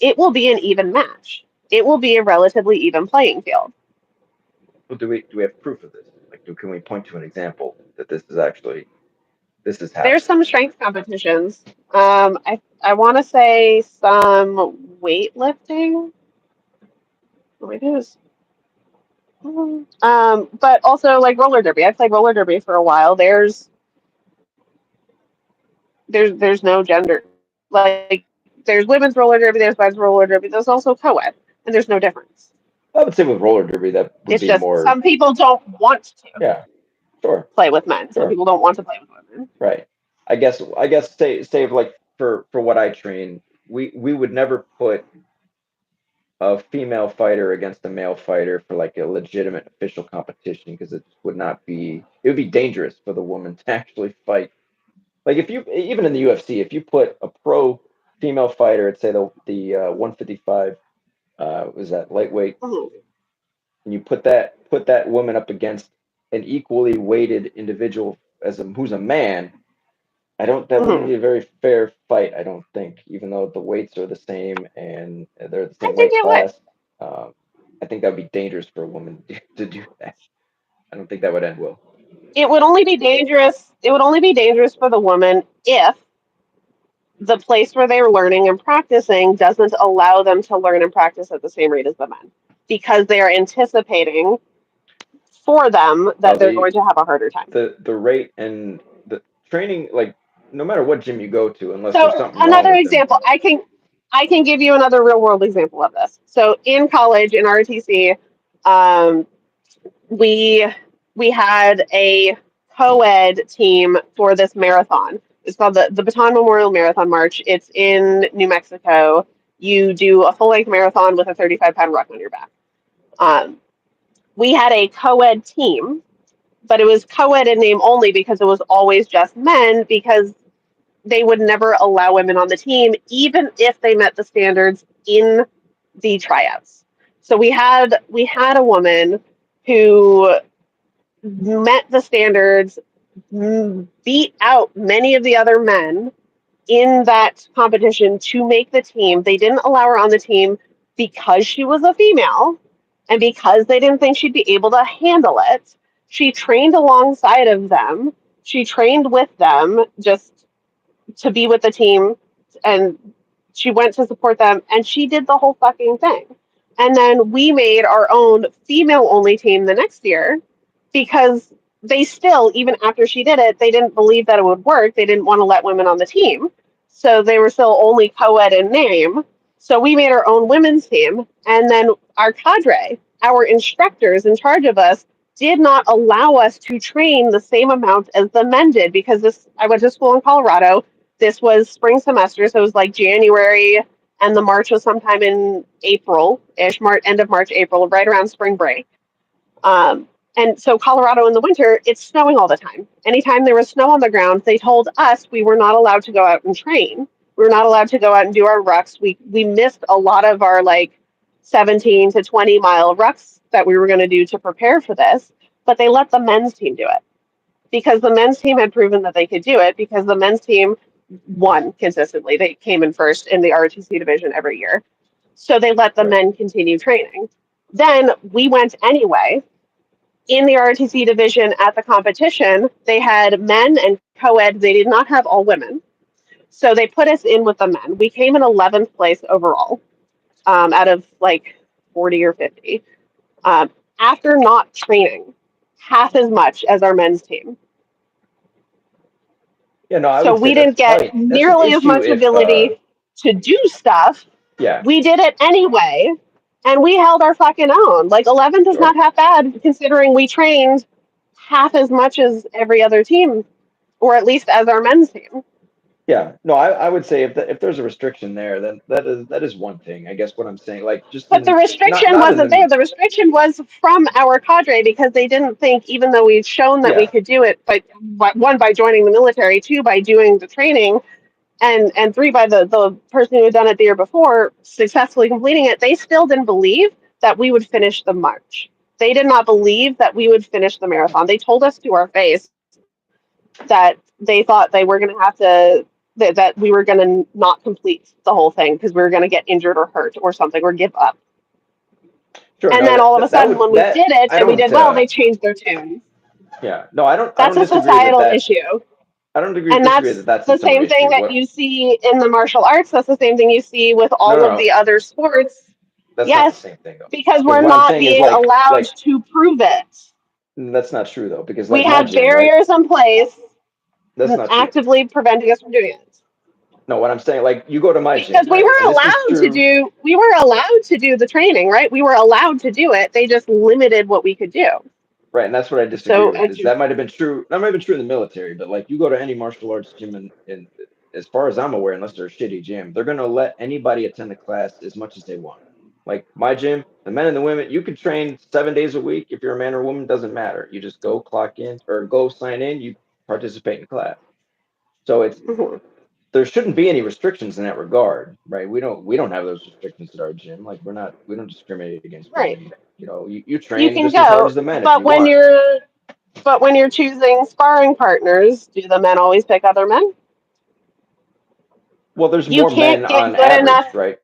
it will be an even match. It will be a relatively even playing field. well, do we have proof of this? Like, can we point to an example that this has There's happened? some strength competitions. I want to say some weightlifting. Maybe it was, but also like roller derby. I played roller derby for a while. There's no gender. Like there's women's roller derby, there's men's roller derby. There's also co-ed, and there's no difference. I would say with roller derby that It's would be just some more. people don't want to Yeah, sure, play with men. Some sure, people don't want to play with women. right. I guess say like for what I train, we would never put a female fighter against a male fighter for like a legitimate official competition because it would be dangerous for the woman to actually fight. Like if you even in the UFC, if you put a pro female fighter at say the 155 was that lightweight, Mhm. and you put that woman up against an equally weighted individual who's a man, that wouldn't Mhm. be a very fair fight. I don't think, even though the weights are the same and they're the I same think weight it would. class. Um, I think that would be dangerous for a woman to do that. I don't think that would end well. It would only be dangerous. It would only be dangerous for the woman if the place where they're learning and practicing doesn't allow them to learn and practice at the same rate as the men, because they are anticipating for them No, that they're going to have a harder time. the rate and the training, like no matter what gym you go to, unless there's So something wrong another with them. example, I can give you another real world example of this. So in college in ROTC, um, we we had a co-ed team for this marathon. It's called the Baton Memorial Marathon March. It's in New Mexico. You do a full length marathon with a 35-pound ruck on your back. Um, we had a co-ed team, but it was co-ed in name only because it was always just men, because they would never allow women on the team, even if they met the standards in the tryouts. So we had a woman who met the standards, beat out many of the other men in that competition to make the team. They didn't allow her on the team because she was a female and because they didn't think she'd be able to handle it. She trained alongside of them. She trained with them just to be with the team, and she went to support them, and she did the whole fucking thing. And then we made our own female only team the next year because they still, even after she did it, they didn't believe that it would work. They didn't want to let women on the team. So they were still only co-ed in name. So we made our own women's team. And then our cadre, our instructors in charge of us, did not allow us to train the same amount as the men did, because I went to school in Colorado. This was spring semester, so it was like January, and the March was sometime in April-ish, end of March, April, right around spring break. And so Colorado in the winter, it's snowing all the time. Anytime there was snow on the ground, they told us we were not allowed to go out and train. We were not allowed to go out and do our rucks. We missed a lot of our like 17 to 20-mile rucks that we were going to do to prepare for this, but they let the men's team do it because the men's team had proven that they could do it, because the men's team won consistently. They came in first in the ROTC division every year. So they let the Right. men continue training. Then we went anyway. In the ROTC division at the competition, they had men and co-ed. They did not have all women. So they put us in with the men. We came in 11th place overall, out of like 40 or 50, after not training half as much as our men's team. Yeah, no, I So would say we didn't get that's an nearly as issue much if ability to do stuff. yeah, We did it anyway, and we held our fucking own. Like 11th is sure. not half bad considering we trained half as much as every other team, or at least as our men's team. Yeah, no, I would say if there's a restriction there, then that is one thing. I guess what I'm saying, like just But the in restriction not in wasn't the there. The restriction was from our cadre because they didn't think, even though we'd shown that we yeah, could do it, but one, by joining the military, two, by doing the training, and three, by the person who had done it the year before successfully completing it, they still didn't believe that we would finish the march. They did not believe that we would finish the marathon. They told us to our face that they thought they were going to have to, that we were going to not complete the whole thing because we were going to get injured or hurt or something or give up. sure. And No, then all of a that sudden, would when we that did it I and we don't did well, they changed their tune. yeah, no, I That's don't a disagree societal issue. I don't And disagree that's that that's the its own same thing issue. that What you see in the martial arts. That's the same thing you see with no, all no, of no, the other sports. that's not the Yes, same thing though. because Because we're what I'm not saying is being allowed like to prove it. that's not true though. Because We like my have gym, right? barriers in place That's not true. actively preventing us from doing it. No, what I'm saying, like you go to my gym, Because we right? were And this is allowed to true. do we were allowed to do the training, right? We were allowed to do it. They just limited what we could do. Right, and that's what I disagree So with. and Is that might have been true? That might have been true in the military, but like you go to any martial arts gym, and as far as I'm aware, unless they're a shitty gym, they're gonna let anybody attend the class as much as they want. Like my gym, the men and the women, you can train 7 days a week. If you're a man or a woman, doesn't matter. You just go clock in or go sign in. You participate in class. So mhm. there shouldn't be any restrictions in that regard, right? We don't have those restrictions at our gym. Like we don't discriminate against Right. women. You You train can just as hard go, as the men if but you want. when you're choosing sparring partners, do the men always pick other men? Well, there's You more can't men get on good average, enough. right?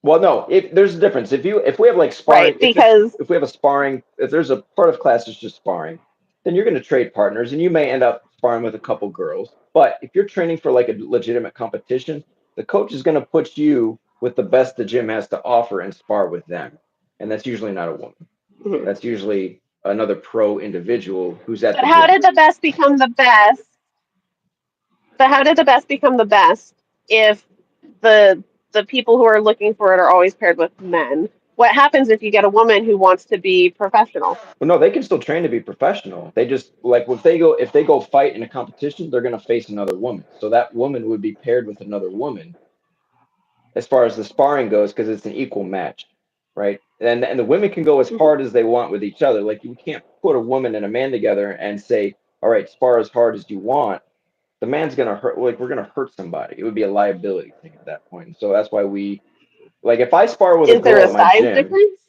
Well, no, if there's a difference. If we have like sparring, right? Because if we have a sparring, if there's a part of class that's just sparring, then you're going to trade partners, and you may end up sparring with a couple girls. But if you're training for like a legitimate competition, the coach is going to put you with the best the gym has to offer and spar with them, and that's usually not a woman. Mhm. That's usually another pro individual who's at But the how gym. did the best become the best? But how did the best become the best if the the people who are looking for it are always paired with men? What happens if you get a woman who wants to be professional? Well, no, they can still train to be professional. They just like if they go fight in a competition, they're going to face another woman. So that woman would be paired with another woman as far as the sparring goes because it's an equal match, right? And the women can go as Mhm. hard as they want with each other. Like you can't put a woman and a man together and say, "All right, spar as hard as you want." The man's going to hurt. Like we're going to hurt somebody. It would be a liability thing at that point. So that's why we like if I spar with a Is there girl a at my size gym, difference?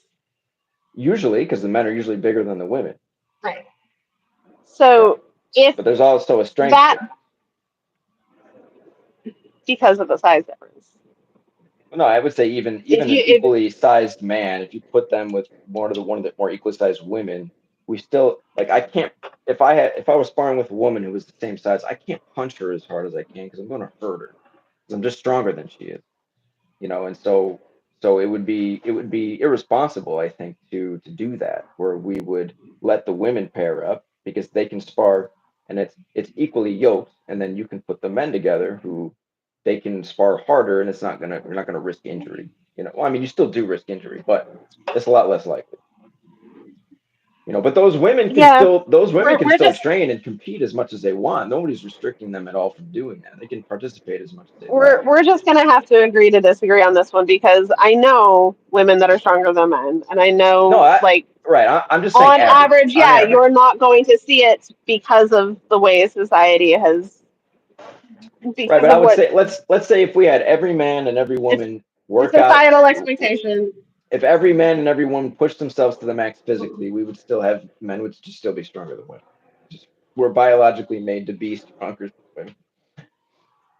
usually because the men are usually bigger than the women. Right. Yeah, So if but there's also a strength that difference. because of the size difference, No, I would say if even you an if equally sized man, if you put them with one of the more equally sized women, we still like I can't if I was sparring with a woman who was the same size, I can't punch her as hard as I can because I'm going to hurt her. 'Cause I'm just stronger than she is, you know. And so it would be irresponsible, I think, to do that where we would let the women pair up because they can spar and it's equally yoked, and then you can put the men together who they can spar harder and it's not gonna you're not gonna risk injury. You know, well, I mean you still do risk injury, but it's a lot less likely. You know, but yeah, those women can we're still just train and compete as much as they want. Nobody's restricting them at all from doing that. They can participate as much as they like. we're just gonna have to agree to disagree on this one because I know women that are stronger than men, and I No, know like right. I'm just saying on average. average, On yeah, average, you're not going to see it because of the way society has right? because But I of would what say let's say if we had every man and every it's woman the work out, societal expectation. if every man and every woman pushed themselves to the max physically, we would still have men would just still be stronger than women. Just we're biologically made to be stronger than women.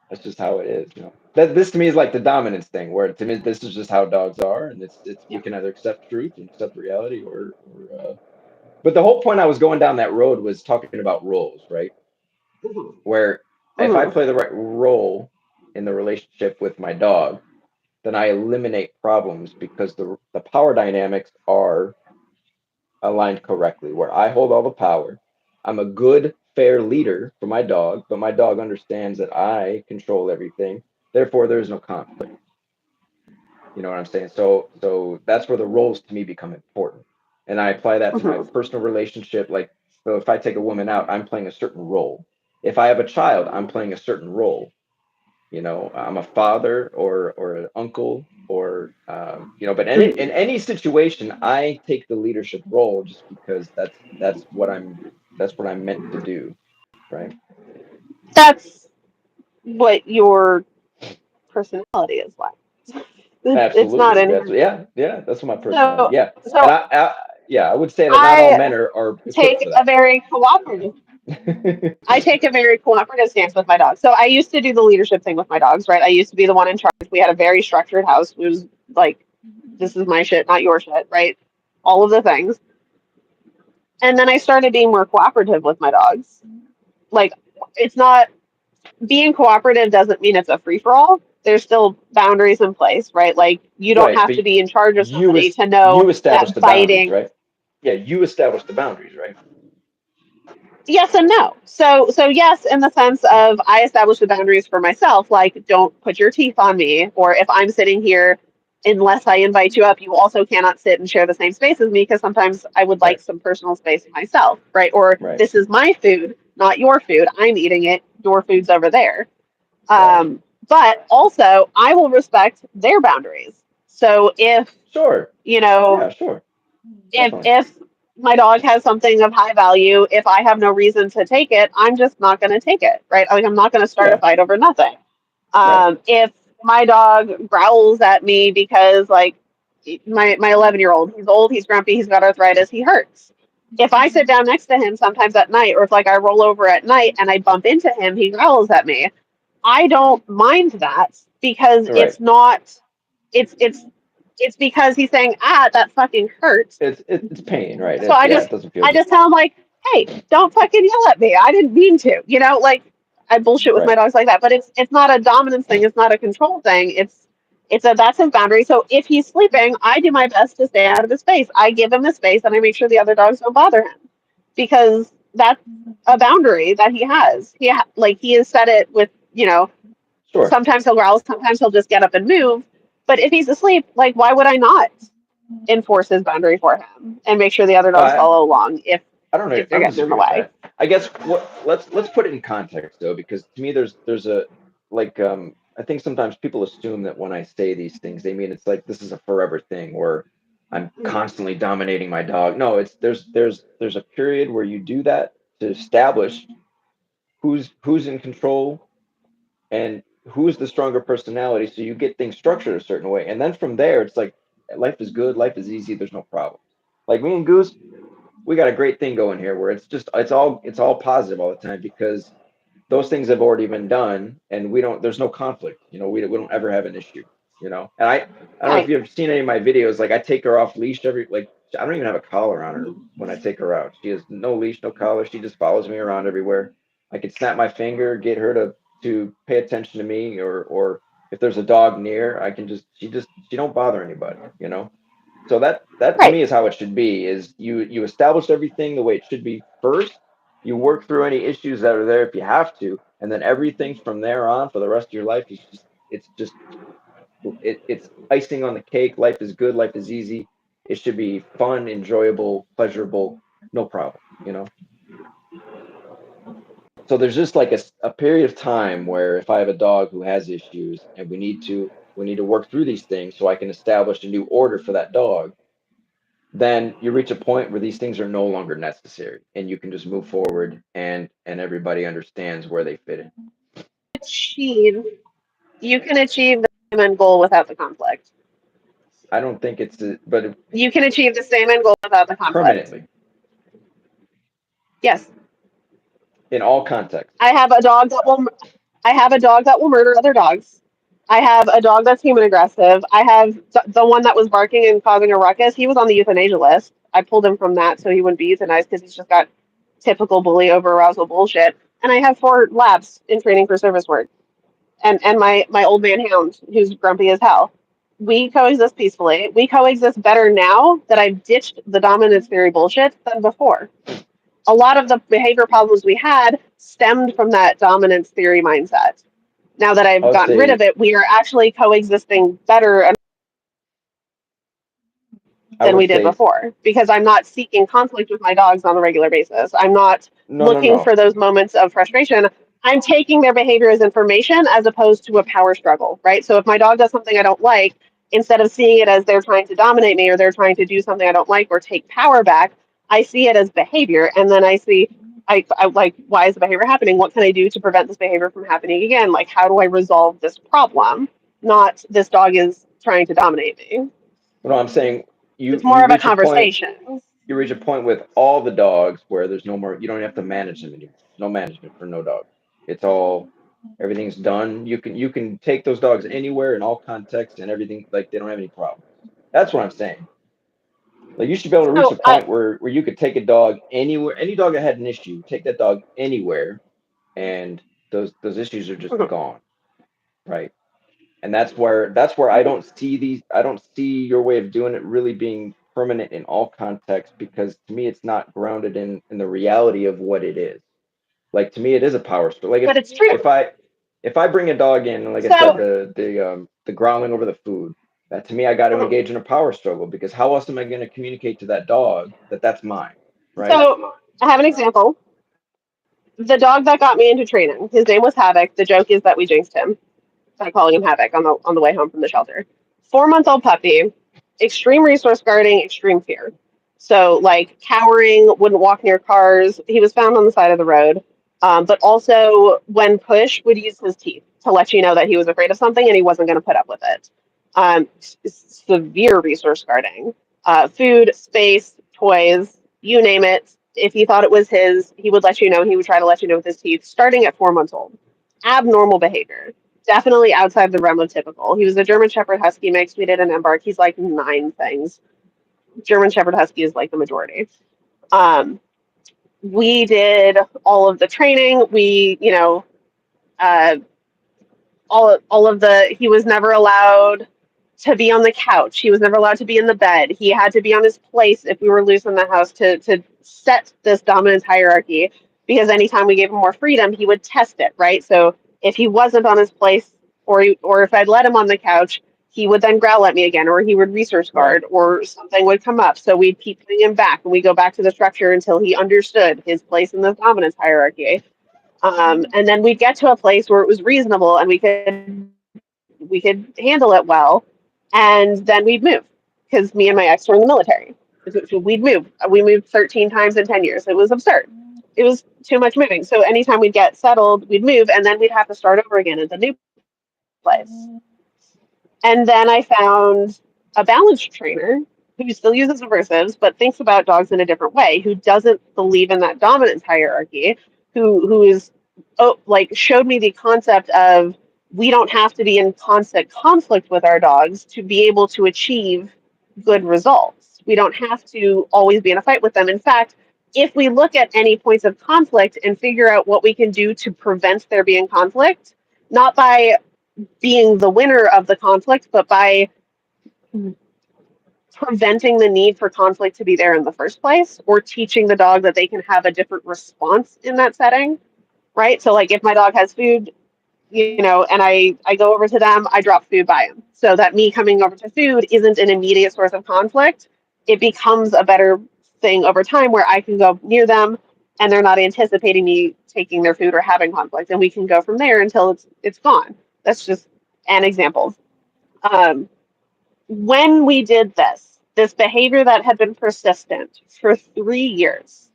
That's just how it is, you know. That this to me is like the dominance thing, where to me this is just how dogs are, and it's we Yeah. can either accept truth and accept reality, But the whole point I was going down that road was talking about roles, right? Mhm. Where if I Mhm. play the right role in the relationship with my dog, then I eliminate problems because the power dynamics are aligned correctly, where I hold all the power. I'm a good, fair leader for my dog, but my dog understands that I control everything. Therefore, there is no conflict. You know what I'm saying? So that's where the roles to me become important. And I apply that to my Mhm. personal relationship. Like, so if I take a woman out, I'm playing a certain role. If I have a child, I'm playing a certain role. You know, I'm a father or an uncle or but in Mhm. any situation, I take the leadership role just because that's what I'm meant to do, right? That's what your personality is like. It's not Absolutely. inherent. Yeah. That's what my personality. So Yeah, and so yeah, I would say that not all I men are equipped take for a that. very cooperative I take a very cooperative stance with my dogs. So I used to do the leadership thing with my dogs, right? I used to be the one in charge. We had a very structured house. It was like, this is my shit, not your shit, right? All of the things. And then I started being more cooperative with my dogs. Like, it's not being cooperative doesn't mean it's a free for all. There's still boundaries in place, right? Like, you don't Right, have but to be in charge of you somebody es- to know you establish that the boundaries, biting. right? Yeah, you establish the boundaries, right? Yes and no. So yes, in the sense of I establish the boundaries for myself, like don't put your teeth on me, or if I'm sitting here, unless I invite you up, you also cannot sit and share the same space as me because sometimes I would like Right, some personal space myself, right? Or right, this is my food, not your food. I'm eating it. Your food's over there. right. But also, I will respect their boundaries. So if Sure. you know Yeah, sure. if Definitely. if my dog has something of high value, if I have no reason to take it, I'm just not going to take it, right? Like I'm not going to start a Yeah, fight over nothing. right, If my dog growls at me because like my 11-year-old, he's old, he's grumpy, he's got arthritis, he hurts. If I sit down next to him sometimes at night, or if like I roll over at night and I bump into him, he growls at me. I don't mind that because right. it's it's because he's saying, ah, that fucking hurts. It's pain, right? So I Yeah, it just doesn't feel I good. just tell him like, hey, don't fucking yell at me. I didn't mean to. Like I bullshit with my Right. dogs like that. But it's not a dominance thing. It's not a control thing. It's a that's his boundary. So if he's sleeping, I do my best to stay out of his space. I give him the space and I make sure the other dogs don't bother him because that's a boundary that he has. Like he has set it with Sure. sometimes he'll growl, sometimes he'll just get up and move. But if he's asleep, like why would I not enforce his boundary for him and make sure the other dogs I follow along I don't know. if I they're don't getting in the disagree with way? that. I guess let's put it in context though, because to me there's a like I think sometimes people assume that when I say these things, they mean it's like this is a forever thing where I'm constantly dominating my dog. No, it's there's a period where you do that to establish who's in control and who's the stronger personality, so you get things structured a certain way, and then from there it's like life is good, life is easy, there's no problem. Like me and Goose, we got a great thing going here where it's all positive all the time because those things have already been done and we don't there's no conflict, we don't ever have an issue. And I don't know if Right. you've seen any of my videos. Like I take her off leash every like I don't even have a collar on her when I take her out. She has no leash, no collar. She just follows me around everywhere. I can snap my finger, get her to pay attention to me, or if there's a dog near, I can she don't bother anybody. So that to Right. me is how it should be. Is you establish everything the way it should be first. You work through any issues that are there if you have to, and then everything from there on for the rest of your life is just it's icing on the cake. Life is good. Life is easy. It should be fun, enjoyable, pleasurable, no problem. So there's just like a period of time where if I have a dog who has issues and we need to work through these things so I can establish a new order for that dog, then you reach a point where these things are no longer necessary and you can just move forward and everybody understands where they fit in. Achieve You can achieve the same end goal without the conflict. I don't think but You can achieve the same end goal without the conflict. permanently Yes. in all contexts. I have a dog that will I have a dog that will murder other dogs. I have a dog that's human aggressive. I have the one that was barking and causing a ruckus. He was on the euthanasia list. I pulled him from that so he wouldn't be euthanized because he's just got typical bully over arousal bullshit. And I have 4 labs in training for service work. And my old man hound who's grumpy as hell. We coexist peacefully. We coexist better now that I've ditched the dominance theory bullshit than before. A lot of the behavior problems we had stemmed from that dominance theory mindset. Now that I I've would gotten rid of say it, we are actually coexisting better I than we would did say before because I'm not seeking conflict with my dogs on a regular basis. I'm not no, no, looking no. for those moments of frustration. I'm taking their behavior as information as opposed to a power struggle, right? So if my dog does something I don't like, instead of seeing it as they're trying to dominate me or they're trying to do something I don't like or take power back, I see it as behavior. And then I see, I like, why is the behavior happening? What can I do to prevent this behavior from happening again? Like, how do I resolve this problem? Not this dog is trying to dominate me. No, I'm saying It's you more of a reach a point conversation. you reach a point with all the dogs where there's no more. You don't have to manage them anymore. No management for no dog. It's all everything's done. You can take those dogs anywhere in all contexts and everything. Like they don't have any problems. That's what I'm saying. Like you should be able to reach a So, point where you could take a dog anywhere. Any dog that had an issue, take that dog anywhere, and those issues are just gone, right? And that's where I don't see your way of doing it really being permanent in all contexts because to me it's not grounded in the reality of what it is. Like to me it is a power struggle. Like but if it's true. if I if I bring a dog in and like I said So, the growling over the food, that to me I got to engage in a power struggle because how else am I going to communicate to that dog that that's mine, right? so I have an example. The dog that got me into training, his name was Havoc. The joke is that we jinxed him by calling him Havoc on the way home from the shelter. 4 month old puppy, extreme resource guarding, extreme fear. So like cowering, wouldn't walk near cars. He was found on the side of the road, but also when pushed, would use his teeth to let you know that he was afraid of something and he wasn't going to put up with it. Severe resource guarding, food, space, toys, you name it. If he thought it was his, he would let you know. He would try to let you know with his teeth, starting at 4 months old. Abnormal behavior. definitely outside the realm of typical. He was a German Shepherd Husky mix. We did an embark. He's like 9 things. German Shepherd Husky is like the majority. Um, we did all of the training. We, uh, all of the. He was never allowed to be on the couch. He was never allowed to be in the bed. He had to be on his place if we were loose in the house to set this dominance hierarchy. Because anytime we gave him more freedom, he would test it, right? So if he wasn't on his place, or if I'd let him on the couch, he would then growl at me again, or he would research Right. guard, or something would come up. So we'd keep putting him back, and we go back to the structure until he understood his place in the dominance hierarchy. And then we'd get to a place where it was reasonable, and we could handle it well, and then we'd move because me and my ex were in the military. So we'd move. We moved 13 times in 10 years. It was absurd. It was too much moving. So anytime we'd get settled, we'd move, and then we'd have to start over again at the new place. And then I found a balance trainer who still uses aversives, but thinks about dogs in a different way, who doesn't believe in that dominance hierarchy, who is like showed me the concept of we don't have to be in constant conflict with our dogs to be able to achieve good results. We don't have to always be in a fight with them. In fact, if we look at any points of conflict and figure out what we can do to prevent there being conflict, not by being the winner of the conflict, but by preventing the need for conflict to be there in the first place, or teaching the dog that they can have a different response in that setting, right? So, like, if my dog has food, and I go over to them, I drop food by them. So that me coming over to food isn't an immediate source of conflict. It becomes a better thing over time where I can go near them and they're not anticipating me taking their food or having conflict. And we can go from there until it's gone. That's just an example. Um, when we did this behavior that had been persistent for 3 years,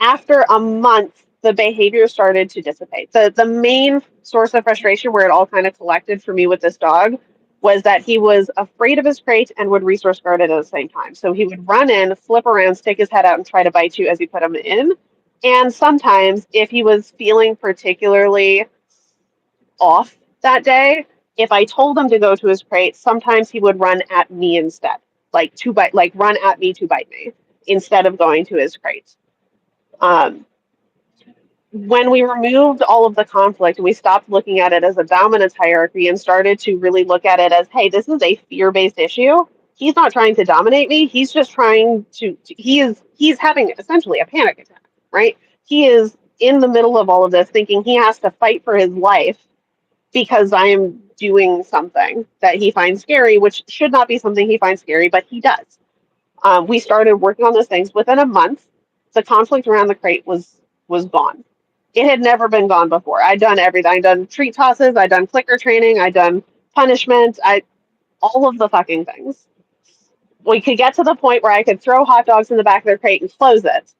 after a month, the behavior started to dissipate. The main source of frustration where it all kind of collected for me with this dog was that he was afraid of his crate and would resource guard it at the same time. So he would run in, flip around, stick his head out, and try to bite you as you put him in. And sometimes, if he was feeling particularly off that day, if I told him to go to his crate, sometimes he would run at me instead, like run at me to bite me instead of going to his crate. Um, when we removed all of the conflict and we stopped looking at it as a dominance hierarchy and started to really look at it as, hey, this is a fear-based issue. He's not trying to dominate me. He's just trying he's having essentially a panic attack, right? He is in the middle of all of this thinking he has to fight for his life because I am doing something that he finds scary, which should not be something he finds scary, but he does. We started working on those things. Within a month, the conflict around the crate was gone. It had never been gone before. I'd done everything. I'd done treat tosses. I'd done clicker training. I'd done punishment. All of the fucking things. We could get to the point where I could throw hot dogs in the back of their crate and close it,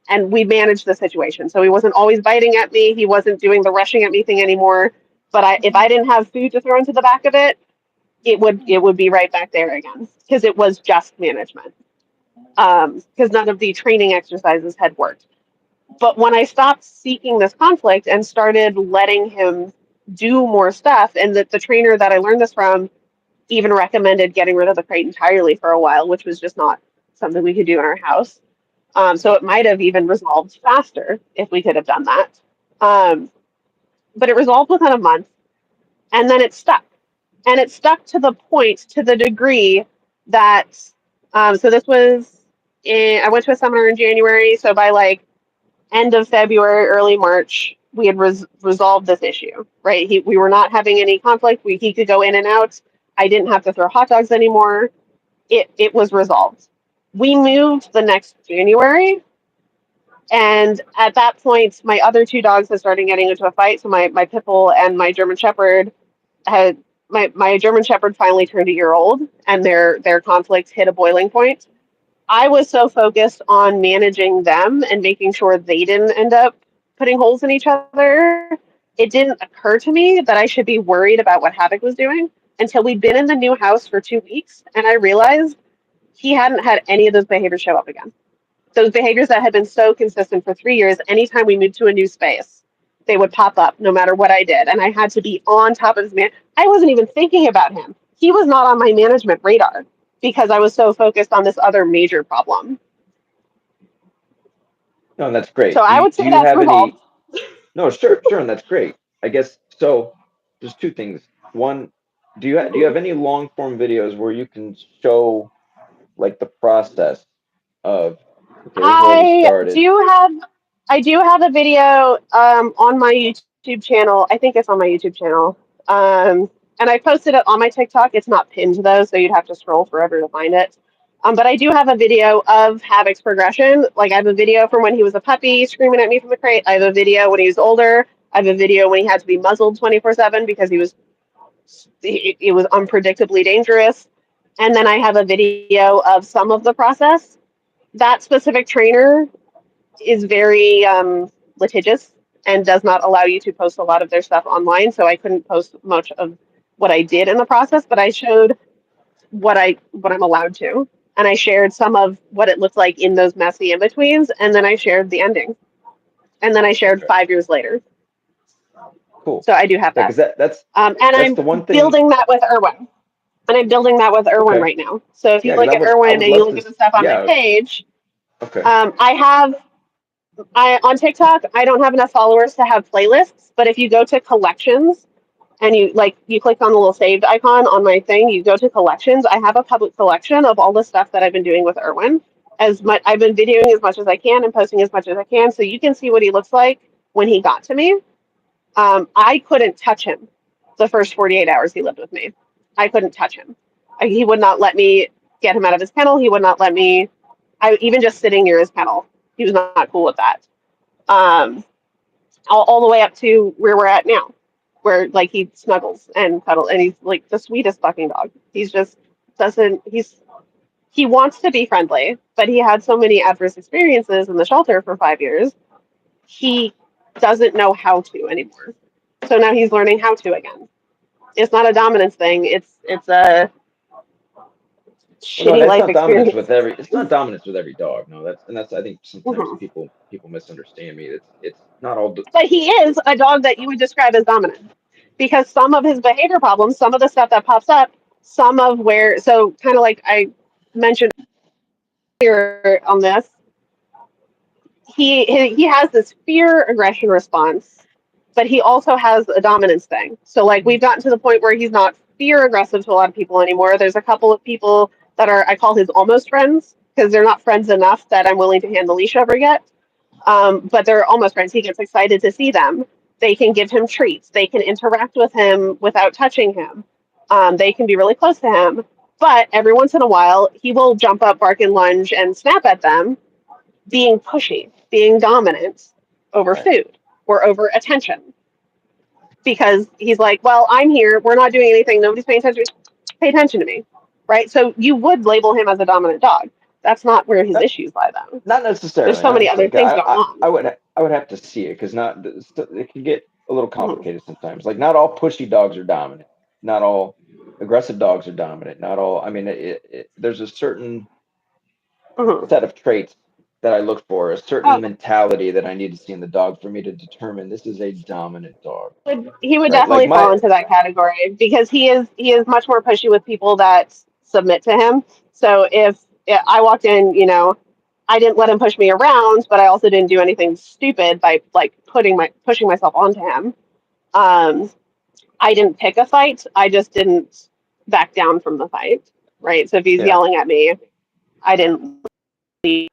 and we managed the situation. So he wasn't always biting at me. He wasn't doing the rushing at me thing anymore. But if I didn't have food to throw into the back of it, it would be right back there again because it was just management. Because none of the training exercises had worked. But when I stopped seeking this conflict and started letting him do more stuff, and that the trainer that I learned this from even recommended getting rid of the crate entirely for a while, which was just not something we could do in our house. So it might have even resolved faster if we could have done that. Um, but it resolved within a month, and then it stuck. And it stuck to the point, to the degree that, so this was, I went to a seminar in January. So by like end of February, early March, we had resolved this issue, right? We were not having any conflict. He could go in and out. I didn't have to throw hot dogs anymore. It was resolved. We moved the next January. And at that point, my other two dogs had started getting into a fight. So my pit bull and my German Shepherd had my German Shepherd finally turned a year old, and their conflict hit a boiling point. I was so focused on managing them and making sure they didn't end up putting holes in each other. It didn't occur to me that I should be worried about what Havoc was doing until we'd been in the new house for 2 weeks, and I realized he hadn't had any of those behaviors show up again. Those behaviors that had been so consistent for 3 years, anytime we moved to a new space, They would pop up no matter what I did. And I had to be on top of his man. I wasn't even thinking about him. He was not on my management radar because I was so focused on this other major problem. No, and that's So great. I would Do say you that's have resolved. any? No, sure, and that's great. I guess so. There's two things. One, do you have any long form videos where you can show like the process of, okay, this is where we I started. do have I do have a video on my YouTube channel. I think it's on my YouTube channel. And I posted it on my TikTok. It's not pinned though, so you'd have to scroll forever to find it. But I do have a video of Havoc's progression. Like I have a video from when he was a puppy screaming at me from the crate. I have a video when he was older. I have a video when he had to be muzzled 24/7 because he was unpredictably dangerous. And then I have a video of some of the process. That specific trainer is very litigious and does not allow you to post a lot of their stuff online. So I couldn't post much of what I did in the process, but I showed what I'm allowed to, and I shared some of what it looked like in those messy in betweens, and then I shared the ending, and then I shared Okay, 5 years later. cool. So I do have Yeah, that, because that's and that's I'm the one thing. building that with Irwin, and I'm building that with Irwin Okay, right now. So if you yeah, because look at I Irwin would and you love look to. at the stuff on my Yeah, page, okay, I have I on TikTok, I don't have enough followers to have playlists, but if you go to collections and you click on the little saved icon on my thing, you go to collections, I have a public collection of all the stuff that I've been doing with Irwin. As much I've been videoing as much as I can and posting as much as I can, so you can see what he looks like when he got to me. I couldn't touch him the first 48 hours he lived with me. I couldn't touch him. He would not let me get him out of his kennel. He would not let me. I even just sitting near his kennel. He was not cool with that. Um, all the way up to where we're at now, where like he snuggles and cuddles, and he's like the sweetest fucking dog. He's just doesn't. He wants to be friendly, but he had so many adverse experiences in the shelter for 5 years. He doesn't know how to anymore. So now he's learning how to again. It's not a dominance thing. It's a well, no, shitty that's life not dominance experience with every. It's not sometimes. dominance with every dog. No, that's. I think sometimes Mhm. people misunderstand me. It's not all. But he is a dog that you would describe as dominant because some of his behavior problems, some of the stuff that pops up, some of where, so kind of like I mentioned earlier on this, he has this fear aggression response, but he also has a dominance thing. So like we've gotten to the point where he's not fear aggressive to a lot of people anymore. There's a couple of people that are I call his almost friends because they're not friends enough that I'm willing to hand the leash over yet. But they're almost friends. He gets excited to see them. They can give him treats. They can interact with him without touching him. They can be really close to him. But every once in a while, he will jump up, bark, and lunge and snap at them, being pushy, being dominant over Right. food or over attention. Because he's like, well, I'm here. We're not doing anything. Nobody's paying attention. Pay attention to me. Right? So you would label him as a dominant dog. That's not where his Not issues lie, though. not There's necessarily. so Not many other necessarily. things going on. I would have to see it because not it can get a little Mhm. complicated sometimes. Like not all pushy dogs are dominant. Not all aggressive dogs are dominant. Not all. I mean, there's a certain Mhm. set of traits that I look for, a certain Oh, mentality that I need to see in the dog for me to determine this is a dominant dog, he would right? Like definitely fall my into that category because he is much more pushy with people that submit to him. So if yeah, I walked in, I didn't let him push me around, but I also didn't do anything stupid by like pushing myself onto him. Um, I didn't pick a fight. I just didn't back down from the fight, right? So if he's yeah yelling at me, I didn't leave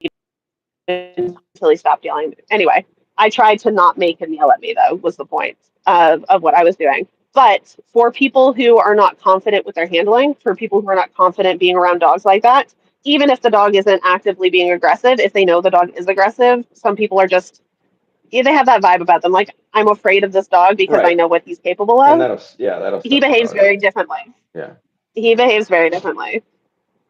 until he stopped yelling. Anyway, I tried to not make him yell at me, though, was the point of what I was doing. But for people who are not confident with their handling, for people who are not confident being around dogs like that, even if the dog isn't actively being aggressive, if they know the dog is aggressive, some people are just, yeah, they have that vibe about them. Like, I'm afraid of this dog because I right, know what he's capable and of. that'll He suck the behaves dog up. very differently. Yeah, He behaves very differently.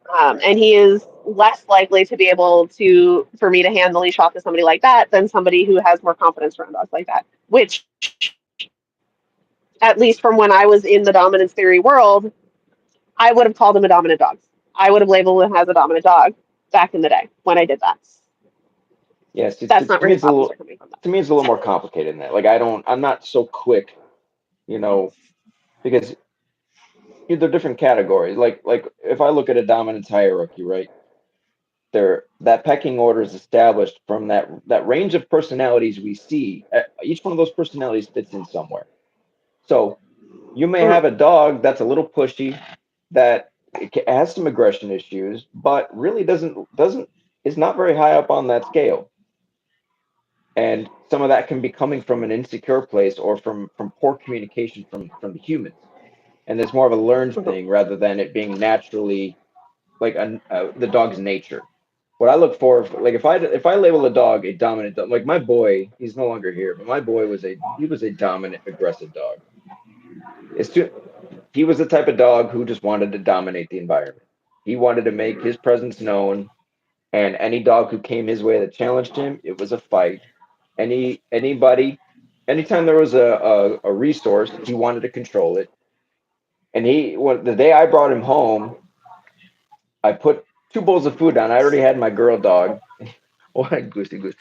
right. And he is less likely to be able to, for me to hand the leash off to somebody like that than somebody who has more confidence around dogs like that. Which, at least from when I was in the dominance theory world, I would have called him a dominant dog. I would have labeled him as a dominant dog back in the day when I did that. Yes, That's not where his values are coming from. to me it's a little more complicated than that. Like I'm not so quick, you know, because they're different categories. Like if I look at a dominance hierarchy, right? There that pecking order is established from that range of personalities we see. Each one of those personalities fits in somewhere. So you may have Mhm. a dog that's a little pushy, that has some aggression issues, but really doesn't is not very high up on that scale. And some of that can be coming from an insecure place or from poor communication from the humans. And it's more of a learned Mhm. thing rather than it being naturally like the dog's nature. What I look for, like if I label a dog a dominant dog, like my boy, he's no longer here, but my boy was a dominant, aggressive dog. It's too, he was the type of dog who just wanted to dominate the environment. He wanted to make his presence known, and any dog who came his way that challenged him, it was a fight. Anybody, anytime there was a resource, he wanted to control it. And the day I brought him home, I put two bowls of food down. I already had my girl dog. What goosey goose?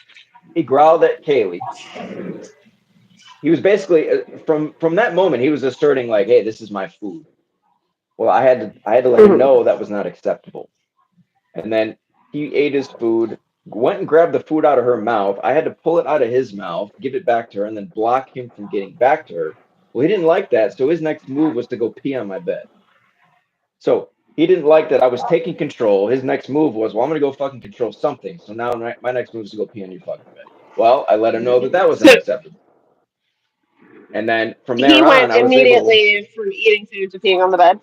He growled at Kaylee. He was basically from that moment he was asserting like, "Hey, this is my food." Well, I had to let him Mhm. know that was not acceptable. And then he ate his food, went and grabbed the food out of her mouth. I had to pull it out of his mouth, give it back to her, and then block him from getting back to her. Well, he didn't like that, so his next move was to go pee on my bed. So he didn't like that I was taking control. His next move was, well, I'm going to go fucking control something. So now my next move is to go pee on your fucking bed. Well, I let him know that that was So unacceptable. And then from he there on, went I was able, immediately from eating food to peeing on the bed.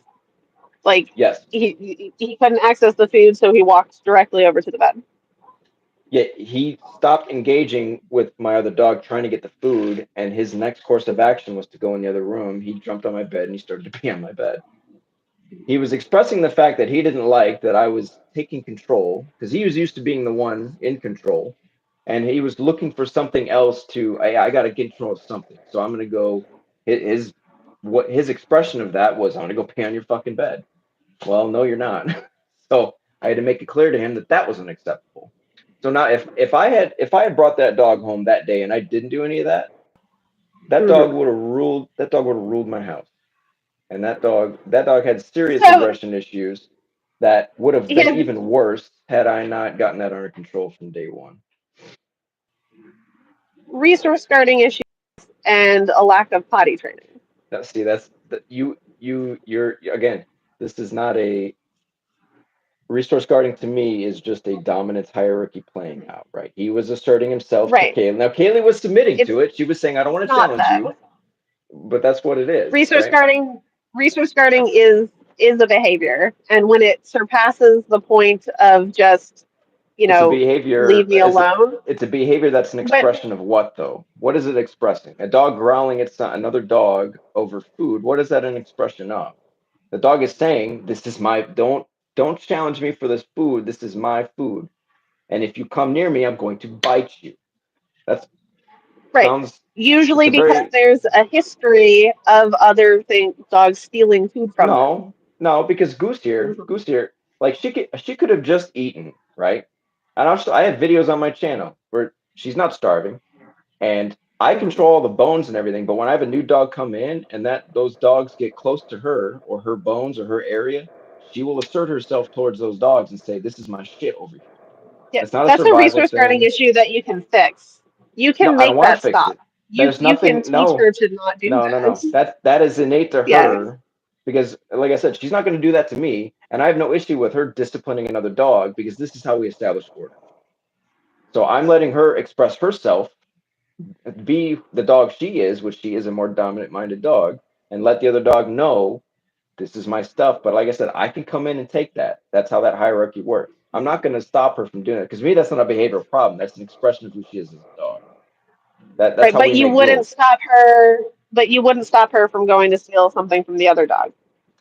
Like yes, he couldn't access the food, so he walked directly over to the bed. yeah, he stopped engaging with my other dog trying to get the food, and his next course of action was to go in the other room. He jumped on my bed and he started to pee on my bed. He was expressing the fact that he didn't like that I was taking control because he was used to being the one in control, and he was looking for something else to. I got to get control of something, so I'm gonna go. His what his expression of that was, I'm gonna go pee on your fucking bed. Well, no, you're not. So I had to make it clear to him that that was unacceptable. So now, if I had brought that dog home that day and I didn't do any of that, Mhm. that dog would have ruled my house. And that dog had serious So aggression issues that would have he been had even worse had I not gotten that under control from day one. resource guarding issues and a lack of potty training. Now, see, that's that you're again. This is not a resource guarding to me is just a dominance hierarchy playing out, right? He was asserting himself to Right. Kaylee. Now Kaylee was submitting It's to it. She was saying, "I don't want to not challenge you," though. but that's what it is, Resource right? guarding resource guarding is a behavior, and when it surpasses the point of just, It's a behavior. leave me alone. It's a behavior that's an But expression of what though? What is it expressing? A dog growling at another dog over food. What is that an expression of? The dog is saying, "This is my don't challenge me for this food. This is my food, and if you come near me, I'm going to bite you." That right, sounds. It's usually a because very there's a history of other dogs stealing food from them. no, because Mhm. Goose here, like she could have just eaten, right? And I have videos on my channel where she's not starving, and I Mhm. control all the bones and everything. But when I have a new dog come in, and those dogs get close to her or her bones or her area, she will assert herself towards those dogs and say, "This is my shit over here." Yeah, That's not a that's a survival resource guarding thing. issue that you can fix. You No, can I don't make want to that fix stop. it. You There's you can nothing. teach No, her to not do no, no, that. no. That is innate to Yeah. her because, like I said, she's not going to do that to me, and I have no issue with her disciplining another dog because this is how we establish order. So I'm letting her express herself, be the dog she is, which she is a more dominant-minded dog, and let the other dog know this is my stuff. But like I said, I can come in and take that. That's how that hierarchy works. I'm not going to stop her from doing it because to me that's not a behavioral problem. That's an expression of who she is as a dog. That's Right, how we make rules. but you wouldn't stop her from going to steal something from the other dog.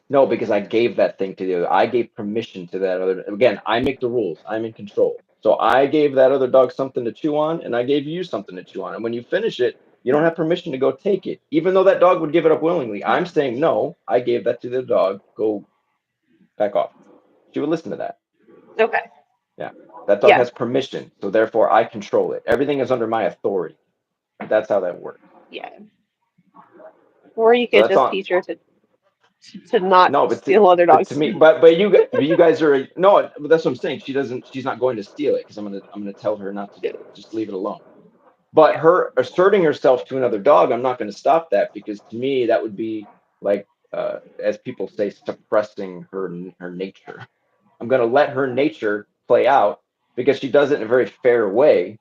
No, because I gave that thing to the other. I gave permission to that other. Again, I make the rules. I'm in control. So I gave that other dog something to chew on, and I gave you something to chew on. And when you finish it, you don't have permission to go take it, even though that dog would give it up willingly. I'm saying no. I gave that to the dog. Go back off. She would listen to that. Okay. Yeah. That dog Yeah. has permission, so therefore I control it. Everything is under my authority. That's how that works. Yeah. Or you So could that's just on. teach her to not No, steal other but to dogs. me, you guys are no. That's what I'm saying. She doesn't. She's not going to steal it because I'm gonna tell her not to do it. Just leave it alone. But her asserting herself to another dog, I'm not going to stop that because to me that would be like, as people say, suppressing her nature. I'm going to let her nature play out because she does it in a very fair way,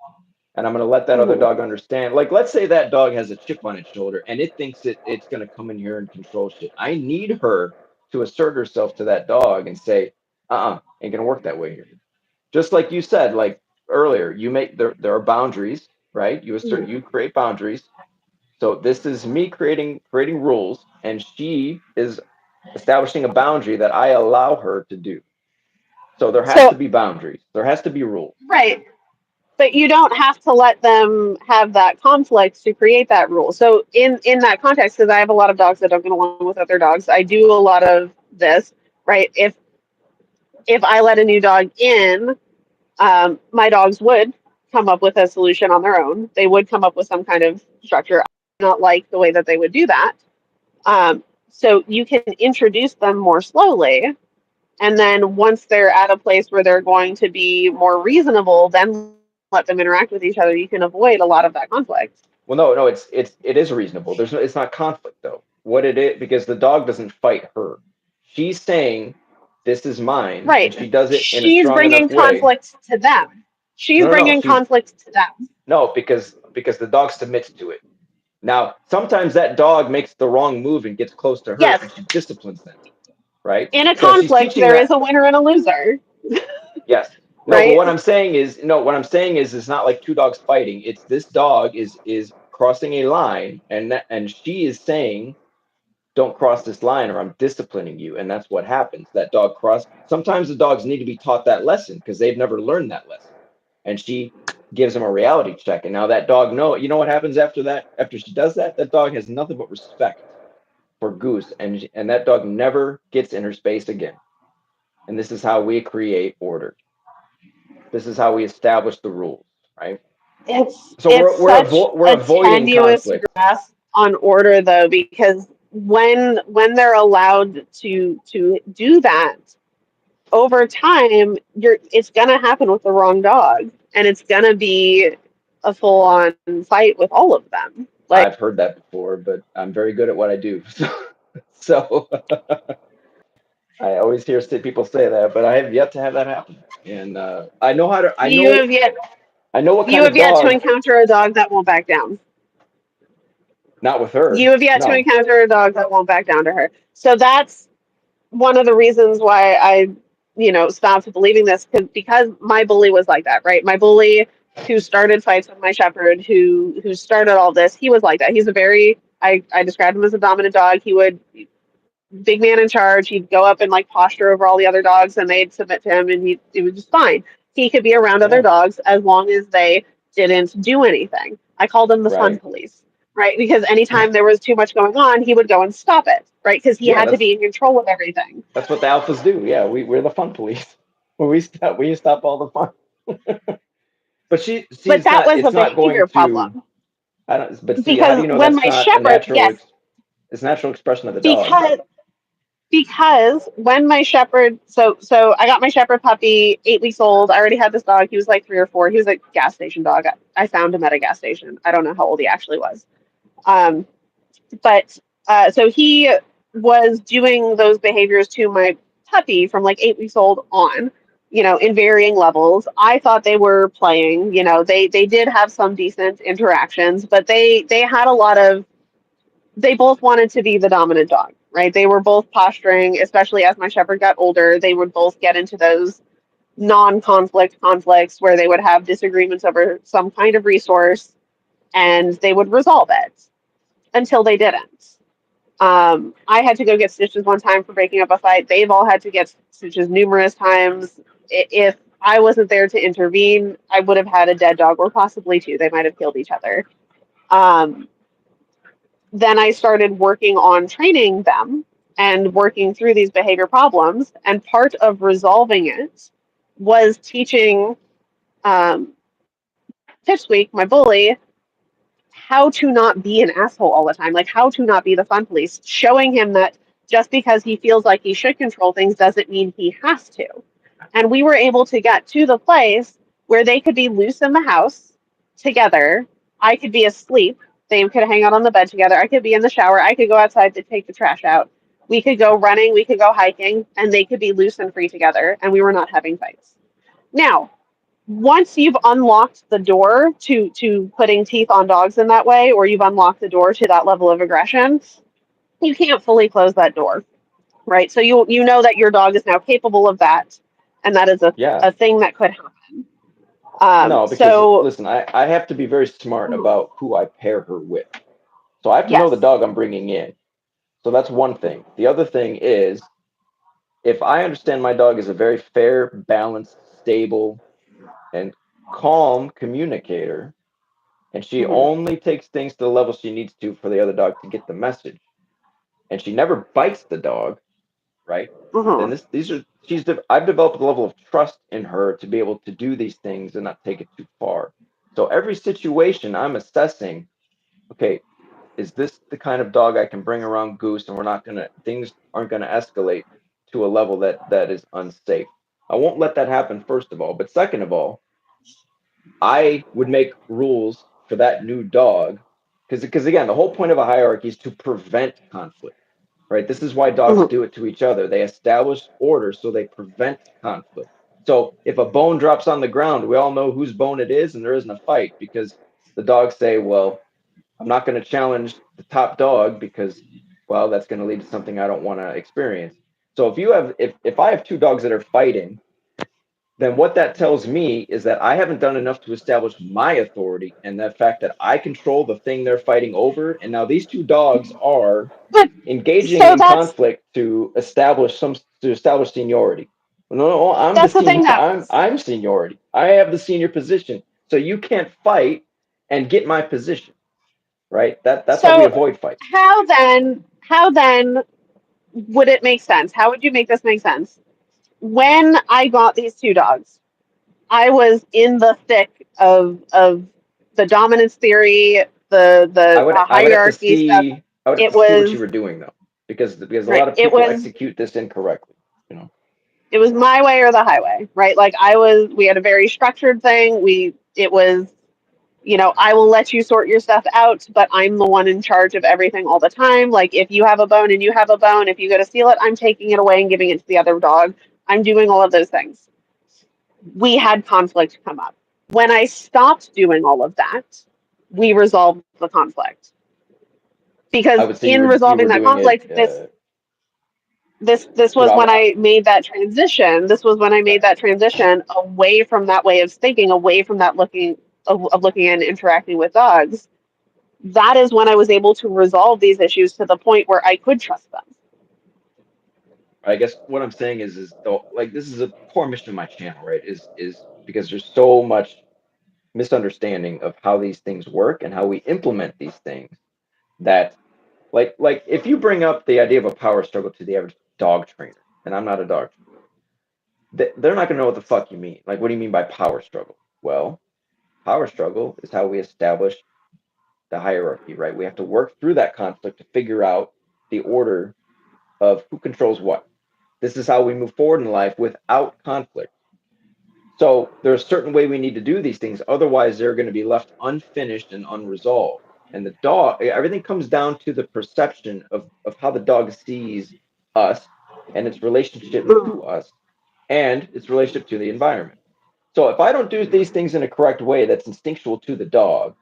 and I'm going to let that other Mhm. dog understand. Like, let's say that dog has a chip on its shoulder and it thinks it's going to come in here and control shit. I need her to assert herself to that dog and say, ain't going to work that way here. Just like you said, like earlier, you make there are boundaries, right? Mhm. You create boundaries. So this is me creating rules, and she is establishing a boundary that I allow her to do. So there has to So, be boundaries. There has to be rules. right. But you don't have to let them have that conflict to create that rule. So in that context, because I have a lot of dogs that don't get along with other dogs, I do a lot of this, right? If I let a new dog in, my dogs would come up with a solution on their own. They would come up with some kind of structure. I do not like the way that they would do that. So you can introduce them more slowly, and then once they're at a place where they're going to be more reasonable, then let them interact with each other. You can avoid a lot of that conflict. Well, no, it is reasonable. It's not conflict though. What it is, because the dog doesn't fight her. She's saying this is mine, and Right. she does it in a She's strong bringing enough way. conflict to them. She's No, no, no. bringing conflict to them. No, because the dog submits to it. Now, sometimes that dog makes the wrong move and gets close to her, Yes. and she disciplines them, right? In a So she's conflict, teaching there is that. a winner and a loser, Yes. No, but right? what I'm saying is, no, what I'm saying is, it's not like two dogs fighting. It's this dog is crossing a line, and she is saying, "Don't cross this line, or I'm disciplining you." And that's what happens. That dog cross. Sometimes the dogs need to be taught that lesson because they've never learned that lesson, and she gives them a reality check. And now that dog know. You know what happens after that? After she does that, that dog has nothing but respect for Goose, and that dog never gets in her space again. And this is how we create order. This is how we establish the rules, right? So It's such we're a avoiding tenuous conflict. grasp on order though, because when they're allowed to do that over time, it's gonna happen with the wrong dog, and it's gonna be a full on fight with all of them. Like, I've heard that before, but I'm very good at what I do. So I always hear people say that, but I have yet to have that happen. And I know how to. you have yet I know what you kind of have yet to dog. encounter a dog that won't back down. Not with her. You have yet to No, encounter a dog that won't back down to her. So that's one of the reasons why I, stopped believing this, because my bully was like that, right? My bully who started fights with my shepherd, who started all this, he was like that. He's a very I described him as a dominant dog. He would big man in charge. He'd go up and like posture over all the other dogs, and they'd submit to him, and it was just fine. He could be around other yeah, dogs as long as they didn't do anything. I called him the fun right. police, right? Because anytime there was too much going on, he would go and stop it, right? Because he Yeah, had to be in control of everything. that's what the alphas do. Yeah, we're the fun police. We stop all the fun. But she see, But it's that not was a it's not going behavior to. problem, I don't. But see, how do because you know when that's my not a shepherd, natural? yes, It's natural expression of the dog. because when my shepherd, so I got my shepherd puppy 8 weeks old. I already had this dog. He was like 3 or 4. He was a gas station dog. I found him at a gas station. I don't know how old he actually was. Um, but so he was doing those behaviors to my puppy from like 8 weeks old on, in varying levels. I thought they were playing. They did have some decent interactions, but they had a lot of, they both wanted to be the dominant dog, right? They were both posturing, especially as my shepherd got older. They would both get into those non-conflict conflicts where they would have disagreements over some kind of resource, and they would resolve it until they didn't. I had to go get stitches one time for breaking up a fight. They've all had to get stitches numerous times. If I wasn't there to intervene, I would have had a dead dog, or possibly two. They might have killed each other. Um, then I started working on training them and working through these behavior problems. And part of resolving it was teaching. um, Pipsqueak, my bully, how to not be an asshole all the time, like how to not be the fun police, showing him that just because he feels like he should control things doesn't mean he has to. And we were able to get to the place where they could be loose in the house together. I could be asleep. They could hang out on the bed together. I could be in the shower. I could go outside to take the trash out. We could go running. We could go hiking. And they could be loose and free together. And we were not having fights. Now, once you've unlocked the door to putting teeth on dogs in that way, or you've unlocked the door to that level of aggression, you can't fully close that door, right? So you know that your dog is now capable of that, and that is Yeah. a thing that could happen. No, because So listen, I have to be very smart about who I pair her with. So I have to know the yes. dog I'm bringing in. So that's one thing. The other thing is, if I understand my dog is a very fair, balanced, stable, and calm communicator, and she Mhm. only takes things to the level she needs to for the other dog to get the message, and she never bites the dog, right? Then Mhm. I've developed a level of trust in her to be able to do these things and not take it too far. So every situation I'm assessing, okay, is this the kind of dog I can bring around Goose, and things aren't gonna escalate to a level that is unsafe. I won't let that happen, first of all. But second of all, I would make rules for that new dog, because again, the whole point of a hierarchy is to prevent conflict, right? This is why dogs Mhm. do it to each other. They establish order so they prevent conflict. So if a bone drops on the ground, we all know whose bone it is, and there isn't a fight because the dogs say, well, I'm not going to challenge the top dog because, well, that's going to lead to something I don't want to experience. So if I have two dogs that are fighting, then what that tells me is that I haven't done enough to establish my authority and the fact that I control the thing they're fighting over. And now these two dogs are But engaging so in conflict to establish seniority. No, no, that's the thing that I'm seniority. I have the senior position, so you can't fight and get my position, right? That's how we so avoid fight. how then would it make sense? How would you make this make sense? When I got these two dogs, I was in the thick of the dominance theory, the hierarchy stuff. I would have It to see what you was were doing though, because a right. lot of people execute this incorrectly. You know, It was my way or the highway, right? Like we had a very structured thing. It was, I will let you sort your stuff out, but I'm the one in charge of everything all the time. Like if you have a bone and you have a bone, if you go to steal it, I'm taking it away and giving it to the other dog. I'm doing all of those things. We had conflict come up. When I stopped doing all of that, we resolved the conflict. Because I would say in you resolving were that doing it conflict, this you was know when I made that transition. This was when I made that transition away from that way of thinking, away from that of looking and interacting with dogs. That is when I was able to resolve these issues to the point where I could trust them. I guess what I'm saying is though, like this is a core mission of my channel, right? Is because there's so much misunderstanding of how these things work and how we implement these things that like if you bring up the idea of a power struggle to the average dog trainer, and I'm not a dog trainer, they're not going to know what the fuck you mean. Like, what do you mean by power struggle? Well, power struggle is how we establish the hierarchy, right? We have to work through that conflict to figure out the order of who controls what. This is how we move forward in life without conflict. So there's a certain way we need to do these things. Otherwise, they're going to be left unfinished and unresolved. And the dog, everything comes down to the perception of how the dog sees us and its relationship to us and its relationship to the environment. So if I don't do these things in a correct way that's instinctual to the dog,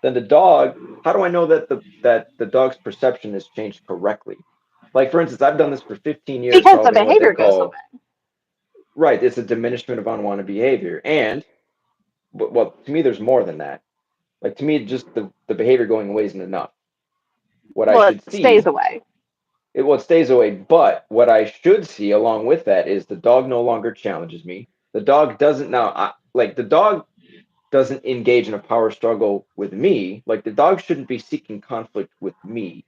then the dog, how do I know that the dog's perception has changed correctly? Like for instance, I've done this for 15 years Because the solving what they behavior goes away. call right, it's a diminishment of unwanted behavior. And well, to me there's more than that. Like to me just the behavior going away isn't enough. What I Well, should it stays see, away. it stays away, but what I should see along with that is the dog no longer challenges me. The dog doesn't now like the dog doesn't engage in a power struggle with me, like the dog shouldn't be seeking conflict with me,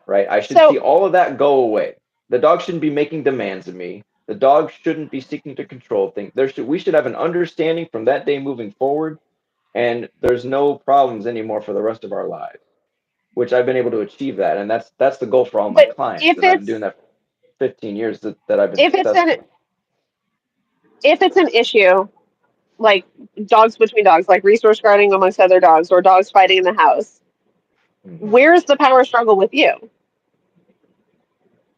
right? I should see So all of that go away. The dog shouldn't be making demands of me. The dog shouldn't be seeking to control things. We should have an understanding from that day moving forward, and there's no problems anymore for the rest of our lives. Which I've been able to achieve that, and that's the goal for all my But clients, and I've been doing that for 15 years that I've been if it's an successful. if it's an issue like dogs between dogs, like resource guarding amongst other dogs, or dogs fighting in the house, Mhm. where's the power struggle with you?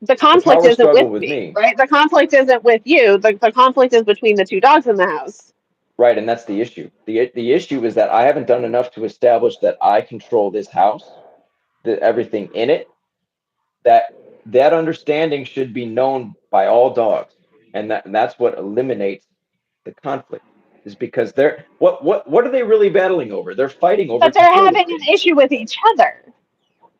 The The conflict power isn't struggle with with me, me, right? The conflict isn't with you. The conflict is between the two dogs in the house. right, and that's the issue. The issue is that I haven't done enough to establish that I control this house, everything in it. That understanding should be known by all dogs, and that's what eliminates the conflict. Is because they're what are they really battling over? They're fighting over But they're control of having an things. issue with each other.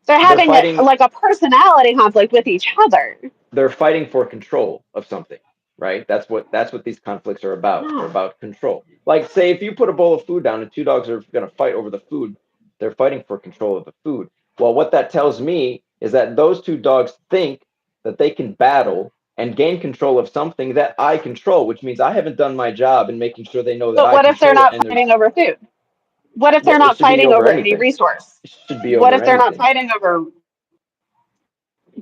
They're They're having fighting like a personality conflict with each other. they're fighting for control of something, right? That's what these conflicts are about. They're No. about control. Like, say if you put a bowl of food down and two dogs are going to fight over the food, they're fighting for control of the food. Well, what that tells me is that those two dogs think that they can battle and gain control of something that I control, which means I haven't done my job in making sure they know that But I what if they're control it. not And fighting there's over food? What if they're what it not should be fighting over over any anything. resource? It should be What over if they're not anything. fighting over,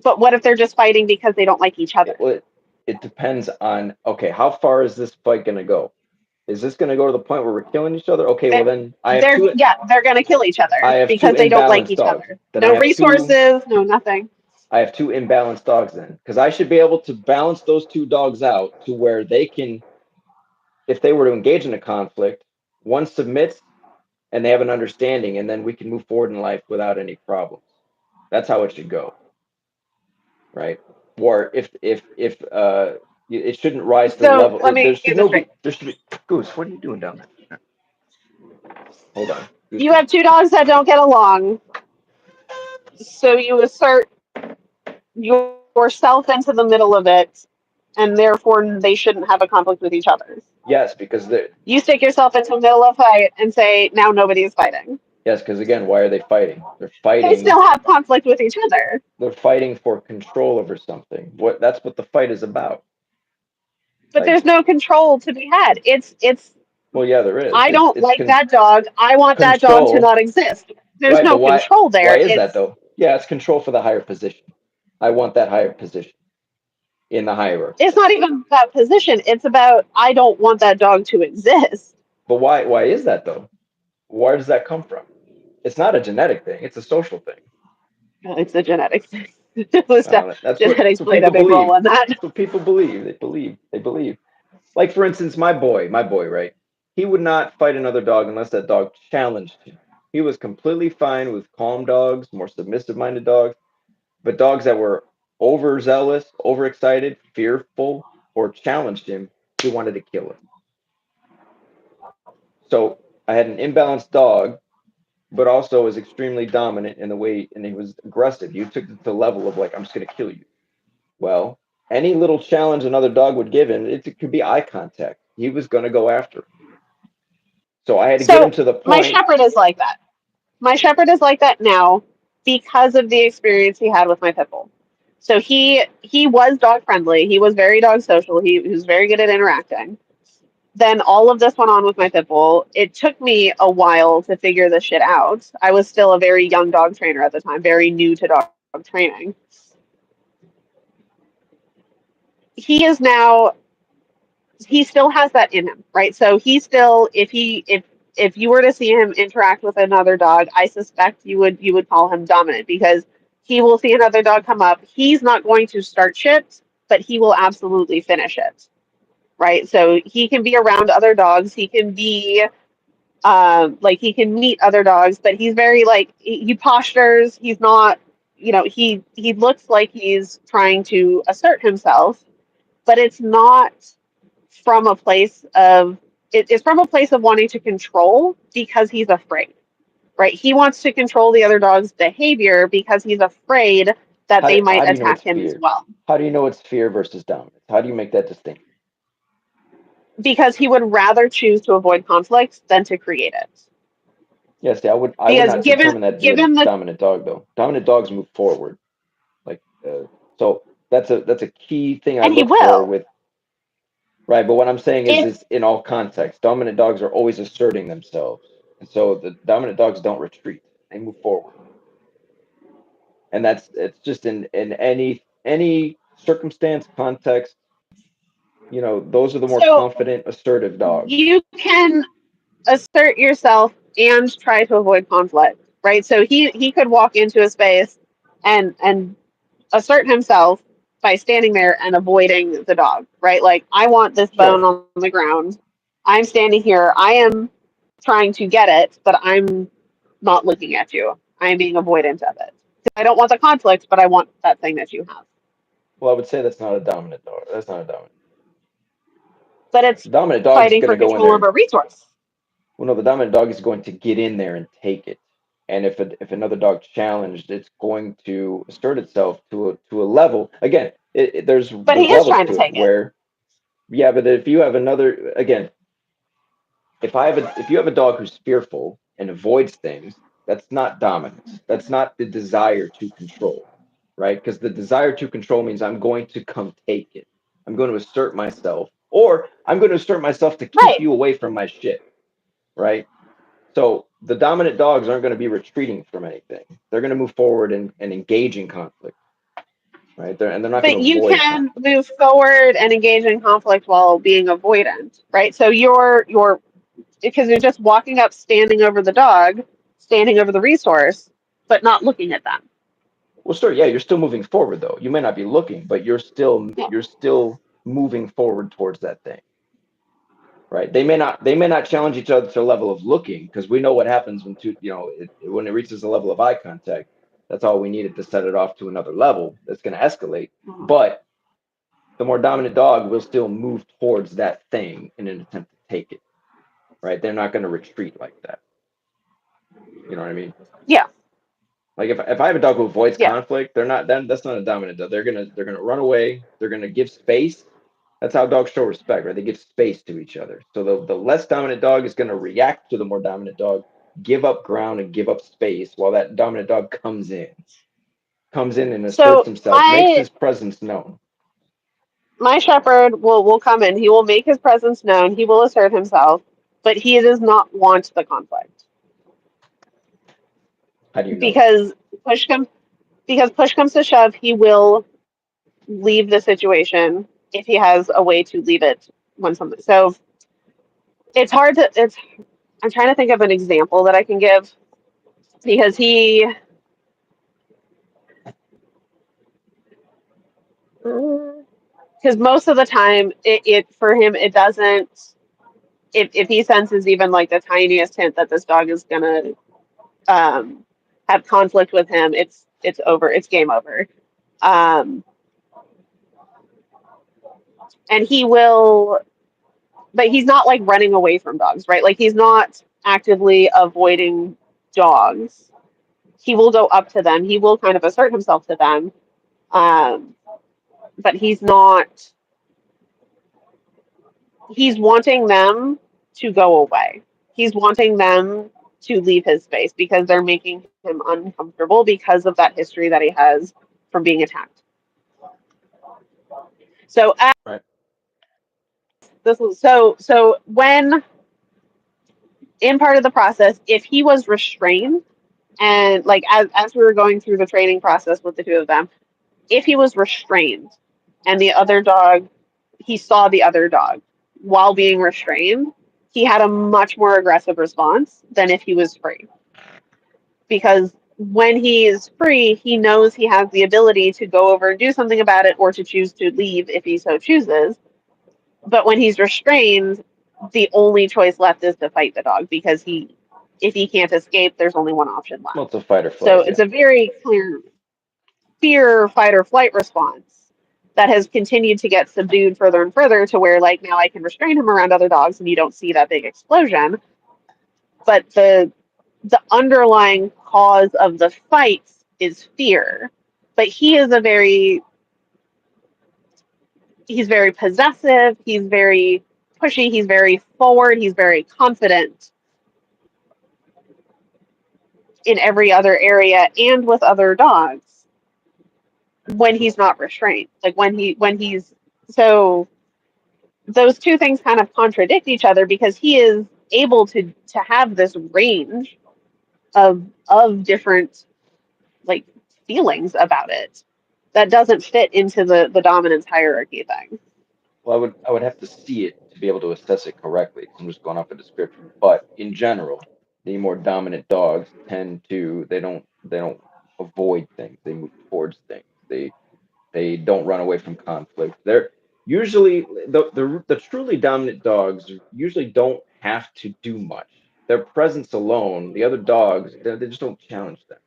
but what if they're just fighting because they don't like each other? It depends on, okay, how far is this fight going to go? Is this going to go to the point where we're killing each other? Okay, well They're, then I have two. they're going to kill each I other have two because they don't like imbalanced each dogs. other. Then I No have two. resources, no nothing. I have two imbalanced dogs then, because I should be able to balance those two dogs out to where they can, if they were to engage in a conflict, one submits and they have an understanding, and then we can move forward in life without any problems. That's how it should go, right? Or if it shouldn't rise to the So level. let There me should get this no be. straight. There should be. Goose, what are you doing down there? Hold on. Goose, You come have here. two dogs that don't get along, so you assert yourself into the middle of it, and therefore they shouldn't have a conflict with each other. Yes, because they You stick yourself into the middle of a fight and say, now nobody is fighting. yes, because again, why are they fighting? They still have conflict with each other. They're fighting for control over something. That's what the fight is about. But Like, there's no control to be had. It's well, yeah, there is. I don't It's like that dog. I want that dog to control, not exist. There's right? no But why? control Why there. is that It's though? Yeah, it's control for the higher position. I want that higher position in the hierarchy. it's not even about position. It's about I don't want that dog to exist. But why? Why is that though? Where does that come from? It's not a genetic thing. It's a social thing. It's a genetics. That's Genetics what played a people big role believe. in that. That's what people believe. They believe. Like for instance, my boy, right? He would not fight another dog unless that dog challenged him. He was completely fine with calm dogs, more submissive-minded dogs, but dogs that were overzealous, overexcited, fearful, or challenged him, he wanted to kill it. So I had an imbalanced dog, but also was extremely dominant in the way, and he was aggressive. He took it to the level of like, I'm just going to kill you. Well, any little challenge another dog would give him, it could be eye contact. He was going to go after him. So I had to get him So to the my point. shepherd is like that. My shepherd is like that now because of the experience he had with my pit bull. So he was dog friendly. He was very dog social. He was very good at interacting. Then all of this went on with my pit bull. It took me a while to figure this shit out. I was still a very young dog trainer at the time, very new to dog training. He is now he still has that in him, right? So he still if you were to see him interact with another dog, I suspect you would call him dominant because he will see another dog come up. He's not going to start shit, but he will absolutely finish it, right? So he can be around other dogs. He can be like he can meet other dogs, but he's very like he postures. He's not, he looks like he's trying to assert himself, but it's not from a place of it's from a place of wanting to control because he's afraid, right? He wants to control the other dog's behavior because he's afraid that they How might do you know attack it's him as fear? well. How do you know it's fear versus dominance? How do you make that distinction? Because he would rather choose to avoid conflict than to create it. Yes, yeah, I would Because not determine that to be a given the dominant dog though. Dominant dogs move forward. Like so that's a key thing I and he look for will. with. Right, but what I'm saying If is in all contexts, dominant dogs are always asserting themselves, and so the dominant dogs don't retreat; they move forward, and it's just in any circumstance, context. Those are the more so, confident, assertive dogs. you can assert yourself and try to avoid conflict, right? So he could walk into a space and assert himself by standing there and avoiding the dog, right? Like, I want this bone Sure. on the ground. I'm standing here. I am trying to get it, but I'm not looking at you. I'm being avoidant of it. I don't want the conflict, but I want that thing that you have. Well, I would say that's not a dominant dog. That's not a dominant. But it's The dominant dog is fighting going for to go in control there. over a resource. Well, no, the dominant dog is going to get in there and take it. And if another dog challenged, it's going to assert itself to a level. Again, But there's he is levels trying to to it take it. where, yeah, but if you have another, again, if you have a dog who's fearful and avoids things, that's not dominance. That's not the desire to control, right? Because the desire to control means I'm going to come take it. I'm going to assert myself, or I'm going to assert myself to keep Right. you away from my shit, right? So the dominant dogs aren't going to be retreating from anything. They're going to move forward and engage in conflict, right? And they're not But going to you avoid can conflict. move forward and engage in conflict while being avoidant, right? So you're because you're just walking up, standing over the dog, standing over the resource, but not looking at them. Well, sure, yeah, you're still moving forward though. You may not be looking, but Yeah. you're still moving forward towards that thing, right? They may not challenge each other to a level of looking because we know what happens when when it reaches a level of eye contact. That's all we needed to set it off to another level. That's going to escalate, Mhm. but the more dominant dog will still move towards that thing in an attempt to take it, right? They're not going to retreat like that. You know what I mean? Yeah. Like if I have a dog who avoids Yeah. conflict, that's not a dominant dog. They're gonna run away. They're gonna give space. That's how dogs show respect, right? They give space to each other. So the less dominant dog is gonna react to the more dominant dog, give up ground and give up space while that dominant dog comes in and asserts So himself, makes my his presence known. my shepherd will come in. He will make his presence known. He will assert himself, but he does not want the conflict How do you know that? because push comes because push comes to shove. He will leave the situation if he has a way to leave it when something. So it's hard to. It's. I'm trying to think of an example that I can give because he. Because most of the time, it for him it doesn't. If he senses even like the tiniest hint that this dog is gonna um, have conflict with him, it's over. It's game over. Um, and he will, but he's not like running away from dogs, right? Like, he's not actively avoiding dogs. He will go up to them. He will kind of assert himself to them, um, but he's not. He's wanting them to go away. He's wanting them to leave his space because they're making him uncomfortable because of that history that he has from being attacked. So Right. so when in part of the process, if he was restrained and like as we were going through the training process with the two of them, if he was restrained and the other dog, he saw the other dog while being restrained, he had a much more aggressive response than if he was free. Because when he is free, he knows he has the ability to go over and do something about it or to choose to leave if he so chooses. But when he's restrained, the only choice left is to fight the dog because if he can't escape, there's only one option Well, left. it's a fight or So flight. it's Yeah. a very clear fear, fight, or flight response that has continued to get subdued further and further to where, like, now I can restrain him around other dogs and you don't see that big explosion. But the underlying cause of the fights is fear. But he's very possessive, he's very pushy, he's very forward, he's very confident in every other area and with other dogs when he's not restrained. Like when he's so those two things kind of contradict each other because he is able to have this range of different like feelings about it that doesn't fit into the dominance hierarchy thing. Well, I would have to see it to be able to assess it correctly, 'cause I'm just going off a description. But in general, the more dominant dogs tend to they don't avoid things. They move towards things. They don't run away from conflict. They're usually the truly dominant dogs usually don't have to do much. Their presence alone, the other dogs, they just don't challenge them,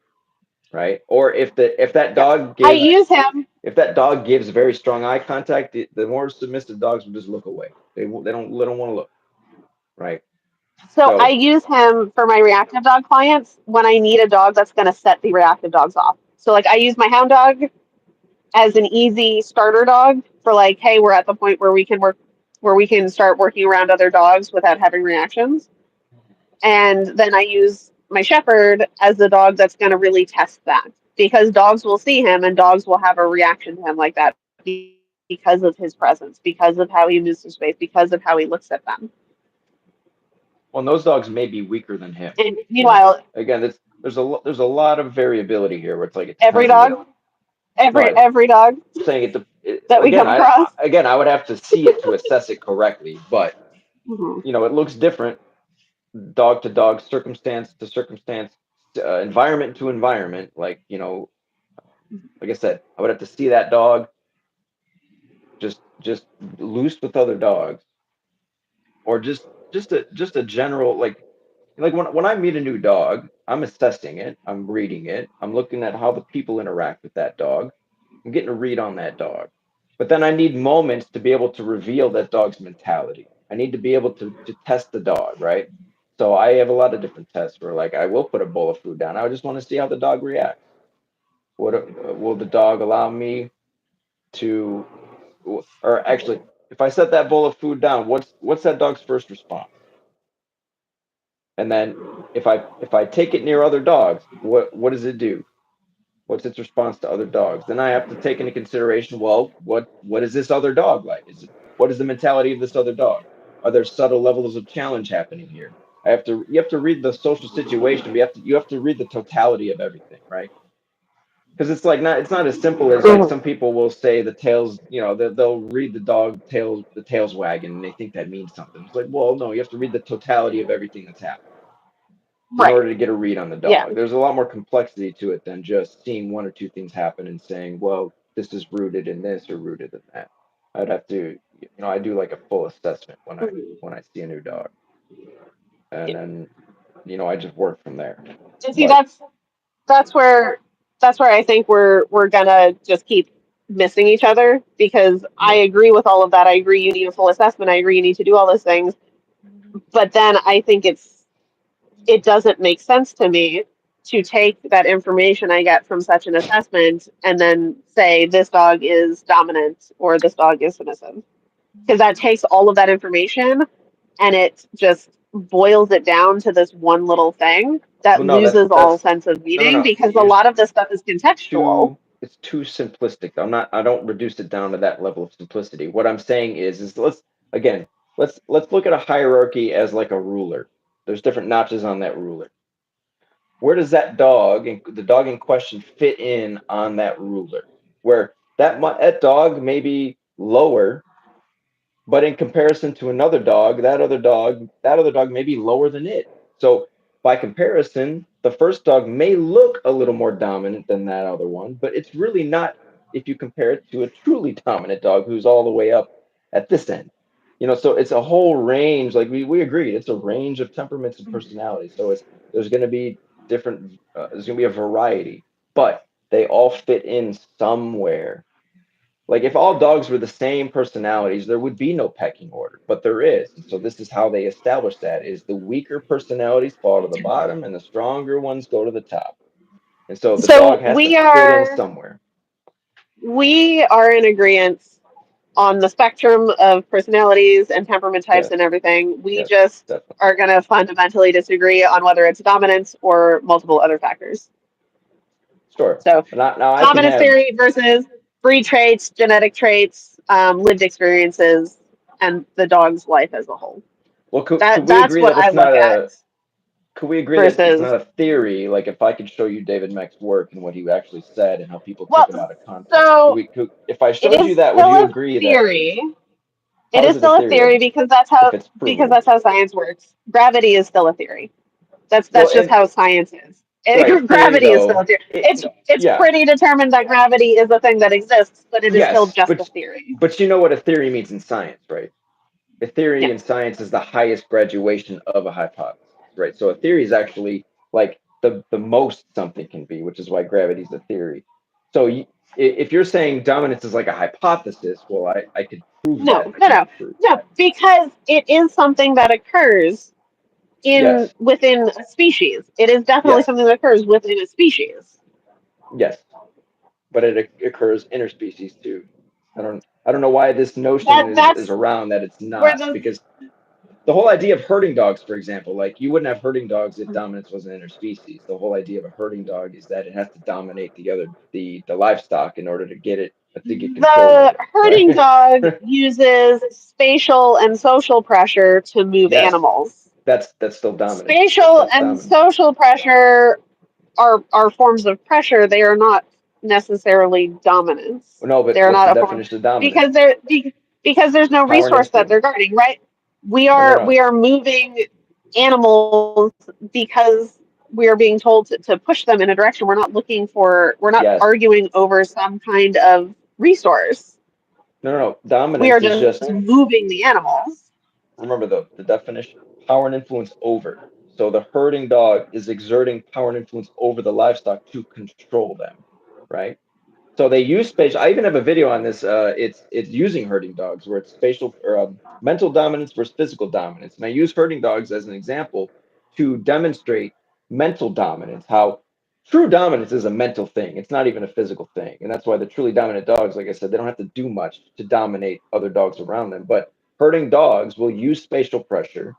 right? Or if that Yeah. dog I gives use him. if that dog gives very strong eye contact, the more submissive dogs will just look away. They don't want to look, right? So I So, use him for my reactive dog clients when I need a dog that's going to set the reactive dogs off. So like I use my hound dog as an easy starter dog for like, hey, we're at the point where we can start working around other dogs without having reactions. And then I use my shepherd as the dog that's going to really test that because dogs will see him and dogs will have a reaction to him like that because of his presence, because of how he moves through space, because of how he looks at them. well, those dogs may be weaker than him. And You know, meanwhile, again, there's a lot of variability here where it's like it every depends on the dog, no. every dog Saying that we again. come across. I would have to see it to assess it correctly, but Mhm. it looks different dog to dog, circumstance to circumstance, environment to environment. Like I said, I would have to see that dog just loose with other dogs, or just a general like when I meet a new dog, I'm assessing it, I'm reading it, I'm looking at how the people interact with that dog. I'm getting a read on that dog. But then I need moments to be able to reveal that dog's mentality. I need to be able to test the dog, right? So I have a lot of different tests where like I will put a bowl of food down. I just want to see how the dog reacts. Will the dog allow me to, or actually, if I set that bowl of food down, what's that dog's first response? And then if I take it near other dogs, what does it do? What's its response to other dogs? Then I have to take into consideration, well, what is this other dog like? What is the mentality of this other dog? Are there subtle levels of challenge happening here? You have to read the social situation. You have to read the totality of everything, right? Because it's not as simple as like Mhm. some people will say the tails, they'll read the tails wagging and they think that means something. It's like, well, no, you have to read the totality of everything that's happening in Right. order to get a read on the Yeah. dog. There's a lot more complexity to it than just seeing one or two things happen and saying, well, this is rooted in this or rooted in that. I'd have to, I do like a full assessment when I Mhm. when I see a new dog, and Yeah. then I just work from there. And see, But that's where I think we're gonna just keep missing each other because I yeah, agree with all of that. I agree you need a full assessment. I agree you need to do all those things. But then I think it doesn't make sense to me to take that information I get from such an assessment and then say this dog is dominant or this dog is submissive. Because that takes all of that information and it just boils it down to this one little thing that well, no, that's loses all that's sense of no, no, meaning no. because a lot of this stuff is contextual. It's too simplistic. I don't reduce it down to that level of simplicity. What I'm saying is again, let's look at a hierarchy as like a ruler. There's different notches on that ruler. Where does the dog in question fit in on that ruler? Where that dog may be lower, but in comparison to another dog, that other dog may be lower than it. So by comparison, the first dog may look a little more dominant than that other one, but it's really not if you compare it to a truly dominant dog who's all the way up at this end. So it's a whole range. Like we agreed, it's a range of temperaments and personalities. So there's going to be different. There's going to be a variety, but they all fit in somewhere. Like if all dogs were the same personalities, there would be no pecking order, but there is. And so this is how they establish that is the weaker personalities fall to the bottom and the stronger ones go to the top. And so the dog So has to fit in somewhere. we are in agreement on the spectrum of personalities and temperament types Yes, and everything. We yes, just definitely. are going to fundamentally disagree on whether it's dominance or multiple other factors. Sure. So, Now I can dominance have theory versus breed traits, genetic traits, lived experiences. and the dog's life as a whole. Well, could we That's agree what that I it's look not at a could we agree that it's versus, not a theory? Like if I could show you David Mack's work and what he actually said and how people took him well, out of context, so if I it showed you is that, would still you a agree that theory. It how is is it a still a theory theory then if it's because provable? that's how science works. Gravity is still a theory. Well, That's just and how science is. right, theory Gravity is still a though, theory. It's yeah, pretty determined that gravity is a thing that exists, but it is still yes, just a theory. but you know what a theory means in science, right? A theory in Yes. science is the highest graduation of a hypothesis, right? So a theory is actually like the most something can be, which is why gravity is a theory. So if you're saying dominance is like a hypothesis, well, I could prove No, that no, against no, proof. no, because it is something that occurs in Yes, within a species. It is definitely yes, something that occurs within a species. yes, but it occurs interspecies too. I don't know why this notion is That's around that it's where not, the because the whole idea of herding dogs, for example, like you wouldn't have herding dogs if dominance was an interspecies. The whole idea of a herding dog is that it has to dominate the livestock in order to get it to get control the of it, herding right? dog uses spatial and social pressure to move Yes, animals. that's still dominance. Spatial That's and dominance. social pressure are forms of pressure. They are not necessarily dominance. No, but They're what's the not a form definition of dominance? because they're because there's no Power and resource that they're influence. guarding, right? No, no, We no. are moving animals because we are being told to push them in a direction. We're not Yes. arguing over some kind of resource. No, no, no. We are Dominance is just just, moving the animals. remember the definition, power and influence over. So the herding dog is exerting power and influence over the livestock to control them, right? So they use spatial. I even have a video on this. It's using herding dogs where it's spatial or mental dominance versus physical dominance, and I use herding dogs as an example to demonstrate mental dominance. How true dominance is a mental thing. It's not even a physical thing, and that's why the truly dominant dogs, like I said, they don't have to do much to dominate other dogs around them. But herding dogs will use spatial pressure.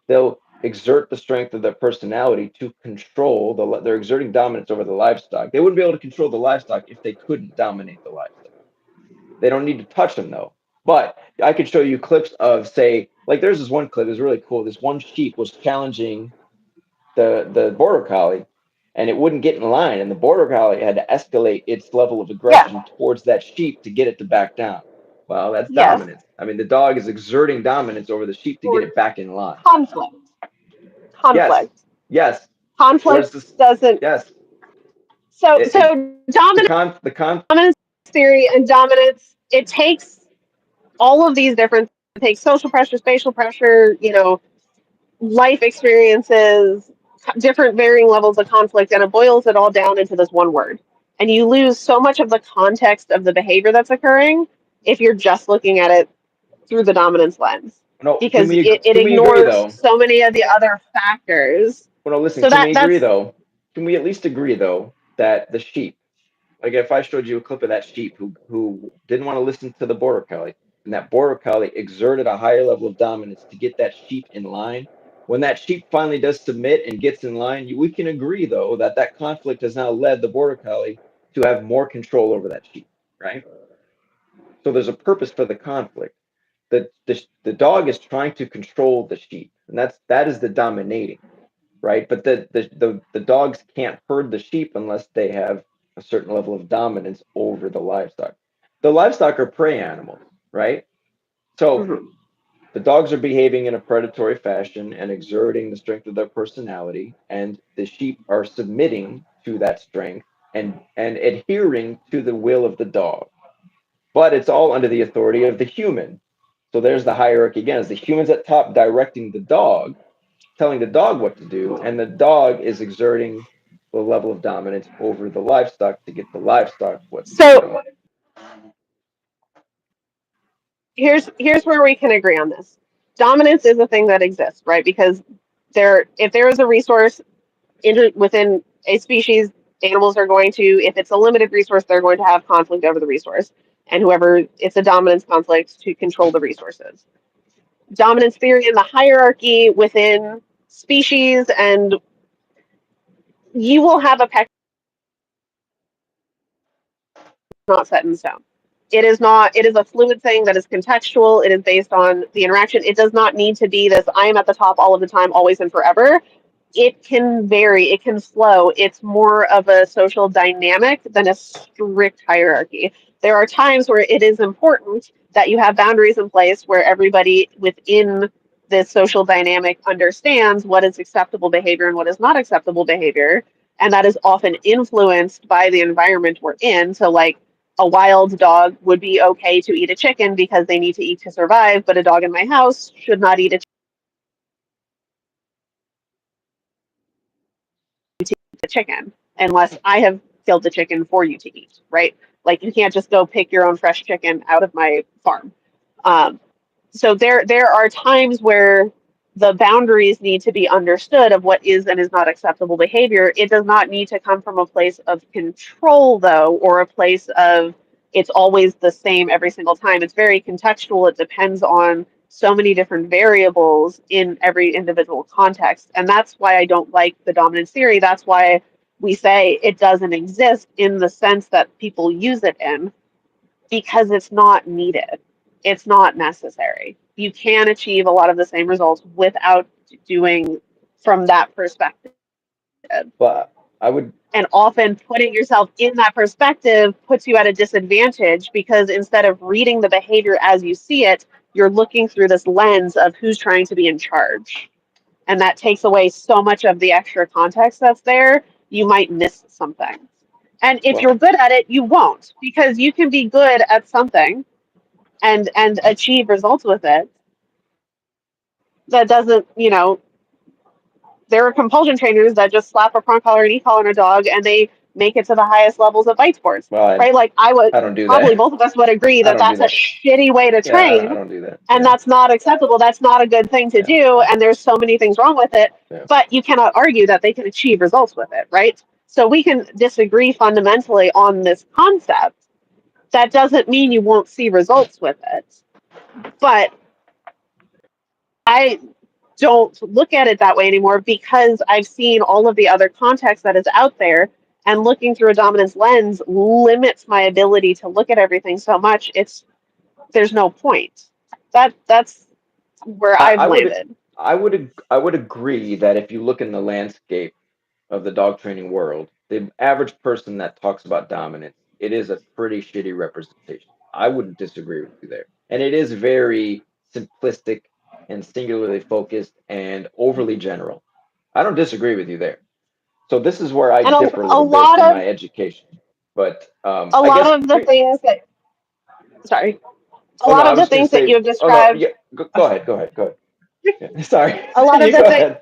They'll exert the strength of their personality to control they're exerting dominance over the livestock. They wouldn't be able to control the livestock if they couldn't dominate the livestock. They don't need to touch them though. But I could show you clips of, say, like there's this one clip, it's really cool. This one sheep was challenging the border collie and it wouldn't get in line, and the border collie had to escalate its level of Yeah. aggression towards that sheep to get it to back down. Well, that's Yes. dominance. I mean, the dog is exerting dominance over the sheep to get Or it back in line. conflict. Yes, Conflict. yes. Conflict Where's this? doesn't. Yes, it So dominance the con. theory and dominance. It takes all of these different. It takes social pressure, spatial pressure. Life experiences, different varying levels of conflict, and it boils it all down into this one word. And you lose so much of the context of the behavior that's occurring if you're just looking at it through the dominance lens, No, because it can we agree ignores though? so many of the other factors. Well, no, listen. So Can we agree that's though? Can we at least agree though that the sheep, like if I showed you a clip of that sheep who didn't want to listen to the border collie, and that border collie exerted a higher level of dominance to get that sheep in line. When that sheep finally does submit and gets in line, we can agree though that that conflict has now led the border collie to have more control over that sheep, right? So there's a purpose for the conflict. The dog is trying to control the sheep, and that is the dominating, right? But the dogs can't herd the sheep unless they have a certain level of dominance over the livestock. The livestock are prey animals, right? So mhm. the dogs are behaving in a predatory fashion and exerting the strength of their personality, and the sheep are submitting to that strength and adhering to the will of the dog. But it's all under the authority of the human. So there's the hierarchy again. It's the humans at top directing the dog, telling the dog what to do, and the dog is exerting the level of dominance over the livestock to get the livestock what to do. So here's where we can agree on this. Dominance is a thing that exists, right? Because if there is a resource within a species, animals are going to, if it's a limited resource, they're going to have conflict over the resource, and whoever it's a dominance conflict to control the resources. Dominance theory and the hierarchy within species, and you will have a peck not set in stone. It is a fluid thing that is contextual. It is based on the interaction. It does not need to be this I am at the top all of the time, always and forever. It can vary, it can flow. It's more of a social dynamic than a strict hierarchy. There are times where it is important that you have boundaries in place where everybody within this social dynamic understands what is acceptable behavior and what is not acceptable behavior. And that is often influenced by the environment we're in. So, like, a wild dog would be okay to eat a chicken because they need to eat to survive, but a dog in my house should not eat a chicken unless I have killed the chicken for you to eat, right? Like, you can't just go pick your own fresh chicken out of my farm. Um, so there are times where the boundaries need to be understood of what is and is not acceptable behavior. It does not need to come from a place of control, though, or a place of it's always the same every single time. It's very contextual. It depends on so many different variables in every individual context. And that's why I don't like the dominance theory. That's why we say it doesn't exist in the sense that people use it in, because it's not needed. It's not necessary. You can achieve a lot of the same results without doing from that perspective. But I would, And often putting yourself in that perspective puts you at a disadvantage because instead of reading the behavior as you see it, you're looking through this lens of who's trying to be in charge. And that takes away so much of the extra context that's there. You might miss something. And if well, you're good at it, you won't, because you can be good at something and achieve results with it. That doesn't, there are compulsion trainers that just slap a prong collar and e-collar on a dog and they make it to the highest levels of bite sports, well, right? Like, I would I don't do probably that. both of us would agree I that don't do that's a that. shitty way to Yeah, I train, don't do that. and Yeah, that's not acceptable. That's not a good thing to yeah, do, and there's so many things wrong with it. yeah. But you cannot argue that they can achieve results with it, right? So we can disagree fundamentally on this concept. That doesn't mean you won't see results with it. But I don't look at it that way anymore because I've seen all of the other context that is out there, and looking through a dominance lens limits my ability to look at everything so much. There's no point. That's where I, I've I would, landed. I would agree that if you look in the landscape of the dog training world, the average person that talks about dominance, it is a pretty shitty representation. I wouldn't disagree with you there. And it is very simplistic and singularly focused and overly general. I don't disagree with you there. So this is where I And differ a a little bit lot in of my education. But a I lot guess of the things that sorry, a oh no, lot I of the was going to things that you say have oh no, described. yeah, go ahead, go ahead. Yeah, sorry, A lot of you the go things ahead.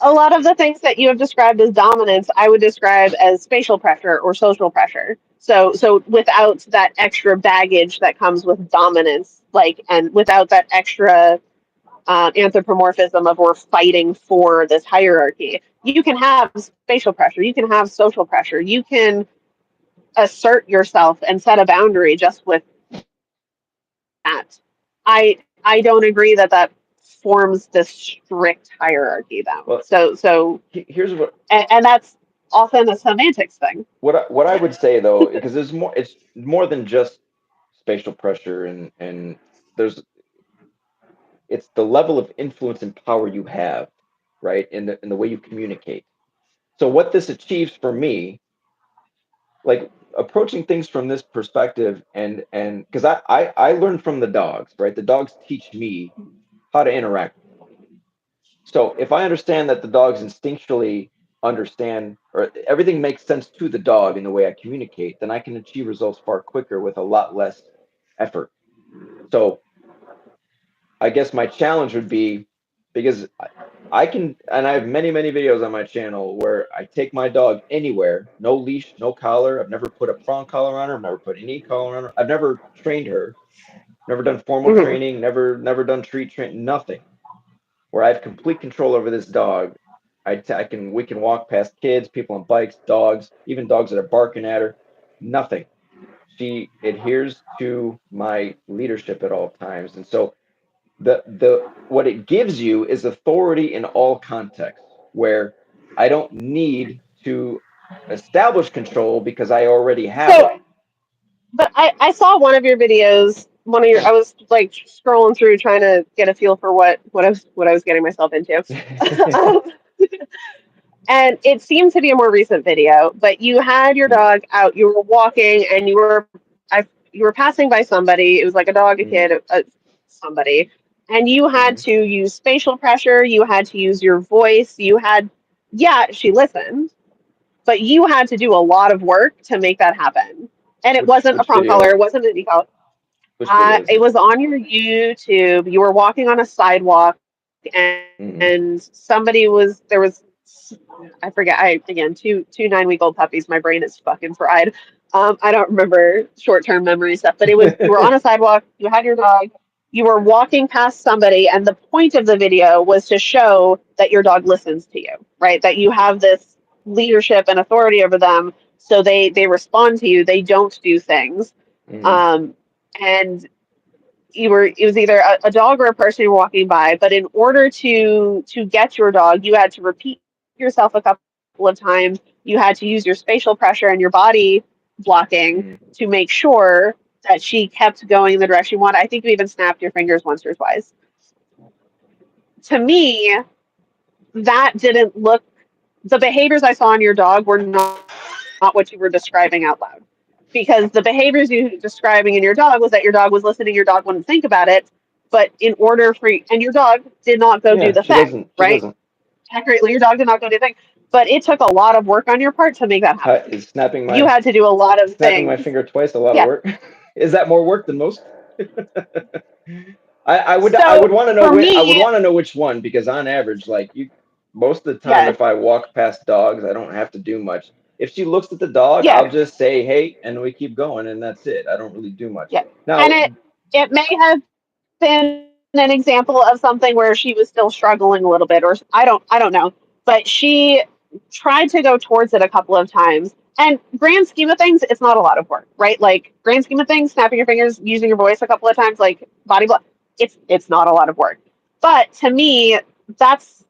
a lot of the things that you have described as dominance, I would describe as spatial pressure or social pressure. So without that extra baggage that comes with dominance, like, and without that extra anthropomorphism of we're fighting for this hierarchy, you can have spatial pressure, you can have social pressure, you can assert yourself and set a boundary just with that. I don't agree that that forms this strict hierarchy though. Well, here's And that's often a semantics thing. what I would say though, because there's more. It's more than just spatial pressure, and there's it's the level of influence and power you have, right, in the way you communicate. So what this achieves for me, like approaching things from this perspective, and because I learned from the dogs, right? The dogs teach me how to interact. So if I understand that the dogs instinctually understand or everything makes sense to the dog in the way I communicate, then I can achieve results far quicker with a lot less effort. So I guess my challenge would be because I can, and I have many videos on my channel where I take my dog anywhere, no leash, no collar. I've never put a prong collar on her. I've never put any collar on her. I've never trained her, never done formal Mm-hmm. training, never done treat train, nothing. Where I have complete control over this dog. We can walk past kids, people on bikes, dogs, even dogs that are barking at her. Nothing. She adheres to my leadership at all times, and so the what it gives you is authority in all contexts, where I don't need to establish control because I already have So it. but I saw one of your videos, one of your, I was like scrolling through trying to get a feel for what I was getting myself into. And it seemed to be a more recent video, but you had your Mm, dog out, you were walking, and you were passing by somebody. It was like a dog, a mhm, kid, somebody, and you had mhm, to use spatial pressure. You had to use your voice. Yeah, she listened, but you had to do a lot of work to make that happen. And it wasn't a which prong collar. video? It wasn't an e-collar. Which video is It it? was on your YouTube. You were walking on a sidewalk, and Mhm. there was, I forget. Again, two 9-week old puppies. My brain is fucking fried. I don't remember short term memory stuff, but it was you were on a sidewalk. You had your dog. You were walking past somebody, and the point of the video was to show that your dog listens to you, right? That you have this leadership and authority over them, so they respond to you. They don't do things. Mhm, Um, and it was either a dog or a person you were walking by, but in order to get your dog, you had to repeat yourself a couple of times. You had to use your spatial pressure and your body blocking mhm. to make sure that she kept going in the direction you wanted. I think you even snapped your fingers once or twice. To me, that didn't look, the behaviors I saw in your dog were not what you were describing out loud. Because the behaviors you were describing in your dog was that your dog was listening, your dog wouldn't think about it, but in order for, and your dog did not go do the Yeah, she thing, doesn't. She right? doesn't. Accurately, your dog did not go do the thing. But it took a lot of work on your part to make that happen. Is snapping You my had to do a lot of things. finger twice a lot of Yeah. work? Is that more work than most? I would So want to know for I would me, want to know which one, because on average, like you, most of the time, yeah, if I walk past dogs, I don't have to do much. If she looks at the dog, I'll yeah, just say hey, and we keep going, and that's it. I don't really do much. yeah. And Now, it may have been an example of something where she was still struggling a little bit, or I don't know. But she tried to go towards it a couple of times. And grand scheme of things, it's not a lot of work, right? Like grand scheme of things, snapping your fingers, using your voice a couple of times, like body block, it's not a lot of work. But to me, that's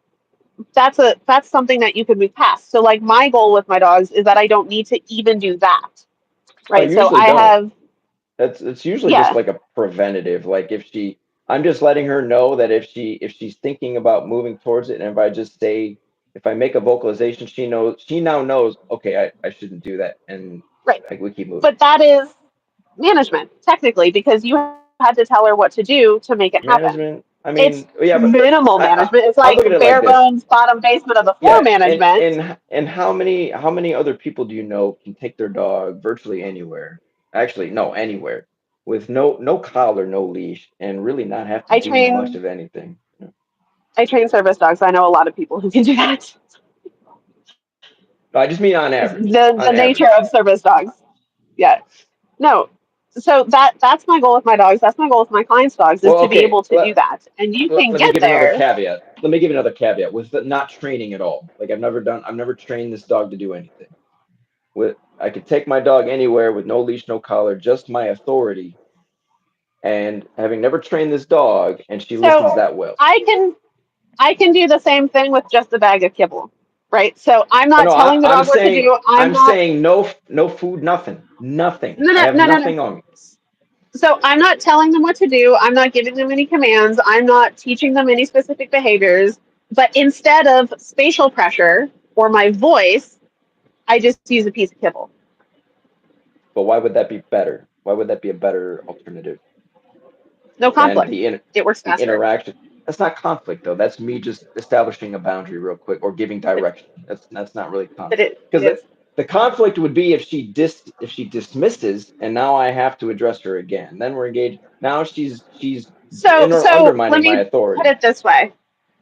that's something that you could move past. So like my goal with my dogs is that I don't need to even do that, I right? So usually I don't. have, It's usually just yeah, like a preventative. Like if she, I'm just letting her know that if she's thinking about moving towards it, and if I just say, if I make a vocalization, she now knows. Okay, I shouldn't do that, and right. like we keep moving. But that is management technically because you had to tell her what to do to make it happen. Management. I It's mean, yeah, but minimal management. It's I'll like look at it bare like this. bones bottom basement of the floor Yeah, management. and how many other people do you know can take their dog virtually anywhere? Actually, no, anywhere with no collar, no leash, and really not have to I do much train of anything. I train service dogs. So I know a lot of people who can do that. No, I just mean on average. The On nature average. of service dogs. Yeah. No. So that's my goal with my dogs. That's my goal with my clients' dogs is Well, to be okay. able to do that. And you can Let me get give another there. caveat. Let me give another caveat with the not training at all. Like I've never trained this dog to do anything. With I could take my dog anywhere with no leash, no collar, just my authority, and having never trained this dog, and she listens So that well. I can I can do the same thing with just a bag of kibble. Right? So I'm Oh not no, telling the dog what to do. I'm I'm not saying no food, nothing, nothing. no I no have no no no. nothing on me. So I'm not telling them what to do. I'm not giving them any commands. I'm not teaching them any specific behaviors. But instead of spatial pressure or my voice, I just use a piece of kibble. But why would that be better? Why would that be a better alternative No than conflict. It works the faster. interaction? That's not conflict though. That's me just establishing a boundary real quick or giving But, direction. That's not really but conflict. it Because is. the conflict would be if she dismisses and now I have to address her again. Then we're engaged. Now she's So let undermining my me put authority. it this way.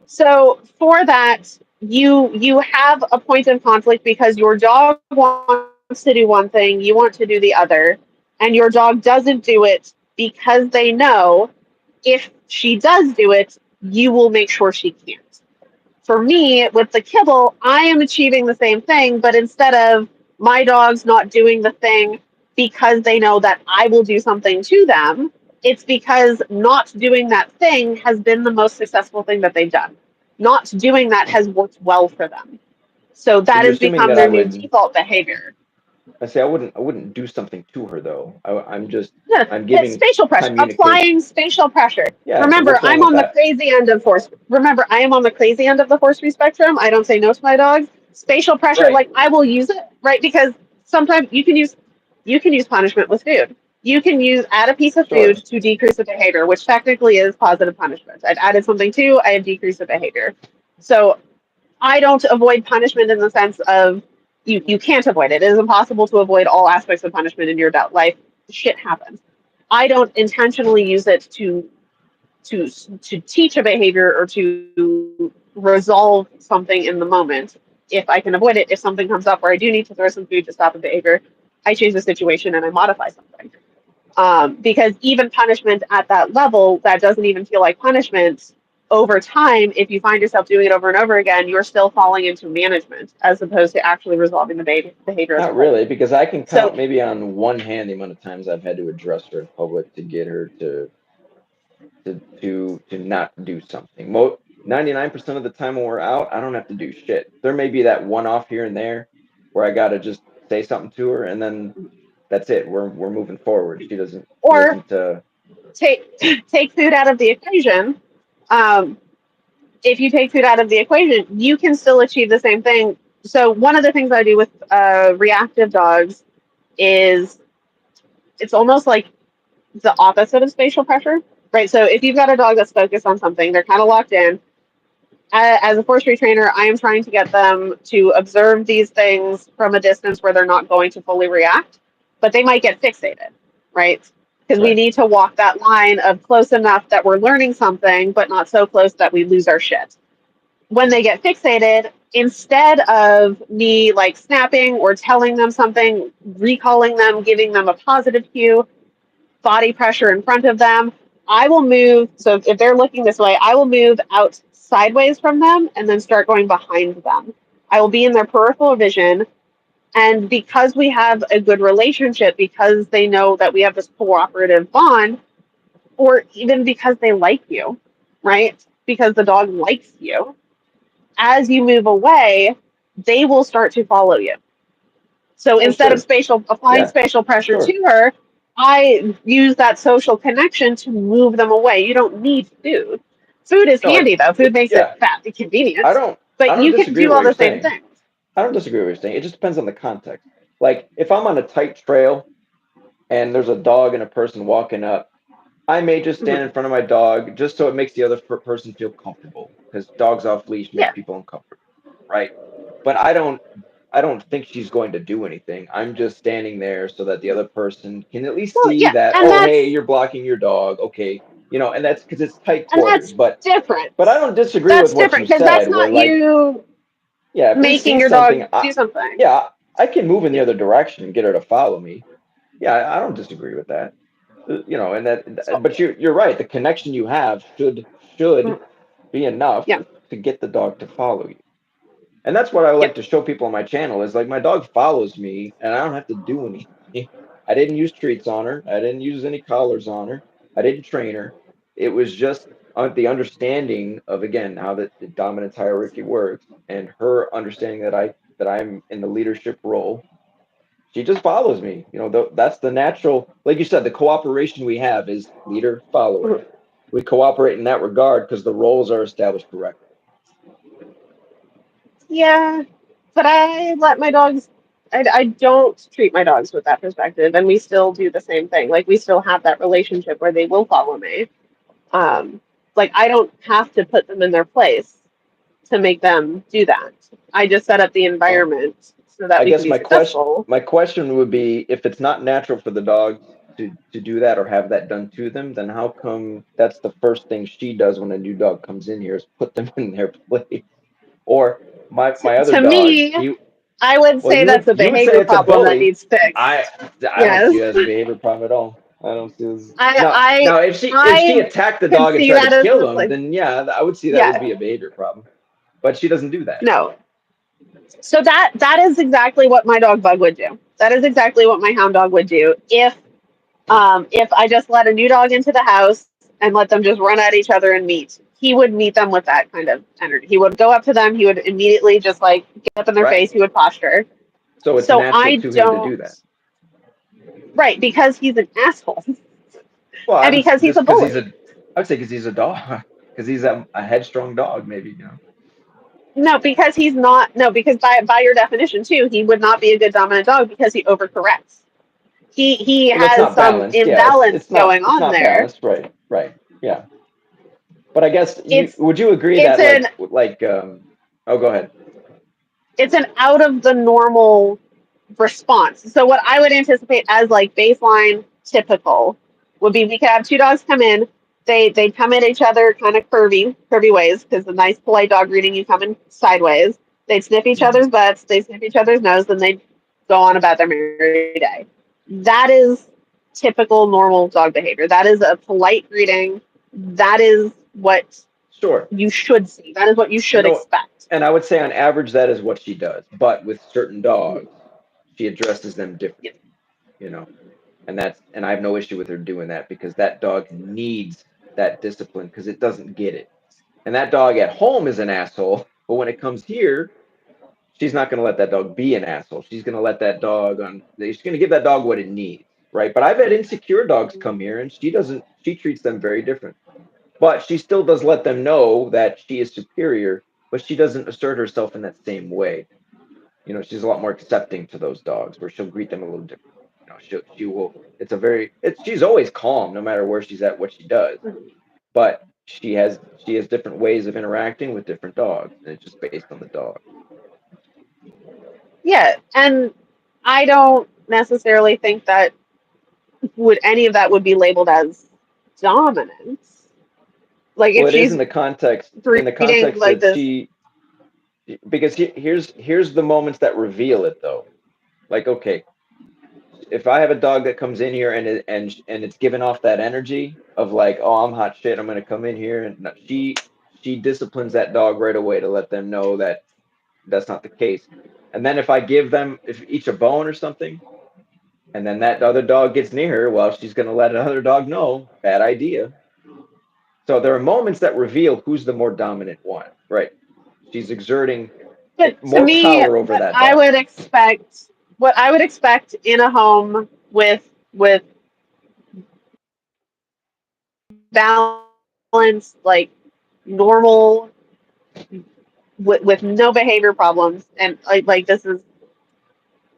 So for that, you have a point of conflict because your dog wants to do one thing, you want to do the other, and your dog doesn't do it because they know if she does do it, you will make sure she can't. For me, with the kibble, I am achieving the same thing, but instead of my dogs not doing the thing because they know that I will do something to them, it's because not doing that thing has been the most successful thing that they've done. Not doing that has worked well for them. So So that you're has assuming become that their new default behavior. I say I wouldn't do something to her though. I'm just No, I'm it's giving spatial pressure, communication. applying spatial pressure. Yeah. So Remember, what's wrong I'm with on the that? crazy end of force. Remember, I am on the crazy end of the force free spectrum. I don't say no to my dogs. Spatial pressure, Right. like I will use it, right? Because sometimes you can use punishment with food. You can use add a piece of food Sure. to decrease the behavior, which technically is positive punishment. I've added something to, I have decreased the behavior. So I don't avoid punishment in the sense of you can't avoid it. It is impossible to avoid all aspects of punishment in your adult life. Shit happens. I don't intentionally use it to to teach a behavior or to resolve something in the moment. If I can avoid it, if something comes up where I do need to throw some food to stop a behavior, I change the situation and I modify something. Because even punishment at that level, that doesn't even feel like punishment. Over time, if you find yourself doing it over and over again, you're still falling into management as opposed to actually resolving the behavior as a Not whole. really, because I can So, count maybe on one hand the amount of times I've had to address her in public to get her to not do something. 99% of the time when we're out, I don't have to do shit. There may be that one off here and there where I gotta just say something to her, and then that's it. We're moving forward. She or doesn't take take food out of the equation. Um, if you take food out of the equation, you can still achieve the same thing. So one of the things I do with reactive dogs is it's almost like the opposite of spatial pressure, right? So if you've got a dog that's focused on something, they're kind of locked in. As a forestry trainer, I am trying to get them to observe these things from a distance where they're not going to fully react, but they might get fixated, right? Because we right. need to walk that line of close enough that we're learning something, but not so close that we lose our shit. When they get fixated, instead of me like snapping or telling them something, recalling them, giving them a positive cue, body pressure in front of them, I will move. So if they're looking this way, I will move out sideways from them and then start going behind them. I will be in their peripheral vision. And because we have a good relationship, because they know that we have this cooperative bond, or even because they like you, right? Because the dog likes you, as you move away, they will start to follow you. So Oh, instead of sure. spatial applying Yeah. spatial pressure Sure. to her, I use that social connection to move them away. You don't need food. Food is No, handy though. Food makes it yeah. fat and I convenient, don't I but don't you can disagree do with what all you're the same saying. things. I don't disagree with what you're saying. It just depends on the context. Like if I'm on a tight trail and there's a dog and a person walking up, I may just stand Mhm. in front of my dog just so it makes the other person feel comfortable because dogs off leash make Yeah, people uncomfortable, right? But I don't think she's going to do anything. I'm just standing there so that the other person can at least well, see yeah, that, oh, hey, you're blocking your dog. Okay. And that's because it's tight and quarters. that's different. But I don't disagree with That's what you different because that's said, where not like, you yeah, if we making see your something, dog do something. yeah, I can move in the Yeah. other direction and get her to follow me. Yeah, I don't disagree with that. And So, but you're right. The connection you have should mm, be enough yeah, to get the dog to follow you. And that's what I yeah, like to show people on my channel is like my dog follows me and I don't have to do anything. I didn't use treats on her. I didn't use any collars on her. I didn't train her. It was just the understanding of again how the dominance hierarchy works and her understanding that I'm in the leadership role. She just follows me. That's the natural, like you said, the cooperation we have is leader follower. mm, We cooperate in that regard because the roles are established correctly. yeah. But I let my dogs. I don't treat my dogs with that perspective, and we still do the same thing. Like we still have that relationship where they will follow me. Um, like I don't have to put them in their place to make them do that. I just set up the Well, environment so that I we can guess be my question successful. my question would be if it's not natural for the dogs to do that or have that done to them, then how come that's the first thing she does when a new dog comes in here is put them in their place? Or my other To dog, me, I would well, say that's a you would say behavior it's a problem that bully. needs fixed. I I don't see Yes, it as a behavior problem at all. I don't see it as I now I if she I attacked the can dog and see tried to that as kill the him, place. then yeah, I would see that would Yeah, be a behavior problem. But she doesn't do that. no. So that is exactly what my dog Bug would do. That is exactly what my hound dog would do if I just let a new dog into the house and let them just run at each other and meet. He would meet them with that kind of energy. He would go up to them. He would immediately just like get up in their Right. face. He would posture. So it's So natural I to him to do don't, that. right, because he's an asshole Well, and I'm because he's just a because he's a, bully. I would say because he's a dog, because he's a headstrong dog, maybe, you know. No, because he's not. No, because by your definition too, he would not be a good dominant dog because he overcorrects. He Well, it's has not some balanced. Yeah, imbalance going it's on not there. balanced. Right, right. Yeah. But I guess you It's would you agree it's that an oh, go ahead. it's an out of the normal response. So what I would anticipate as like baseline typical would be we could have two dogs come in. They come at each other kind of curvy ways because the nice polite dog greeting you come in sideways. They'd sniff each Mhm. other's butts, they sniff each other's nose, then they'd go on about their merry day. That is typical normal dog behavior. That is a polite greeting. That is what Sure. you should see. That is what you You should know, expect. and I would say on average that is what she does. But with certain dogs, she addresses them differently. You know, and I have no issue with her doing that because that dog needs that discipline because it doesn't get it. And that dog at home is an asshole, but when it comes here, she's not going to let that dog be an asshole. She's going to let that dog on. She's going to give that dog what it needs, right? But I've had insecure dogs come here, and she doesn't. She treats them very different, but she still does let them know that she is superior. But she doesn't assert herself in that same way. You know, she's a lot more accepting to those dogs, where she'll greet them a little different. You know, she will. It's a very. It's she's always calm, no matter where she's at, what she does. But she has different ways of interacting with different dogs, and it's just based on the dog. Yeah, and I don't necessarily think that would any of that would be labeled as dominance. Like Well, if it is she's in the breeding context like that this, because here's the moments that reveal it though. Like, okay, if I have a dog that comes in here and it's giving off that energy of like, oh, I'm hot shit, I'm gonna come in here, and no, she disciplines that dog right away to let them know that that's not the case. And then if each a bone or something, and then that other dog gets near her, well, she's gonna let another dog know, bad idea. So there are moments that reveal who's the more dominant one, right? She's exerting but to more me, power over that dog. what I would expect in a home with balanced, like normal, with no behavior problems, and like this is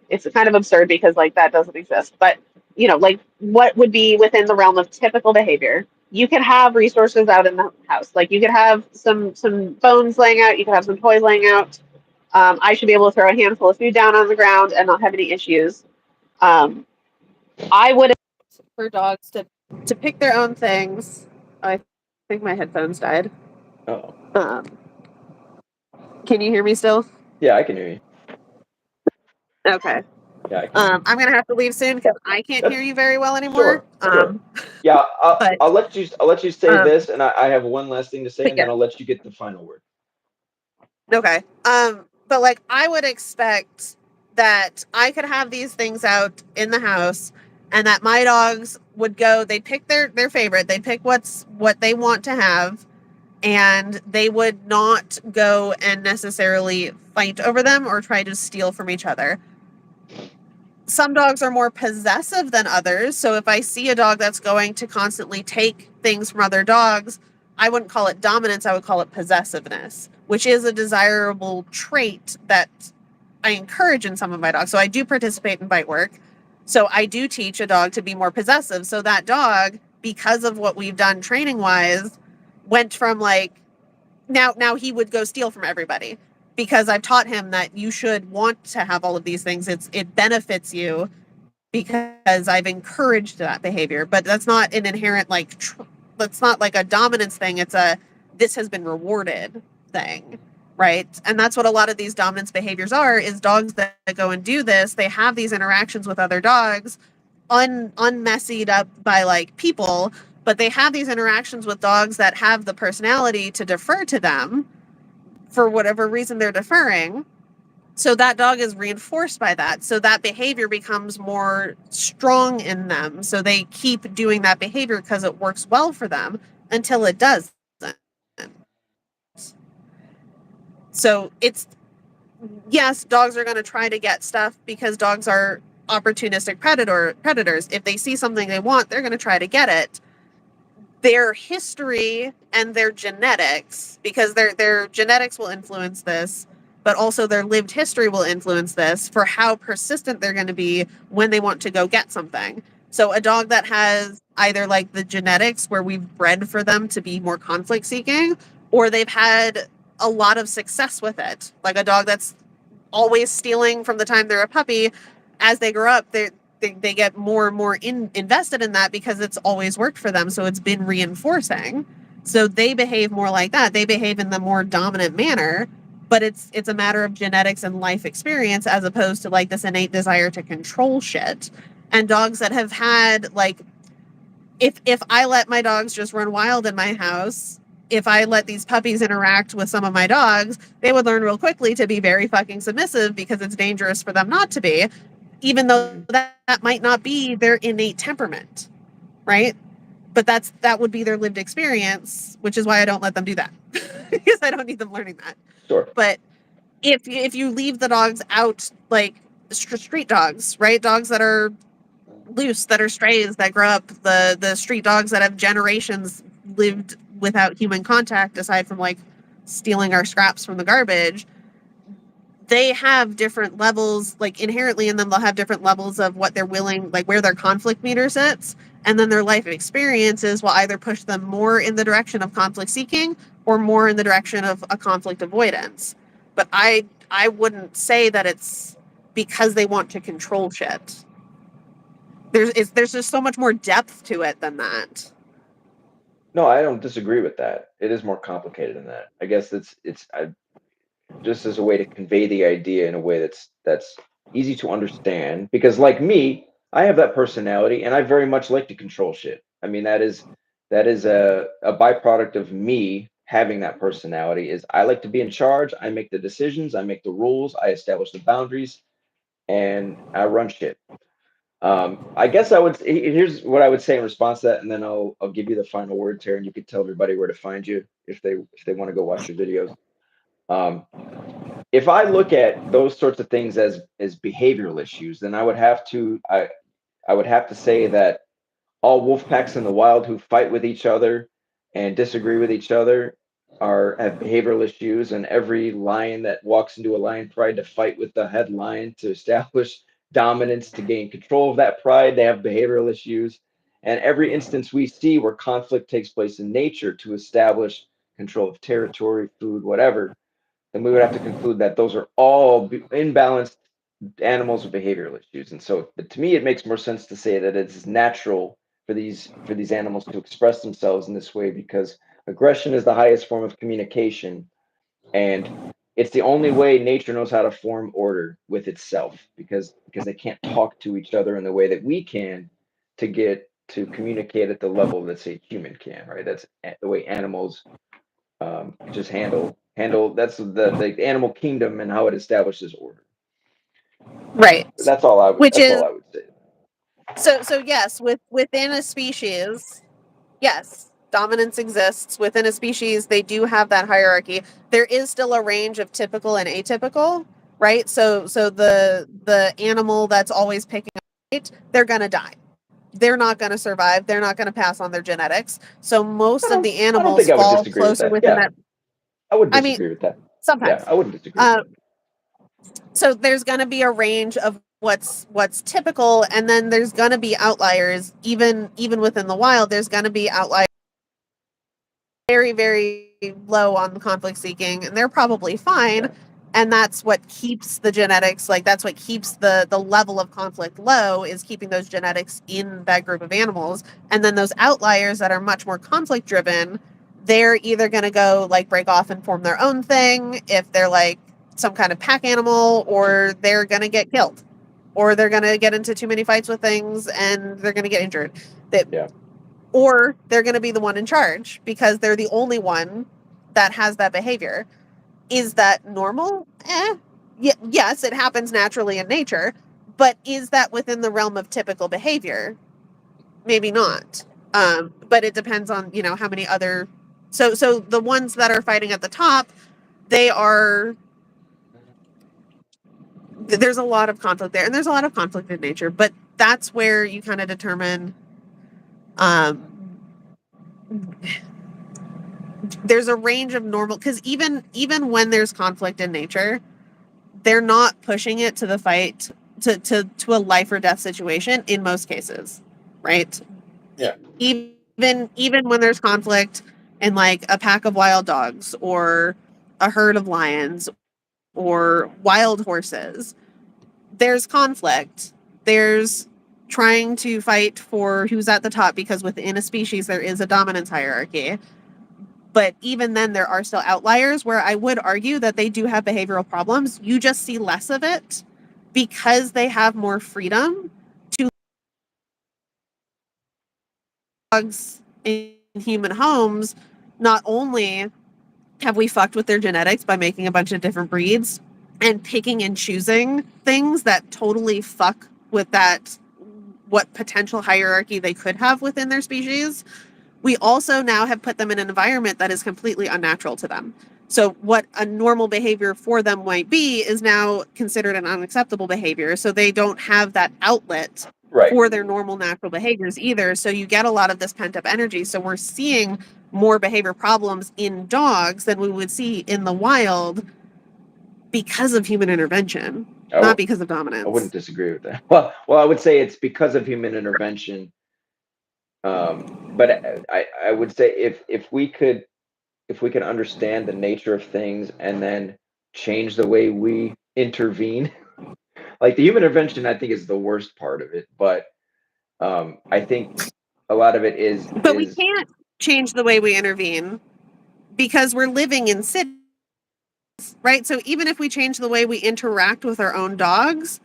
it's kind of absurd because like that doesn't exist, but like what would be within the realm of typical behavior. You could have resources out in the house, like you could have some bones laying out, you could have some toys laying out. I should be able to throw a handful of food down on the ground and not have any issues. um, I would for dogs to pick their own things. I think my headphones died. Oh, um, can you hear me still? yeah, I can hear you. Okay. Yeah, I can hear you. I'm gonna have to leave soon because I can't hear That's you very well anymore. sure, sure. Yeah, But I'll let you say um, this, and I have one last thing to say, but and then yeah, I'll let you get the final word. okay. But like I would expect that I could have these things out in the house, and that my dogs would go. They pick their favorite. They pick what they want to have, and they would not go and necessarily fight over them or try to steal from each other. Some dogs are more possessive than others. So if I see a dog that's going to constantly take things from other dogs, I wouldn't call it dominance, I would call it possessiveness, which is a desirable trait that I encourage in some of my dogs. So I do participate in bite work. So I do teach a dog to be more possessive. So that dog, because of what we've done training wise, went from like now he would go steal from everybody because I've taught him that you should want to have all of these things. It benefits you because I've encouraged that behavior. But that's not an inherent that's not like a dominance thing. It's a this has been rewarded thing, right? And that's what a lot of these dominance behaviors are: is dogs that go and do this. They have these interactions with other dogs, unmessied up by like people, but they have these interactions with dogs that have the personality to defer to them for whatever reason they're deferring. So that dog is reinforced by that. So that behavior becomes more strong in them. So they keep doing that behavior because it works well for them until it doesn't. So yes, dogs are going to try to get stuff because dogs are opportunistic predators. If they see something they want, they're going to try to get it. Their history and their genetics, because their genetics will influence this, but also their lived history will influence this for how persistent they're going to be when they want to go get something. So a dog that has either like the genetics where we've bred for them to be more conflict seeking, or they've had a lot of success with it, like a dog that's always stealing from the time they're a puppy, as they grow up, they get more and more invested in that because it's always worked for them. So it's been reinforcing. So they behave more like that. They behave in the more dominant manner, but it's a matter of genetics and life experience as opposed to like this innate desire to control shit. And dogs that have had like, if I let my dogs just run wild in my house, if I let these puppies interact with some of my dogs, they would learn real quickly to be very fucking submissive because it's dangerous for them not to be, even though Mhm. that might not be their innate temperament, right? But that would be their lived experience, which is why I don't let them do that because I don't need them learning that. Sure. But if you leave the dogs out, like street dogs, right? Dogs that are loose, that are strays, that grow up, the street dogs that have generations lived without human contact aside from like stealing our scraps from the garbage, they have different levels, like inherently in them they'll have different levels of what they're willing, like where their conflict meter sits, and then their life experiences will either push them more in the direction of conflict seeking or more in the direction of a conflict avoidance. But I wouldn't say that it's because they want to control shit. There's just so much more depth to it than that. No, I don't disagree with that. It is more complicated than that. I guess just as a way to convey the idea in a way that's easy to understand. Because like me, I have that personality, and I very much like to control shit. I mean, that is a byproduct of me having that personality. Is I like to be in charge. I make the decisions. I make the rules. I establish the boundaries, and I run shit. I guess here's what I would say in response to that, and then I'll give you the final word, Terry, and you could tell everybody where to find you if they want to go watch your videos. Um, if I look at those sorts of things as behavioral issues, then I would have to say that all wolf packs in the wild who fight with each other and disagree with each other are have behavioral issues, and every lion that walks into a lion pride to fight with the head lion to establish dominance to gain control of that pride, they have behavioral issues. And every instance we see where conflict takes place in nature to establish control of territory, food, whatever, then we would have to conclude that those are all imbalanced animals with behavioral issues. And so, but to me, it makes more sense to say that it's natural for these animals to express themselves in this way because aggression is the highest form of communication, and it's the only way nature knows how to form order with itself because they can't talk to each other in the way that we can to get to communicate at the level that say human can, right? That's the way animals just handle that's the animal kingdom and how it establishes order. Right. Which That's all is I would say. so yes, within a species, yes, dominance exists within a species. They do have that hierarchy. There is still a range of typical and atypical, right? So the animal that's always picking up fight, they're gonna die. They're not gonna survive. They're not gonna pass on their genetics. So most of the I don't animals think I would fall disagree with closer that. within Yeah, that. I wouldn't I mean, disagree with that. Yeah, sometimes. I wouldn't disagree with Uh, that. so there's going to be a range of what's typical, and then there's going to be outliers. Even within the wild, there's going to be outliers very, very low on conflict seeking, and they're probably fine. Yeah. And that's what keeps the genetics, like that's what keeps the level of conflict low, is keeping those genetics in that group of animals. And then those outliers that are much more conflict driven, they're either going to go like break off and form their own thing if they're like some kind of pack animal, or they're going to get killed, or they're going to get into too many fights with things and they're going to get injured. That Yeah. Or they're going to be the one in charge because they're the only one that has that behavior. Is that normal? Yes, it happens naturally in nature, but is that within the realm of typical behavior? Maybe not. But it depends on, how many other. So the ones that are fighting at the top, they are there's a lot of conflict there, and there's a lot of conflict in nature, but that's where you kind of determine um, there's a range of normal, because even when there's conflict in nature, they're not pushing it to the fight to a life or death situation in most cases, right? Yeah. Even when there's conflict in like a pack of wild dogs or a herd of lions or wild horses, there's conflict. There's trying to fight for who's at the top, because within a species there is a dominance hierarchy. But even then, there are still outliers where I would argue that they do have behavioral problems. You just see less of it because they have more freedom to dogs in human homes. Not only have we fucked with their genetics by making a bunch of different breeds and picking and choosing things that totally fuck with that, what potential hierarchy they could have within their species, we also now have put them in an environment that is completely unnatural to them. So what a normal behavior for them might be is now considered an unacceptable behavior. So they don't have that outlet Right. for their normal natural behaviors either. So you get a lot of this pent up energy. So we're seeing more behavior problems in dogs than we would see in the wild because of human intervention, not because of I dominance. wouldn't disagree with that. Well, I would say it's because of human intervention. But I would say if we could understand the nature of things and then change the way we intervene, like the human intervention, I think is the worst part of it. But I think a lot of it But we can't change the way we intervene because we're living in cities, right? So even if we change the way we interact with our own dogs,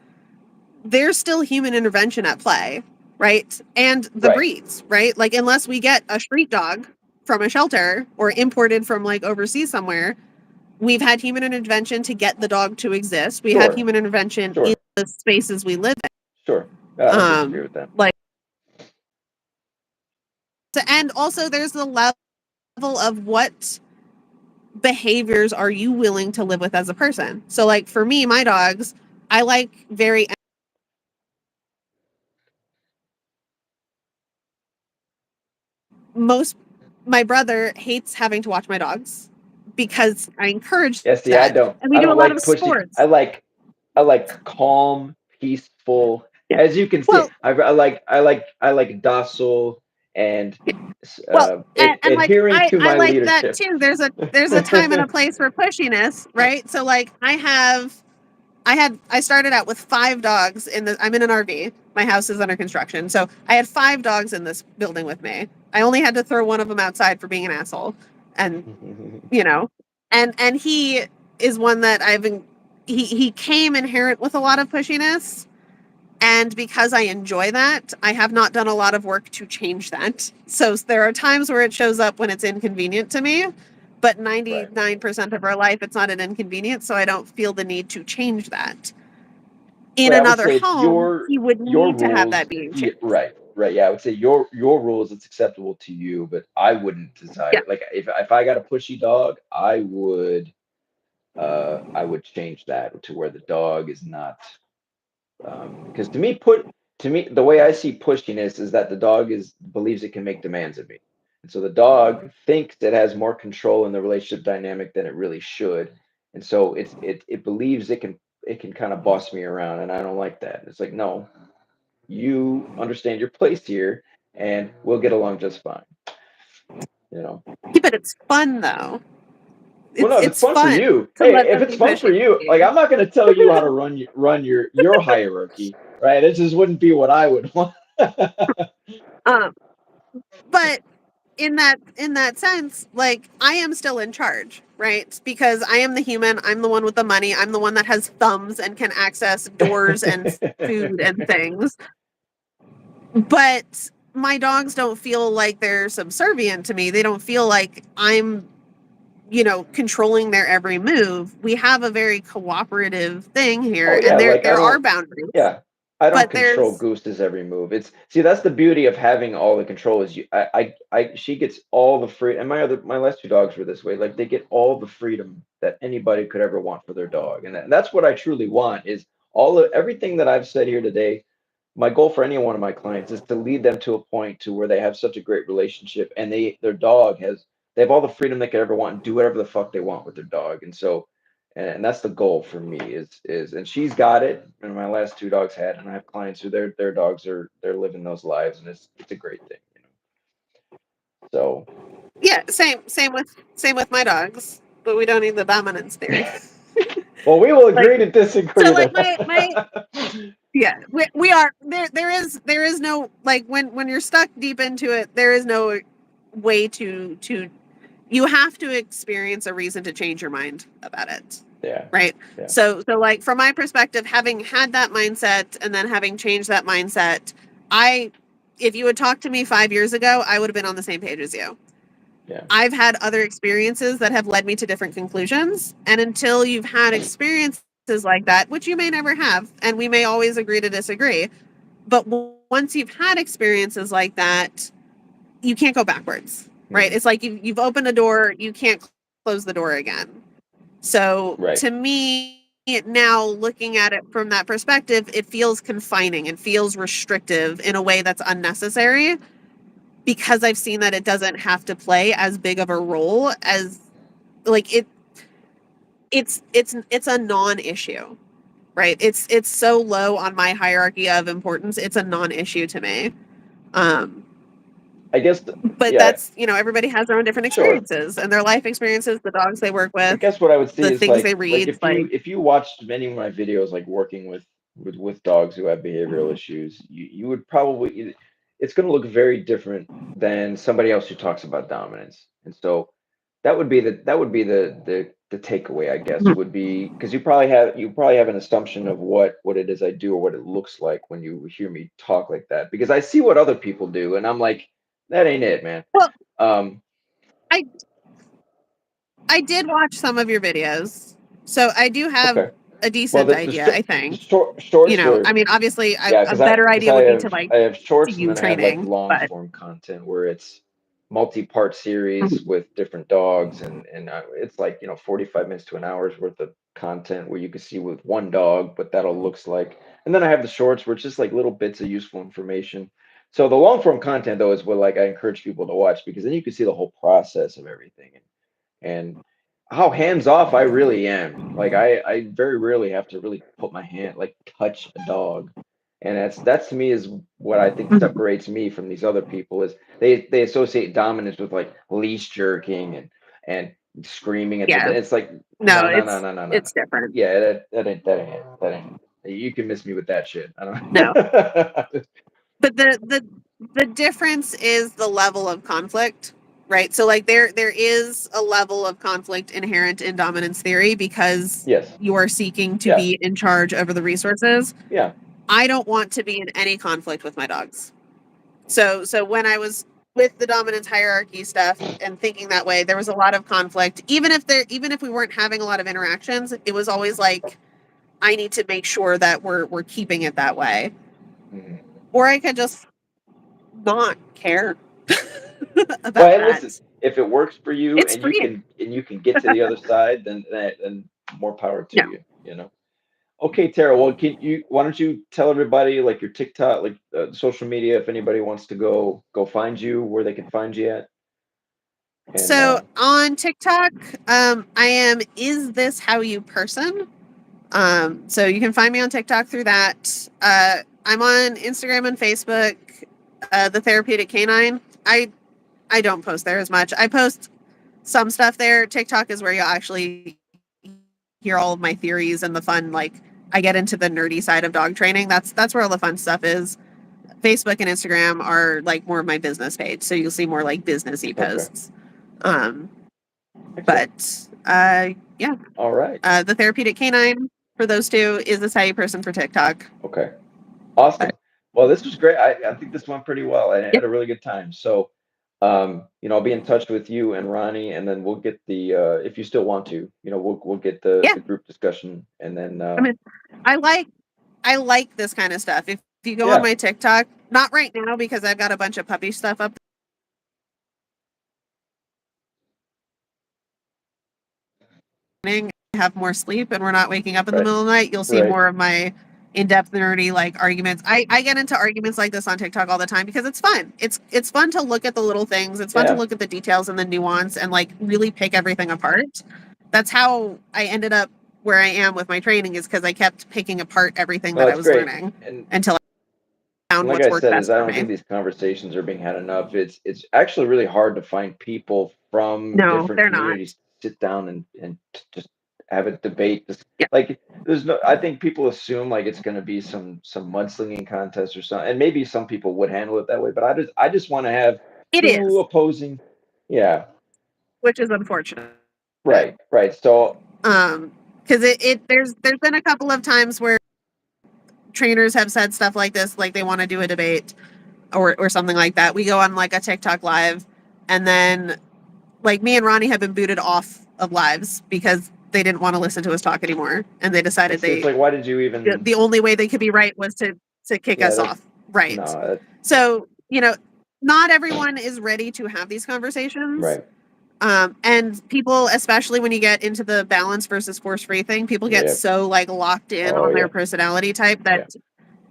there's still human intervention at play, right? And the right. breeds, right? Like unless we get a street dog from a shelter or imported from like overseas somewhere, we've had human intervention to get the dog to exist. We have Sure. human intervention in Sure. the spaces we live in. Sure. I don't disagree with that. Like, and also there's the level of what behaviors are you willing to live with as a person. So like for me, my dogs, I like very most my brother hates having to watch my dogs because I encourage Yeah, see, that. And we I do a don't lot of like pushy. sports. I like calm, peaceful. Yeah. As you can see, Well, I like docile and well, and like adhering to I my like that leadership. too. There's a time and a place for pushiness, right? So like I started out with 5 dogs I'm in an RV. My house is under construction. So I had 5 dogs in this building with me. I only had to throw one of them outside for being an asshole. And you know, and he is one that he came inherent with a lot of pushiness. And because I enjoy that, I have not done a lot of work to change that. So there are times where it shows up when it's inconvenient to me, but Right. 99% of our life, it's not an inconvenience. So I don't feel the need to change that. In Right. I would another say it's home, he would your need to have rules. that being Yeah, changed. right. Right. Yeah. I would say your rules. It's acceptable to you, but I wouldn't decide Yeah. it. Like if I got a pushy dog, I would change that to where the dog is not. Because to me the way I see pushiness is that the dog is believes it can make demands of me, and so the dog thinks it has more control in the relationship dynamic than it really should, and so it believes it can kind of boss me around, and I don't like that. It's like, no, you understand your place here, and we'll get along just fine. You know. Yeah, but it's fun though. Well, no, if it's It's fun for fun you, to hey, let if them it's be fun pushy. for you, like I'm not going to tell you how to run your hierarchy, right? It just wouldn't be what I would want. Um, but in that sense, like I am still in charge, right? Because I am the human, I'm the one with the money, I'm the one that has thumbs and can access doors and food and things. But my dogs don't feel like they're subservient to me. They don't feel like I'm, controlling their every move. We have a very cooperative thing Oh here, and yeah, there like I there are don't. boundaries. Yeah, I don't But control there's Goose's every move. It's see that's the beauty of having all the control is she gets all the free and my last 2 dogs were this way. Like they get all the freedom that anybody could ever want for their dog, and that's what I truly want is everything that I've said here today, my goal for any one of my clients is to lead them to a point to where they have such a great relationship and their dog has they have all the freedom they could ever want and do whatever the fuck they want with their dog. And so and that's the goal for me is and she's got it. And my last two dogs had, and I have clients who their dogs are they're living those lives, and it's a great thing, you know. So Yeah, same with my dogs, but we don't need the dominance theory. well, we will Like, agree to so disagree like then. my yeah, we are there is no, like, when you're stuck deep into it, there is no way to you have to experience a reason to change your mind about it. Yeah, Right? yeah, So like, from my perspective, having had that mindset and then having changed that mindset, I if you had talked to me 5 years ago, I would have been on the same page as you. yeah. I've had other experiences that have led me to different conclusions. And until you've had experiences like that, which you may never have, and we may always agree to disagree, but once you've had experiences like that, you can't go backwards, right? Mhm. It's like you've opened a door, you can't close the door again. So Right. to me, now looking at it from that perspective, it feels confining and feels restrictive in a way that's unnecessary, because I've seen that it doesn't have to play as big of a role as, like, it's a non-issue, right? It's so low on my hierarchy of importance. It's a non-issue to me. Um, I guess but yeah, that's, everybody has their own different sure. experiences and their life experiences, the dogs they work I with, guess what I would see the is things they like read, like, if you watched many of my videos like working with dogs who have behavioral issues, you would probably it's going to look very different than somebody else who talks about dominance. And so that would be the takeaway, I guess, would be because you probably have an assumption of what it is I do or what it looks like when you hear me talk like that, because I see what other people do and I'm like, that ain't it, man. well, Um, I I did watch some of your videos, so I do have okay. a Well, decent idea, I the think. shorts I are mean, obviously, yeah, a better because idea would be to, like, I have see shorts and you then I have like training, long but form content where it's multi-part series Mhm. with different dogs and it's like 45 minutes to an hour's worth of content where you can see with one dog what that'll looks like. And then I have the shorts where it's just like little bits of useful information. So the long form content though is what like I encourage people to watch because then you can see the whole process of everything and how hands off I really am. Like I very rarely have to really put my hand like touch a dog. And that's to me is what I think Mhm. separates me from these other people is they associate dominance with like leash jerking and screaming at the Yeah, it's like no, no. it's different. Yeah, that ain't you can miss me with that shit. I No, don't but the difference is the level of conflict, right? So, like, there is a level of conflict inherent in dominance theory because yes. you are seeking to Yeah. be in charge over the resources. Yeah. I don't want to be in any conflict with my dogs. So when I was with the dominance hierarchy stuff and thinking that way, there was a lot of conflict. Even if we weren't having a lot of interactions, it was always like, I need to make sure that we're keeping it that way. Mhm. Or I could just not care Well, about hey, listen, that. if it works for you It's free. and you can get to the other side, then more power to No. you, you know. Okay, Tara, well, why don't you tell everybody like your TikTok, like social media, if anybody wants to go find you, where they can find you at, and So on TikTok, I am Is This How You Person? So you can find me on TikTok through that. I'm on Instagram and Facebook, the Therapeutic Canine. I don't post there as much. I post some stuff there. TikTok is where you'll actually hear all of my theories and the fun. Like, I get into the nerdy side of dog training. That's where all the fun stuff is. Facebook and Instagram are like more of my business page, so you'll see more like businessy okay, posts. Um, excellent. but yeah, All right, the Therapeutic Canine for those two, Is This How You Person for TikTok. okay, But awesome. Well, this was great. I think this went pretty well. I yeah, had a really good time. So, I'll be in touch with you and Ronnie, and then we'll get the if you still want to, we'll get yeah. the group discussion, and then I mean, I like I like this kind of stuff. If you go on yeah. my TikTok, not right now because I've got a bunch of puppy stuff up there. have more sleep and we're not waking up in the Right. middle of the night, you'll see Right. more of my in-depth nerdy like arguments. I get into arguments like this on TikTok all the time because it's fun. It's fun to look at the little things. It's fun to Yeah. look at the details and the nuance and like really pick everything apart. That's how I ended up where I am with my training, is because I kept picking apart everything No, that I that's was great. learning And until I found like what's I worked said, is best I for don't think me. these conversations are being had enough. It's actually really hard to find people from No, different they're not. communities to sit down and just have a debate. Just, Yeah. like there's no, I think people assume like it's going to be some mudslinging contest or something, and maybe some people would handle it that way. But I just want to have It two is, opposing. Yeah. which is unfortunate. Right. Right. So Because there's been a couple of times where trainers have said stuff like this, like they want to do a debate or something like that. We go on like a TikTok live, and then like me and Ronnie have been booted off of lives because they didn't want to listen to us talk anymore, and they decided it's like, why did you even? the only way they could be right was to kick Yeah. us off. Right. No. So, not everyone is ready to have these conversations. Right. And people, especially when you get into the balance versus force free thing, people get Yeah. so like locked in Oh, on their yeah. personality type that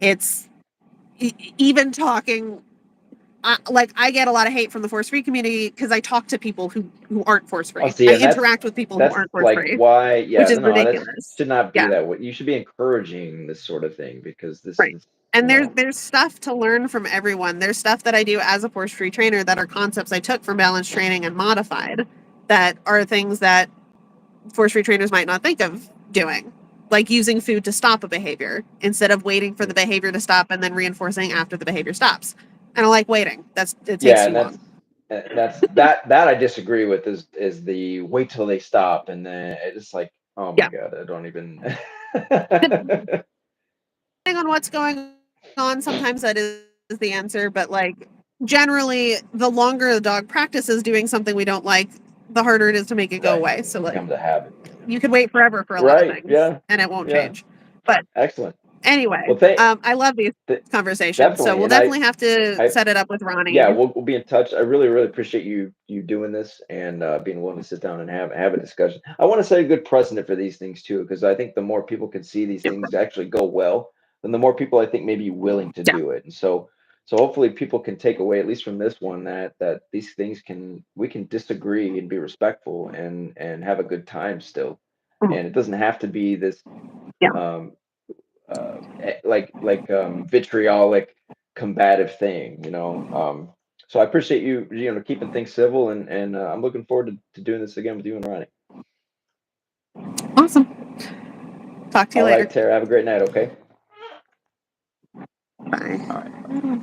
it's even talking. Like I get a lot of hate from the force free community because I talk to people who aren't force Oh, free. see, I and interact with people who that's aren't force like free, why, which yeah, is no, that ridiculous. should not be Yeah. that way. You should be encouraging this sort of thing because this Right. is, And there's stuff to learn from everyone. There's stuff that I do as a force free trainer that are concepts I took from balance training and modified, that are things that force free trainers might not think of doing, like using food to stop a behavior instead of waiting for the behavior to stop and then reinforcing after the behavior stops. And I like waiting. It takes yeah, too long. that I disagree with is the wait till they stop and then it's like, oh my Yeah. God, I don't even. Depending on what's going on, sometimes that is the answer, but like generally the longer the dog practices doing something we don't like, the harder it is to make it go away. So like becomes a habit. you could wait forever for a lot of Right. things Yeah. and it won't Yeah. change. But Excellent. anyway, Well, I love these conversations. So definitely. we'll And definitely have to set it up with Ronnie. yeah, we'll be in touch. I really appreciate you doing this and being willing to sit down and have a discussion. I want to set a good precedent for these things too, because I think the more people can see these things actually go well, then the more people I think may be willing to Yeah. do it. And so hopefully people can take away at least from this one that these things we can disagree and be respectful and have a good time still. Mhm. And it doesn't have to be this Yeah. um vitriolic combative thing, so I appreciate you keeping things civil and I'm looking forward to doing this again with you and Ronnie. Awesome. Talk to you All later. right, Tara, have a great night. Okay. Bye. All right.